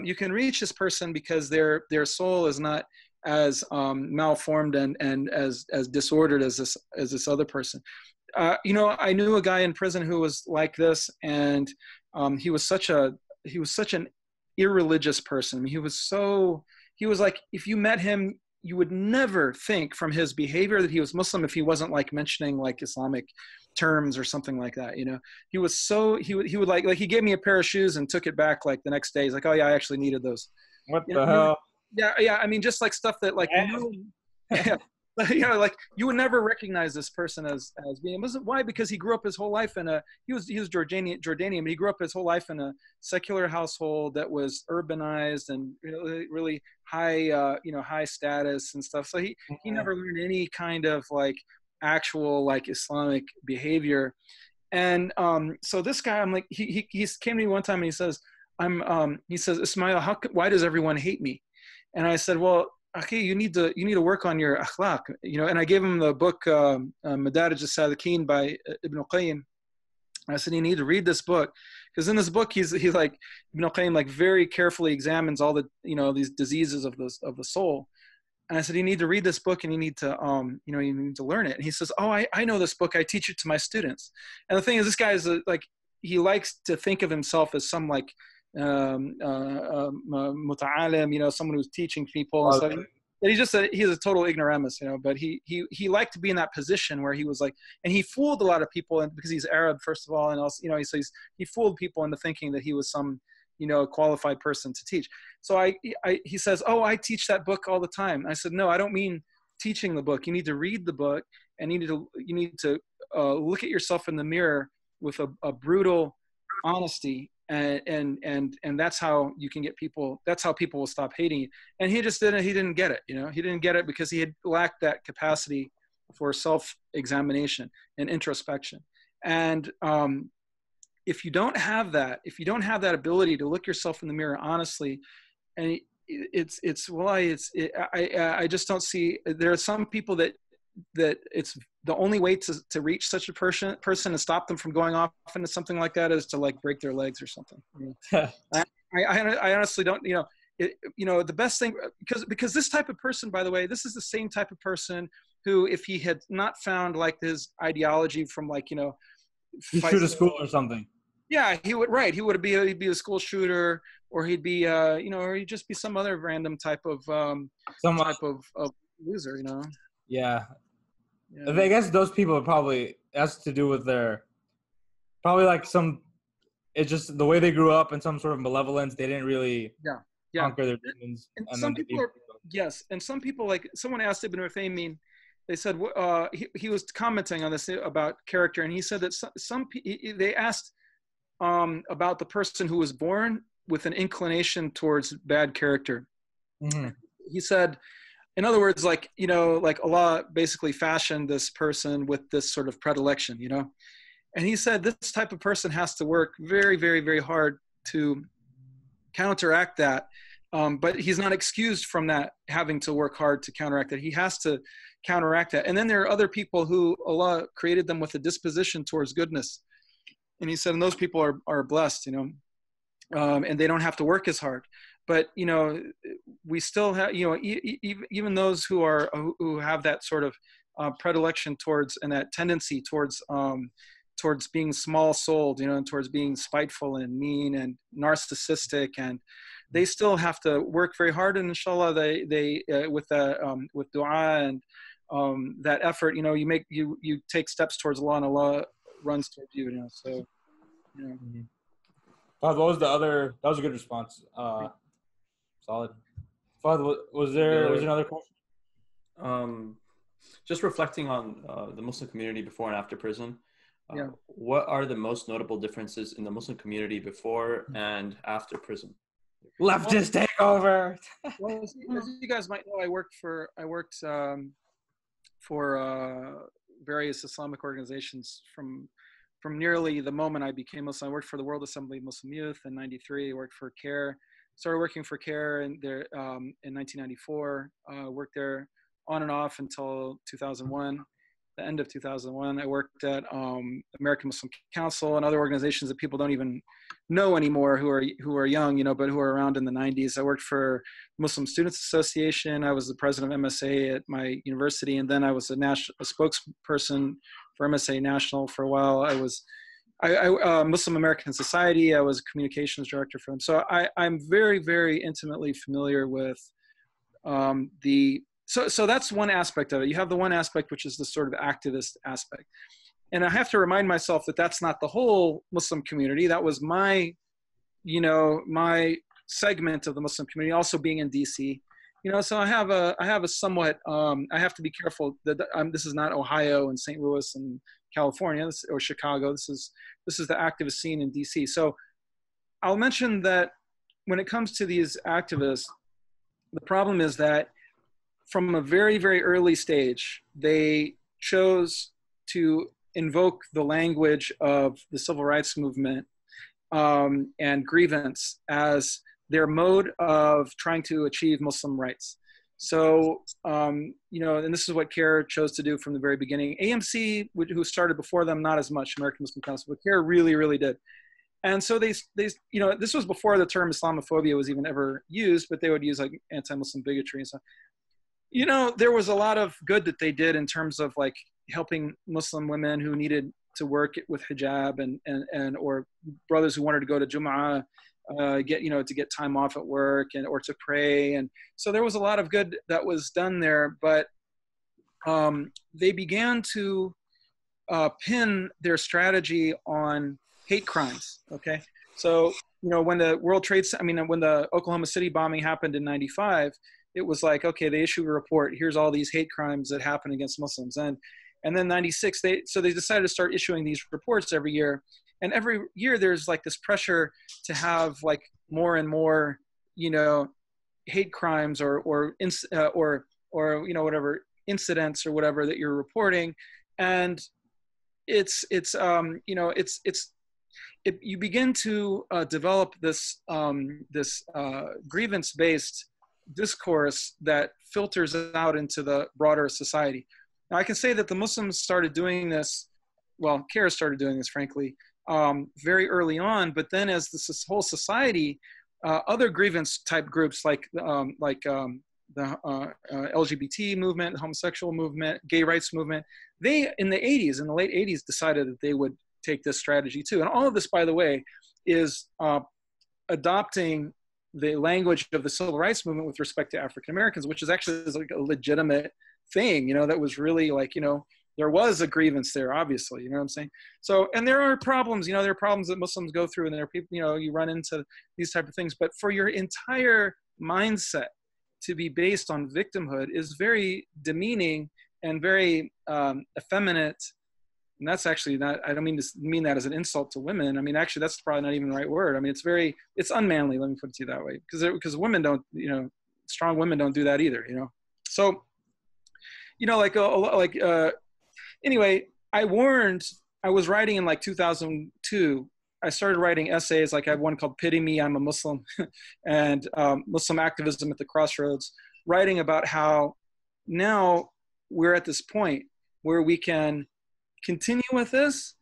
you can reach this person because their soul is not as malformed and as disordered as this other person. I knew a guy in prison who was like this, and he was such an irreligious person. I mean, he was like, if you met him, you would never think from his behavior that he was Muslim if he wasn't like mentioning like Islamic terms or something like that. He was he would like he gave me a pair of shoes and took it back like the next day. He's like, oh yeah, I actually needed those. What the hell? Yeah. I mean, just like stuff that like, like you would never recognize this person as being Muslim. Why? Because he grew up his whole life he was Jordanian, but he grew up his whole life in a secular household that was urbanized and really high, high status and stuff. So he never learned any kind of like actual like Islamic behavior. And so this guy, I'm like, he came to me one time and he says, he says, Ismail, why does everyone hate me? And I said, well, okay, you need to work on your akhlaq, and I gave him the book, Madarij al-Salikin by Ibn Qayyim. I said, you need to read this book, because in this book, he's like, Ibn Qayyim like very carefully examines all the, these diseases of the soul. And I said, you need to read this book and you need to, you need to learn it. And he says, oh, I know this book. I teach it to my students. And the thing is, this guy is like, he likes to think of himself as some like, muta'alim, someone who's teaching people. Okay. So he's a total ignoramus, but he liked to be in that position where he was like, and he fooled a lot of people, and because he's Arab, first of all, and also, he fooled people into thinking that he was some, qualified person to teach. So he says, oh, I teach that book all the time. I said, no, I don't mean teaching the book. You need to read the book, and you need to look at yourself in the mirror a brutal honesty, and that's how you can get people. That's how people will stop hating you. And he just didn't. He didn't get it. He didn't get it because he had lacked that capacity for self-examination and introspection. And if you don't have that, ability to look yourself in the mirror honestly, and I just don't see. There are some people that it's the only way to reach such a person and stop them from going off into something like that is to like break their legs or something. I honestly don't. The best thing, because this type of person, by the way, this is the same type of person who, if he had not found like his ideology from like, he shoot a school or something. Yeah, he would be a school shooter, or he'd be, or he'd just be some other random type of loser, Yeah. I guess those people probably has to do with it's just the way they grew up in some sort of malevolence. They didn't really conquer their demons. And some people and some people, like someone asked Ibn Uthaymeen, they said, he was commenting on this about character, and he said that they asked about the person who was born with an inclination towards bad character. Mm-hmm. He said, in other words, like Allah basically fashioned this person with this sort of predilection, and he said this type of person has to work very, very, very hard to counteract that. But he's not excused from that, having to work hard to counteract that. He has to counteract that. And then there are other people who Allah created them with a disposition towards goodness. And he said, and those people are blessed, and they don't have to work as hard. But, we still have, even those who have that sort of predilection towards, and that tendency towards being small-souled, and towards being spiteful and mean and narcissistic, and they still have to work very hard. And inshallah, they with dua and that effort, you take steps towards Allah, and Allah runs towards you. So. Mm-hmm. What was the other? That was a good response. Solid. Father, was there another question? Just reflecting on the Muslim community before and after prison. What are the most notable differences in the Muslim community before and after prison? Leftist takeover. Well, as you guys might know, I worked for various Islamic organizations from nearly the moment I became Muslim. I worked for the World Assembly of Muslim Youth in '93. I worked for CARE. Started working for CARE in 1994. Worked there on and off until 2001. The end of 2001, I worked at American Muslim Council and other organizations that people don't even know anymore, who are young, but who are around in the 90s. I worked for Muslim Students Association. I was the president of MSA at my university, and then I was a spokesperson for MSA National for a while. I was Muslim American Society. I was communications director for them. So I'm very, very intimately familiar with So that's one aspect of it. You have the one aspect, which is the sort of activist aspect. And I have to remind myself that that's not the whole Muslim community. That was my segment of the Muslim community, also being in DC. So I have a somewhat, I have to be careful that this is not Ohio and St. Louis and California or Chicago. This is the activist scene in DC. So I'll mention that when it comes to these activists, the problem is that from a very, very early stage, they chose to invoke the language of the civil rights movement and grievance as their mode of trying to achieve Muslim rights. So, and this is what CARE chose to do from the very beginning. AMC, who started before them, not as much, American Muslim Council, but CARE really, really did. And so they, this was before the term Islamophobia was even ever used, but they would use like anti-Muslim bigotry and stuff. There was a lot of good that they did in terms of like helping Muslim women who needed to work with hijab and or brothers who wanted to go to Jum'ah, to get time off at work or to pray. And so there was a lot of good that was done there, but they began to pin their strategy on hate crimes. Okay. So, when the when the Oklahoma City bombing happened in '95, it was like, okay, they issued a report. Here's all these hate crimes that happen against Muslims. And And then 96, they decided to start issuing these reports every year. And every year there's like this pressure to have like more and more, you know, hate crimes or you know, whatever incidents or whatever that you're reporting. And you begin to develop this grievance-based discourse that filters out into the broader society. Now, I can say that the Muslims started doing this, well, CARE started doing this, frankly, very early on. But then, as this whole society, other grievance-type groups like the LGBT movement, the homosexual movement, gay rights movement, they, in the late 80s, decided that they would take this strategy too. And all of this, by the way, is adopting the language of the civil rights movement with respect to African Americans, which is actually like a legitimate thing, you know, that was really like, you know, there was a grievance there, obviously, you know what I'm saying? So, and there are problems, you know, there are problems that Muslims go through, and there are people, you know, you run into these type of things. But for your entire mindset to be based on victimhood is very demeaning and very effeminate. And that's actually not, I don't mean that as an insult to women. I mean, actually, that's probably not even the right word. I mean, it's unmanly, let me put it to you that way. Because women don't, you know, strong women don't do that either, you know? So, you know, anyway, I was writing in like 2002. I started writing essays. Like I have one called Pity Me, I'm a Muslim, and Muslim Activism at the Crossroads, writing about how now we're at this point where we can continue with this,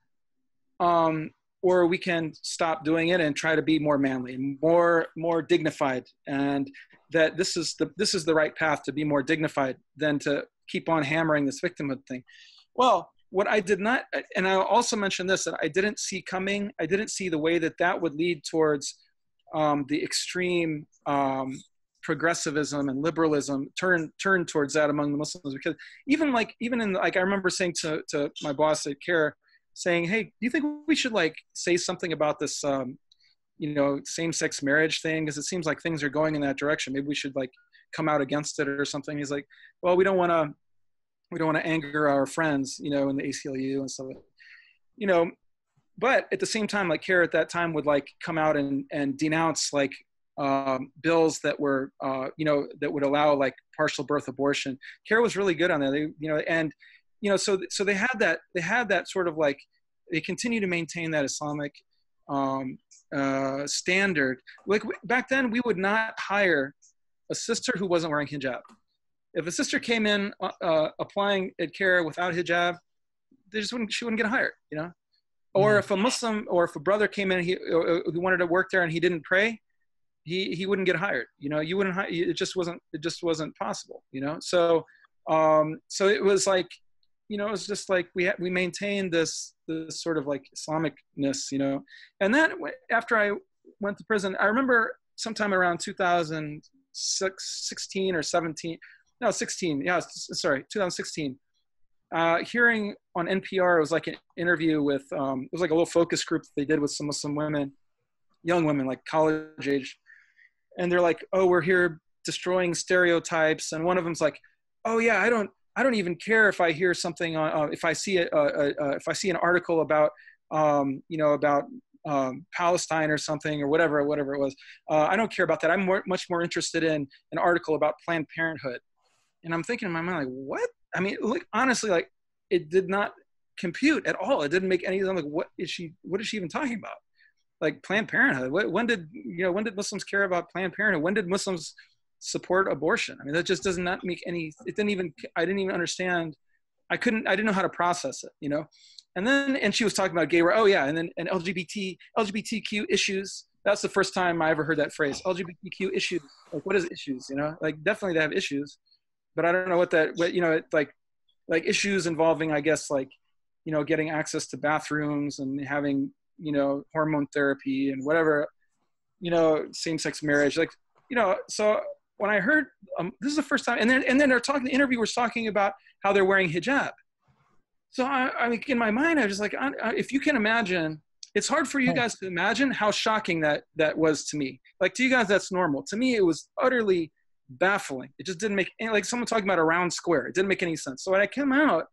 or we can stop doing it and try to be more manly, more dignified, and that this is the right path, to be more dignified than to keep on hammering this victimhood thing. Well, what I did not, and I also mentioned this, that I didn't see coming, I didn't see the way that would lead towards the extreme progressivism and liberalism turn towards that among the Muslims. Because even I remember saying to my boss at CARE, saying, hey, do you think we should like say something about this, you know, same-sex marriage thing? Because it seems like things are going in that direction. Maybe we should like come out against it or something. He's like, well, we don't want to anger our friends, you know, in the ACLU and stuff, you know. But at the same time, like CARE at that time would like come out and denounce like bills that were, you know, that would allow like partial birth abortion. CARE was really good on that. They, you know, and, you know, so they had that sort of like, they continue to maintain that Islamic standard. Like back then, we would not hire a sister who wasn't wearing hijab. If a sister came in applying at CARE without hijab, she wouldn't get hired, you know? Or if a Muslim or if a brother came in, he wanted to work there and he didn't pray, he wouldn't get hired. You know, you wouldn't hire, it just wasn't possible, you know? So it was like, you know, it was just like we maintained this sort of like Islamicness, you know? And then after I went to prison, I remember sometime around 2016 or 17, no, 16. Yeah, sorry, 2016. Hearing on NPR, it was like an interview with, it was like a little focus group that they did with some Muslim women, young women, like college age. And they're like, oh, we're here destroying stereotypes. And one of them's like, oh yeah, I don't even care if I hear something on, if I see an article about, you know, about Palestine or something or whatever it was. I don't care about that. I'm much more interested in an article about Planned Parenthood. And I'm thinking in my mind, like, what? I mean, like, honestly, like, it did not compute at all. It didn't make any sense. Like, what is she even talking about? Like Planned Parenthood. When did Muslims care about Planned Parenthood? When did Muslims support abortion? I mean, that just does not make any, I didn't even understand. I didn't know how to process it, you know? And she was talking about gay rights. Oh yeah. And LGBTQ issues. That's the first time I ever heard that phrase. LGBTQ issues. Like, what is issues? You know, like definitely they have issues, but I don't know what you know, like issues involving, I guess, like, you know, getting access to bathrooms and having, you know, hormone therapy and whatever, you know, same-sex marriage, like, you know. So when I heard, this is the first time, and then they're talking, the interviewer's talking about how they're wearing hijab. So I mean, in my mind, I was like, if you can imagine, it's hard for you guys to imagine how shocking that was to me. Like, to you guys, that's normal. To me, it was utterly baffling. It just didn't make any, like someone talking about a round square. It didn't make any sense. So when I came out,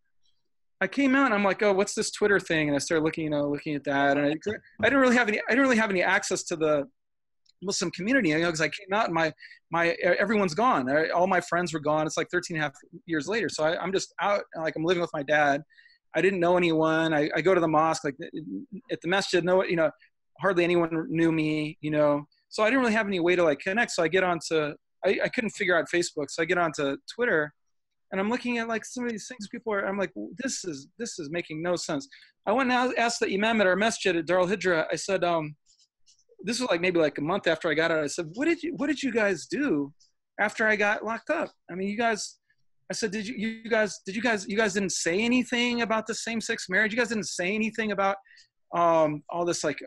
I came out and I'm like, oh, what's this Twitter thing? And I started looking at that, and I didn't really have any access to the Muslim community, because I came out and my everyone's gone. All my friends were gone. It's like 13 and a half years later. So I'm just out, like I'm living with my dad. I didn't know anyone. I go to the mosque, like at the masjid, hardly anyone knew me, so I didn't really have any way to like connect. So I get onto, I couldn't figure out Facebook. So I get onto Twitter, and I'm looking at like some of these things I'm like, this is making no sense. I went and asked the imam at our masjid at Darul Hijra. I said, this was like maybe like a month after I got out. I said, what did you guys do after I got locked up? I mean, I said, you guys didn't say anything about the same-sex marriage? You guys didn't say anything about all this like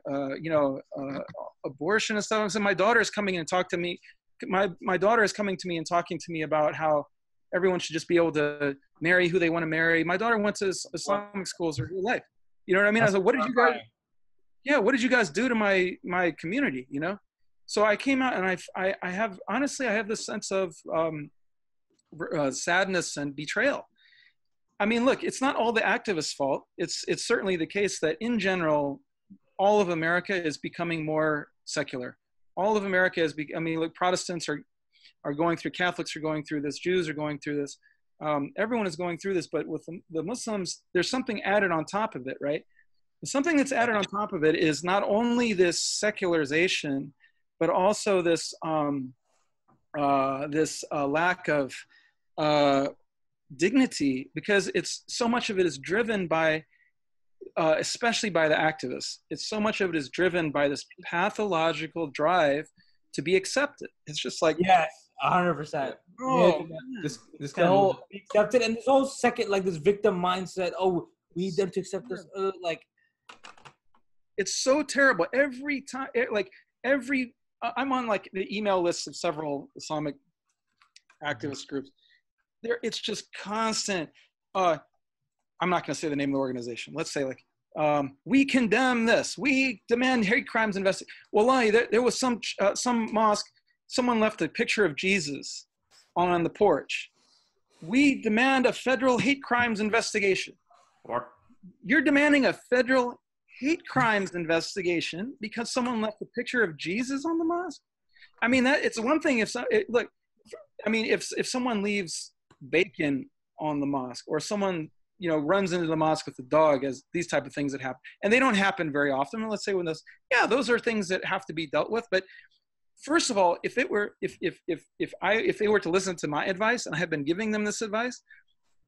abortion and stuff? I said, my daughter is coming in and talking to me. My daughter is coming to me and talking to me about how everyone should just be able to marry who they want to marry. My daughter went to Islamic schools her whole life. You know what I mean? I said, what did you guys do to my community? So I came out, and I have this sense of sadness and betrayal. I mean, look, it's not all the activists' fault. It's certainly the case that in general, all of America is becoming more secular. All of America is, look, Protestants are going through, Catholics are going through this, Jews are going through this. Everyone is going through this, but with the Muslims, there's something added on top of it, right? Something that's added on top of it is not only this secularization, but also this lack of dignity, because it's so much of it is driven by, especially by the activists. It's so much of it is driven by this pathological drive to be accepted. It's just like, yes, 100%. Oh, this kind of be accepted, and this whole second, like this victim mindset. Oh, we need them to accept us. Like, it's so terrible. Every time, I'm on like the email lists of several Islamic activist groups. It's just constant. I'm not going to say the name of the organization. Let's say like, we condemn this. We demand hate crimes investigation. Wallahi, there was some mosque. Someone left a picture of Jesus on the porch. We demand a federal hate crimes investigation. Or You're demanding a federal hate crimes investigation because someone left a picture of Jesus on the mosque? I mean, it's one thing if someone leaves bacon on the mosque, or someone runs into the mosque with the dog, as these type of things that happen, and they don't happen very often. Let's say when those are things that have to be dealt with. But first of all, if they were to listen to my advice, and I have been giving them this advice,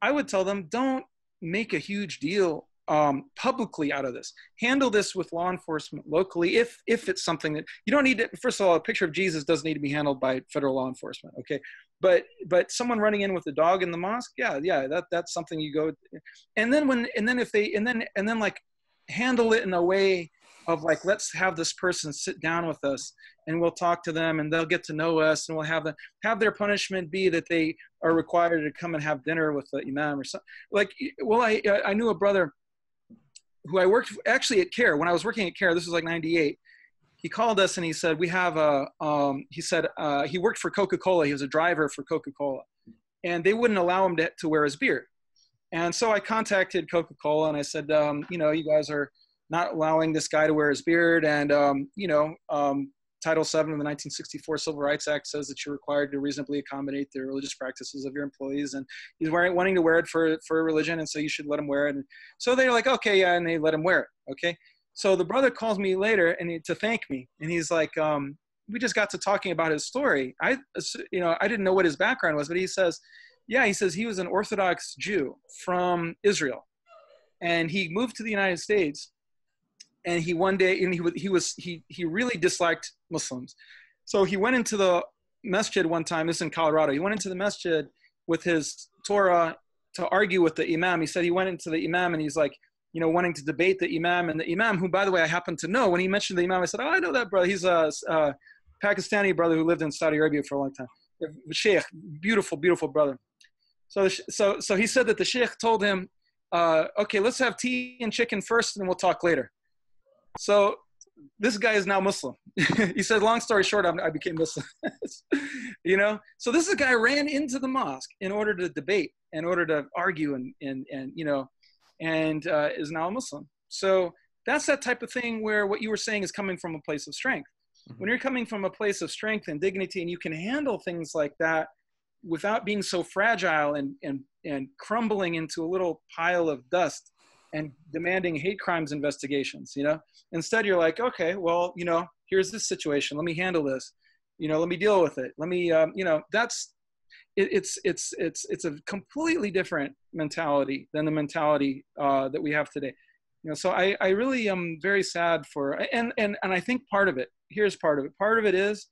I would tell them, don't make a huge deal publicly out of this. Handle this with law enforcement locally if it's something that you don't need to. First of all, a picture of Jesus doesn't need to be handled by federal law enforcement, okay? But someone running in with a dog in the mosque, that's something you go. And then like handle it in a way of like, let's have this person sit down with us and we'll talk to them and they'll get to know us, and we'll have their punishment be that they are required to come and have dinner with the imam or something. Like, well, I knew a brother who I worked actually at CARE. When I was working at CARE, this was like 98, he called us and he said, he worked for Coca-Cola. He was a driver for Coca-Cola, and they wouldn't allow him to wear his beard. And so I contacted Coca-Cola and I said, you guys are not allowing this guy to wear his beard. And, Title VII of the 1964 Civil Rights Act says that you're required to reasonably accommodate the religious practices of your employees. And he's wanting to wear it for a religion, and so you should let him wear it. And so they're like, okay, yeah, and they let him wear it, okay? So the brother calls me later to thank me, and he's like, we just got to talking about his story. I didn't know what his background was, but he says he was an Orthodox Jew from Israel, and he moved to the United States. And he really disliked Muslims. So he went into the masjid one time, this is in Colorado. He went into the masjid with his Torah to argue with the imam. He said he went into the imam and he's like, wanting to debate the imam. And the imam, who, by the way, I happen to know, when he mentioned the imam, I said, oh, I know that brother. He's a Pakistani brother who lived in Saudi Arabia for a long time. Sheikh, beautiful, beautiful brother. So he said that the sheikh told him, okay, let's have tea and chicken first and then we'll talk later. So this guy is now Muslim. He said, long story short, I became Muslim. So this guy ran into the mosque in order to debate, in order to argue, and and is now a Muslim. So that's that type of thing where what you were saying is coming from a place of strength. When you're coming from a place of strength and dignity, and you can handle things like that without being so fragile and crumbling into a little pile of dust and demanding hate crimes investigations, instead you're like, okay, well, here's this situation. Let me handle this. Let me deal with it. Let me, it's a completely different mentality than the mentality that we have today. So I really am very sad for, and I think here's part of it. Part of it is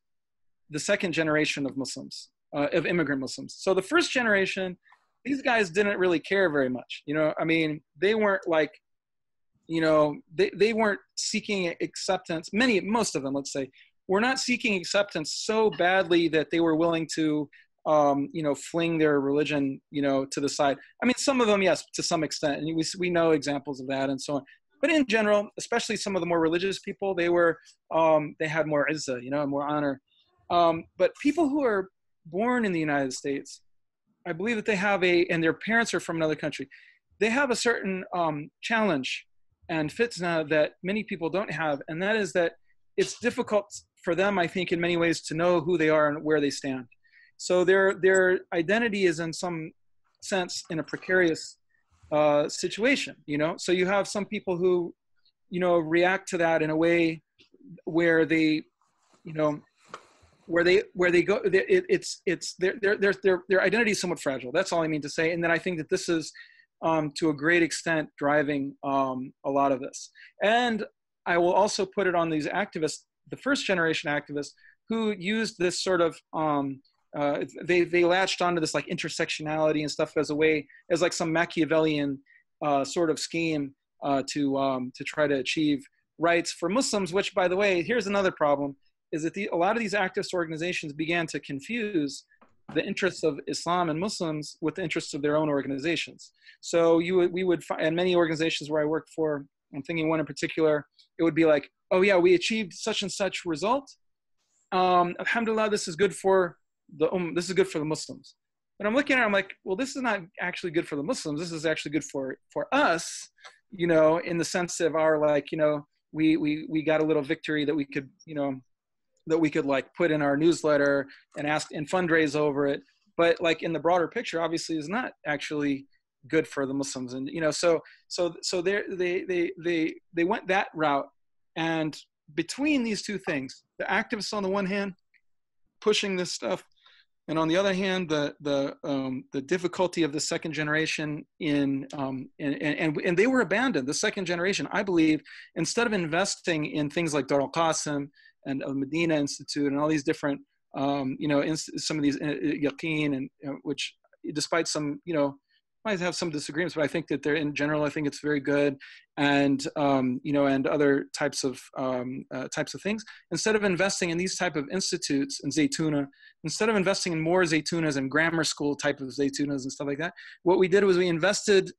the second generation of Muslims, of immigrant Muslims. So the first generation, these guys didn't really care very much. They weren't like, they weren't seeking acceptance. Most of them, let's say, were not seeking acceptance so badly that they were willing to, fling their religion, to the side. Some of them, yes, to some extent, and we know examples of that and so on. But in general, especially some of the more religious people, they had more izzah, more honor. But people who are born in the United States, I believe that they have and their parents are from another country, they have a certain challenge and fitna that many people don't have, and that is that it's difficult for them, I think, in many ways, to know who they are and where they stand. So their identity is in some sense in a precarious situation, So you have some people who, react to that in a way where they, where they go, their identity is somewhat fragile. That's all I mean to say. And then I think that this is to a great extent driving a lot of this. And I will also put it on these activists, the first generation activists, who used this sort of they latched onto this like intersectionality and stuff as like some Machiavellian sort of scheme to try to achieve rights for Muslims, which, by the way, here's another problem, is that a lot of these activist organizations began to confuse the interests of Islam and Muslims with the interests of their own organizations. So we would find, and many organizations where I worked for, I'm thinking one in particular, it would be like, oh yeah, we achieved such and such result. Alhamdulillah, this is good for this is good for the Muslims. But I'm looking at it, I'm like, well, this is not actually good for the Muslims. This is actually good for us, in the sense of our, like, we got a little victory that we could, that we could like put in our newsletter and ask and fundraise over it. But like in the broader picture, obviously is not actually good for the Muslims. And, so they went that route. And between these two things, the activists on the one hand, pushing this stuff, and on the other hand, the difficulty of the second generation and they were abandoned. The second generation, I believe, instead of investing in things like Dar al-Qasim and Al-Medina Institute and all these different, some of these Yaqeen, and which, despite some, might have some disagreements, but I think that they're, in general, I think it's very good, and and other types of things. Instead of investing in these type of institutes and Zaytuna, instead of investing in more Zaytunas and grammar school type of Zaytunas and stuff like that, what we did was we invested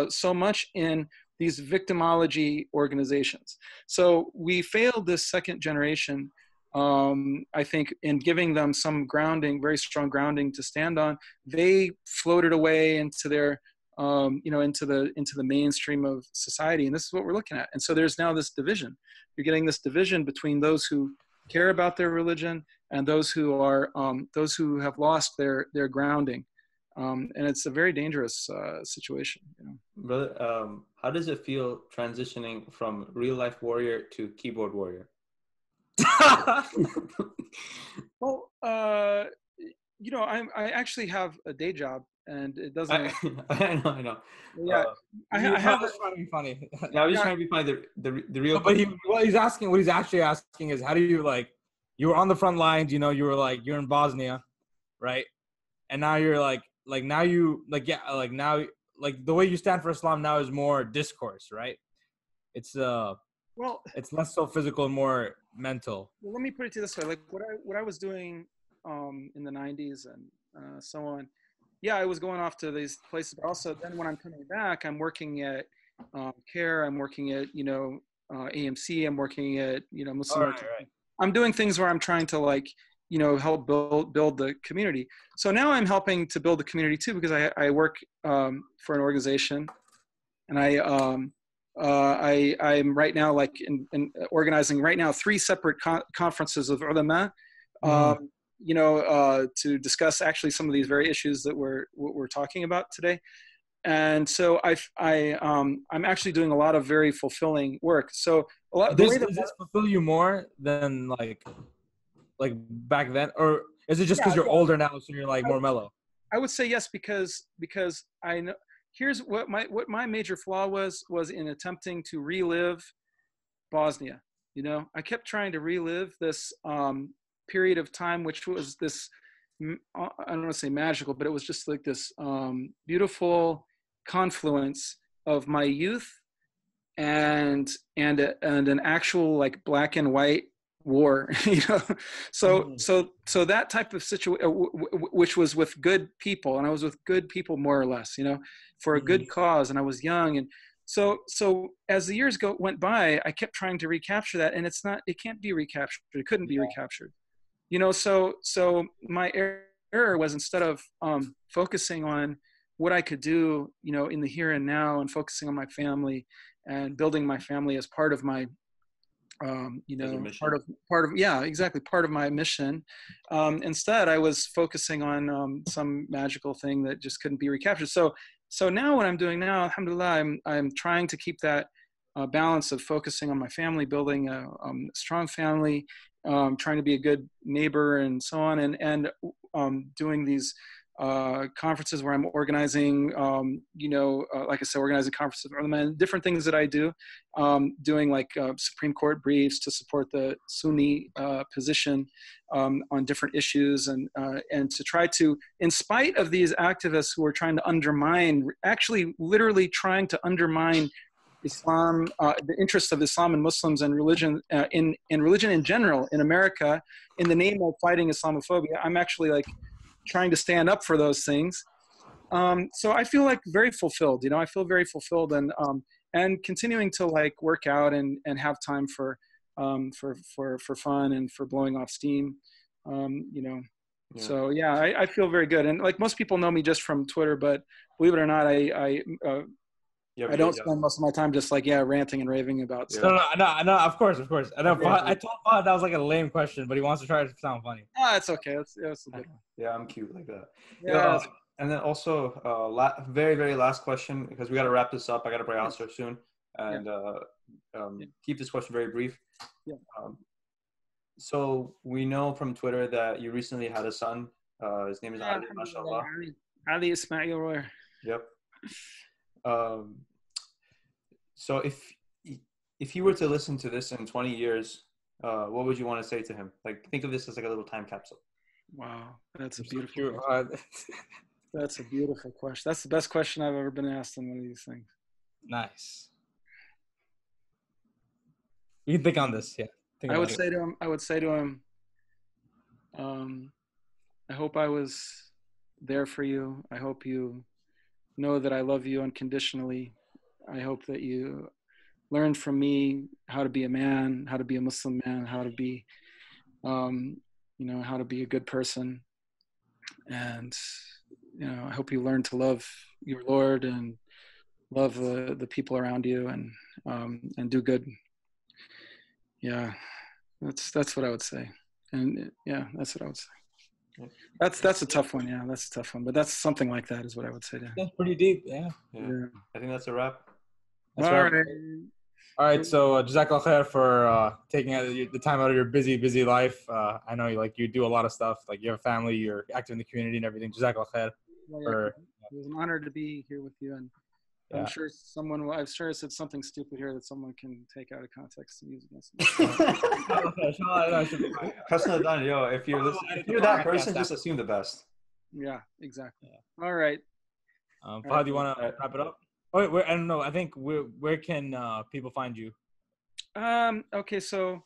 so much in these victimology organizations. So we failed this second generation, I think, in giving them some grounding, very strong grounding to stand on. They floated away into their, into the mainstream of society, and this is what we're looking at. And so there's now this division. You're getting this division between those who care about their religion and those who are those who have lost their grounding, and it's a very dangerous situation. Brother, how does it feel transitioning from real life warrior to keyboard warrior? Well, I actually have a day job, and it doesn't. I know. Yeah, I have. Trying to be funny. Yeah, I was just trying to be funny. The real. But what he's actually asking is, how do you, like, you were on the front lines, you were like, you're in Bosnia, right? And now you're like now you now the way you stand for Islam now is more discourse, right? It's well, it's less so physical and more mental. Well, let me put it to you this way: like what I was doing in the 90s and so on. Yeah, I was going off to these places, but also then when I'm coming back, I'm working at CARE. I'm working at AMC. I'm working at Muslim. Right. I'm doing things where I'm trying to help build the community. So now I'm helping to build the community too, because I work for an organization and I'm right now like in organizing right now 3 separate conferences of ulama, to discuss actually some of these very issues that we're talking about today. And so I'm actually doing a lot of very fulfilling work. So a lot. Does this fulfill you more than like back then, or is it just because you're older now, so you're like more mellow? I would say yes, because I know. Here's what my major flaw was in attempting to relive Bosnia. You know, I kept trying to relive this period of time, which was this, I don't want to say magical, but it was just like this beautiful confluence of my youth and an actual like black and white war, you know. So that type of situation, which was with good people, and I was with good people more or less, you know, for a good cause, and I was young, and so as the years went by, I kept trying to recapture that, and it can't be recaptured. It couldn't be recaptured, you know. So my error was, instead of focusing on what I could do, you know, in the here and now, and focusing on my family and building my family as part of my part of my mission. Instead, I was focusing on some magical thing that just couldn't be recaptured. So now what I'm doing now, alhamdulillah, I'm trying to keep that balance of focusing on my family, building a strong family, trying to be a good neighbor, and so on, and doing these conferences where I'm organizing, like I said, organizing conferences and different things that I do, doing like Supreme Court briefs to support the Sunni position on different issues, and to try to, in spite of these activists who are trying to undermine, actually literally trying to undermine Islam, the interests of Islam and Muslims and religion, in religion in general in America, in the name of fighting Islamophobia, I'm actually like trying to stand up for those things. So I feel like very fulfilled, you know, I feel very fulfilled, and continuing to like work out and have time for fun and for blowing off steam, you know. Yeah. So yeah, I feel very good. And like most people know me just from Twitter, but believe it or not, I don't spend most of my time just like, ranting and raving about stuff. No, of course. I know. I told Fahad that was like a lame question, but he wants to try to sound funny. It's okay. It's a good one. Yeah, I'm cute like that. Yeah. And then also, very, very last question, because we got to wrap this up. I got to bring Oscar soon, and keep this question very brief. Yeah. So we know from Twitter that you recently had a son. His name is Ali, mashallah. Ali Ismail Royer. Yep. So if you were to listen to this in 20 years, what would you want to say to him? Like, think of this as like a little time capsule. Wow, that's a beautiful question. That's a beautiful question. That's the best question I've ever been asked on one of these things. Nice. You can think on this, yeah. I would say to him, I hope I was there for you. I hope you know that I love you unconditionally. I hope that you learned from me how to be a man, how to be a Muslim man, how to be, how to be a good person. And, I hope you learn to love your Lord and love the people around you, and do good. Yeah, that's what I would say. And that's what I would say. That's a tough one. Yeah, that's a tough one. But that's something like that is what I would say to him. That's pretty deep. Yeah. I think that's a wrap. All right. So Jazakallah khair for taking the time out of your busy life. I know you do a lot of stuff. Like, you have a family, you're active in the community and everything. Jazakallah khair. It was an honor to be here with you, and I'm sure I've sure said something stupid here that someone can take out of context and use against me. If you're that person, just assume the best. Yeah, exactly. Yeah. All right. Fahad, do you want to wrap it up? Oh, wait, I don't know. I think where can people find you? Okay, so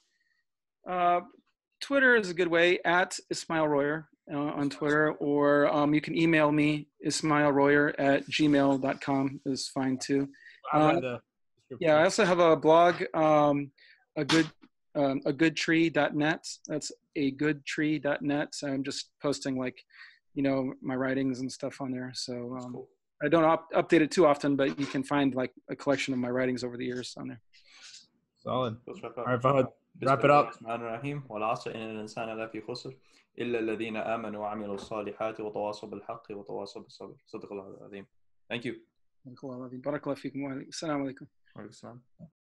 Twitter is a good way, at Ismail Royer on Twitter, or you can email me, ismailroyer@gmail.com is fine too. I also have a blog, agoodtree.net. That's agoodtree.net. So I'm just posting my writings and stuff on there. So I don't update it too often, but you can find like a collection of my writings over the years on there. Solid. All right, Fahad, wrap it up. والعصر إن الإنسان لفي خسر إلا الذين آمنوا وعملوا الصالحات وتواصوا بالحق وتواصوا بالصبر. صدق الله العظيم. Thank you. بارك الله فيكم. السلام عليكم. وعليكم السلام.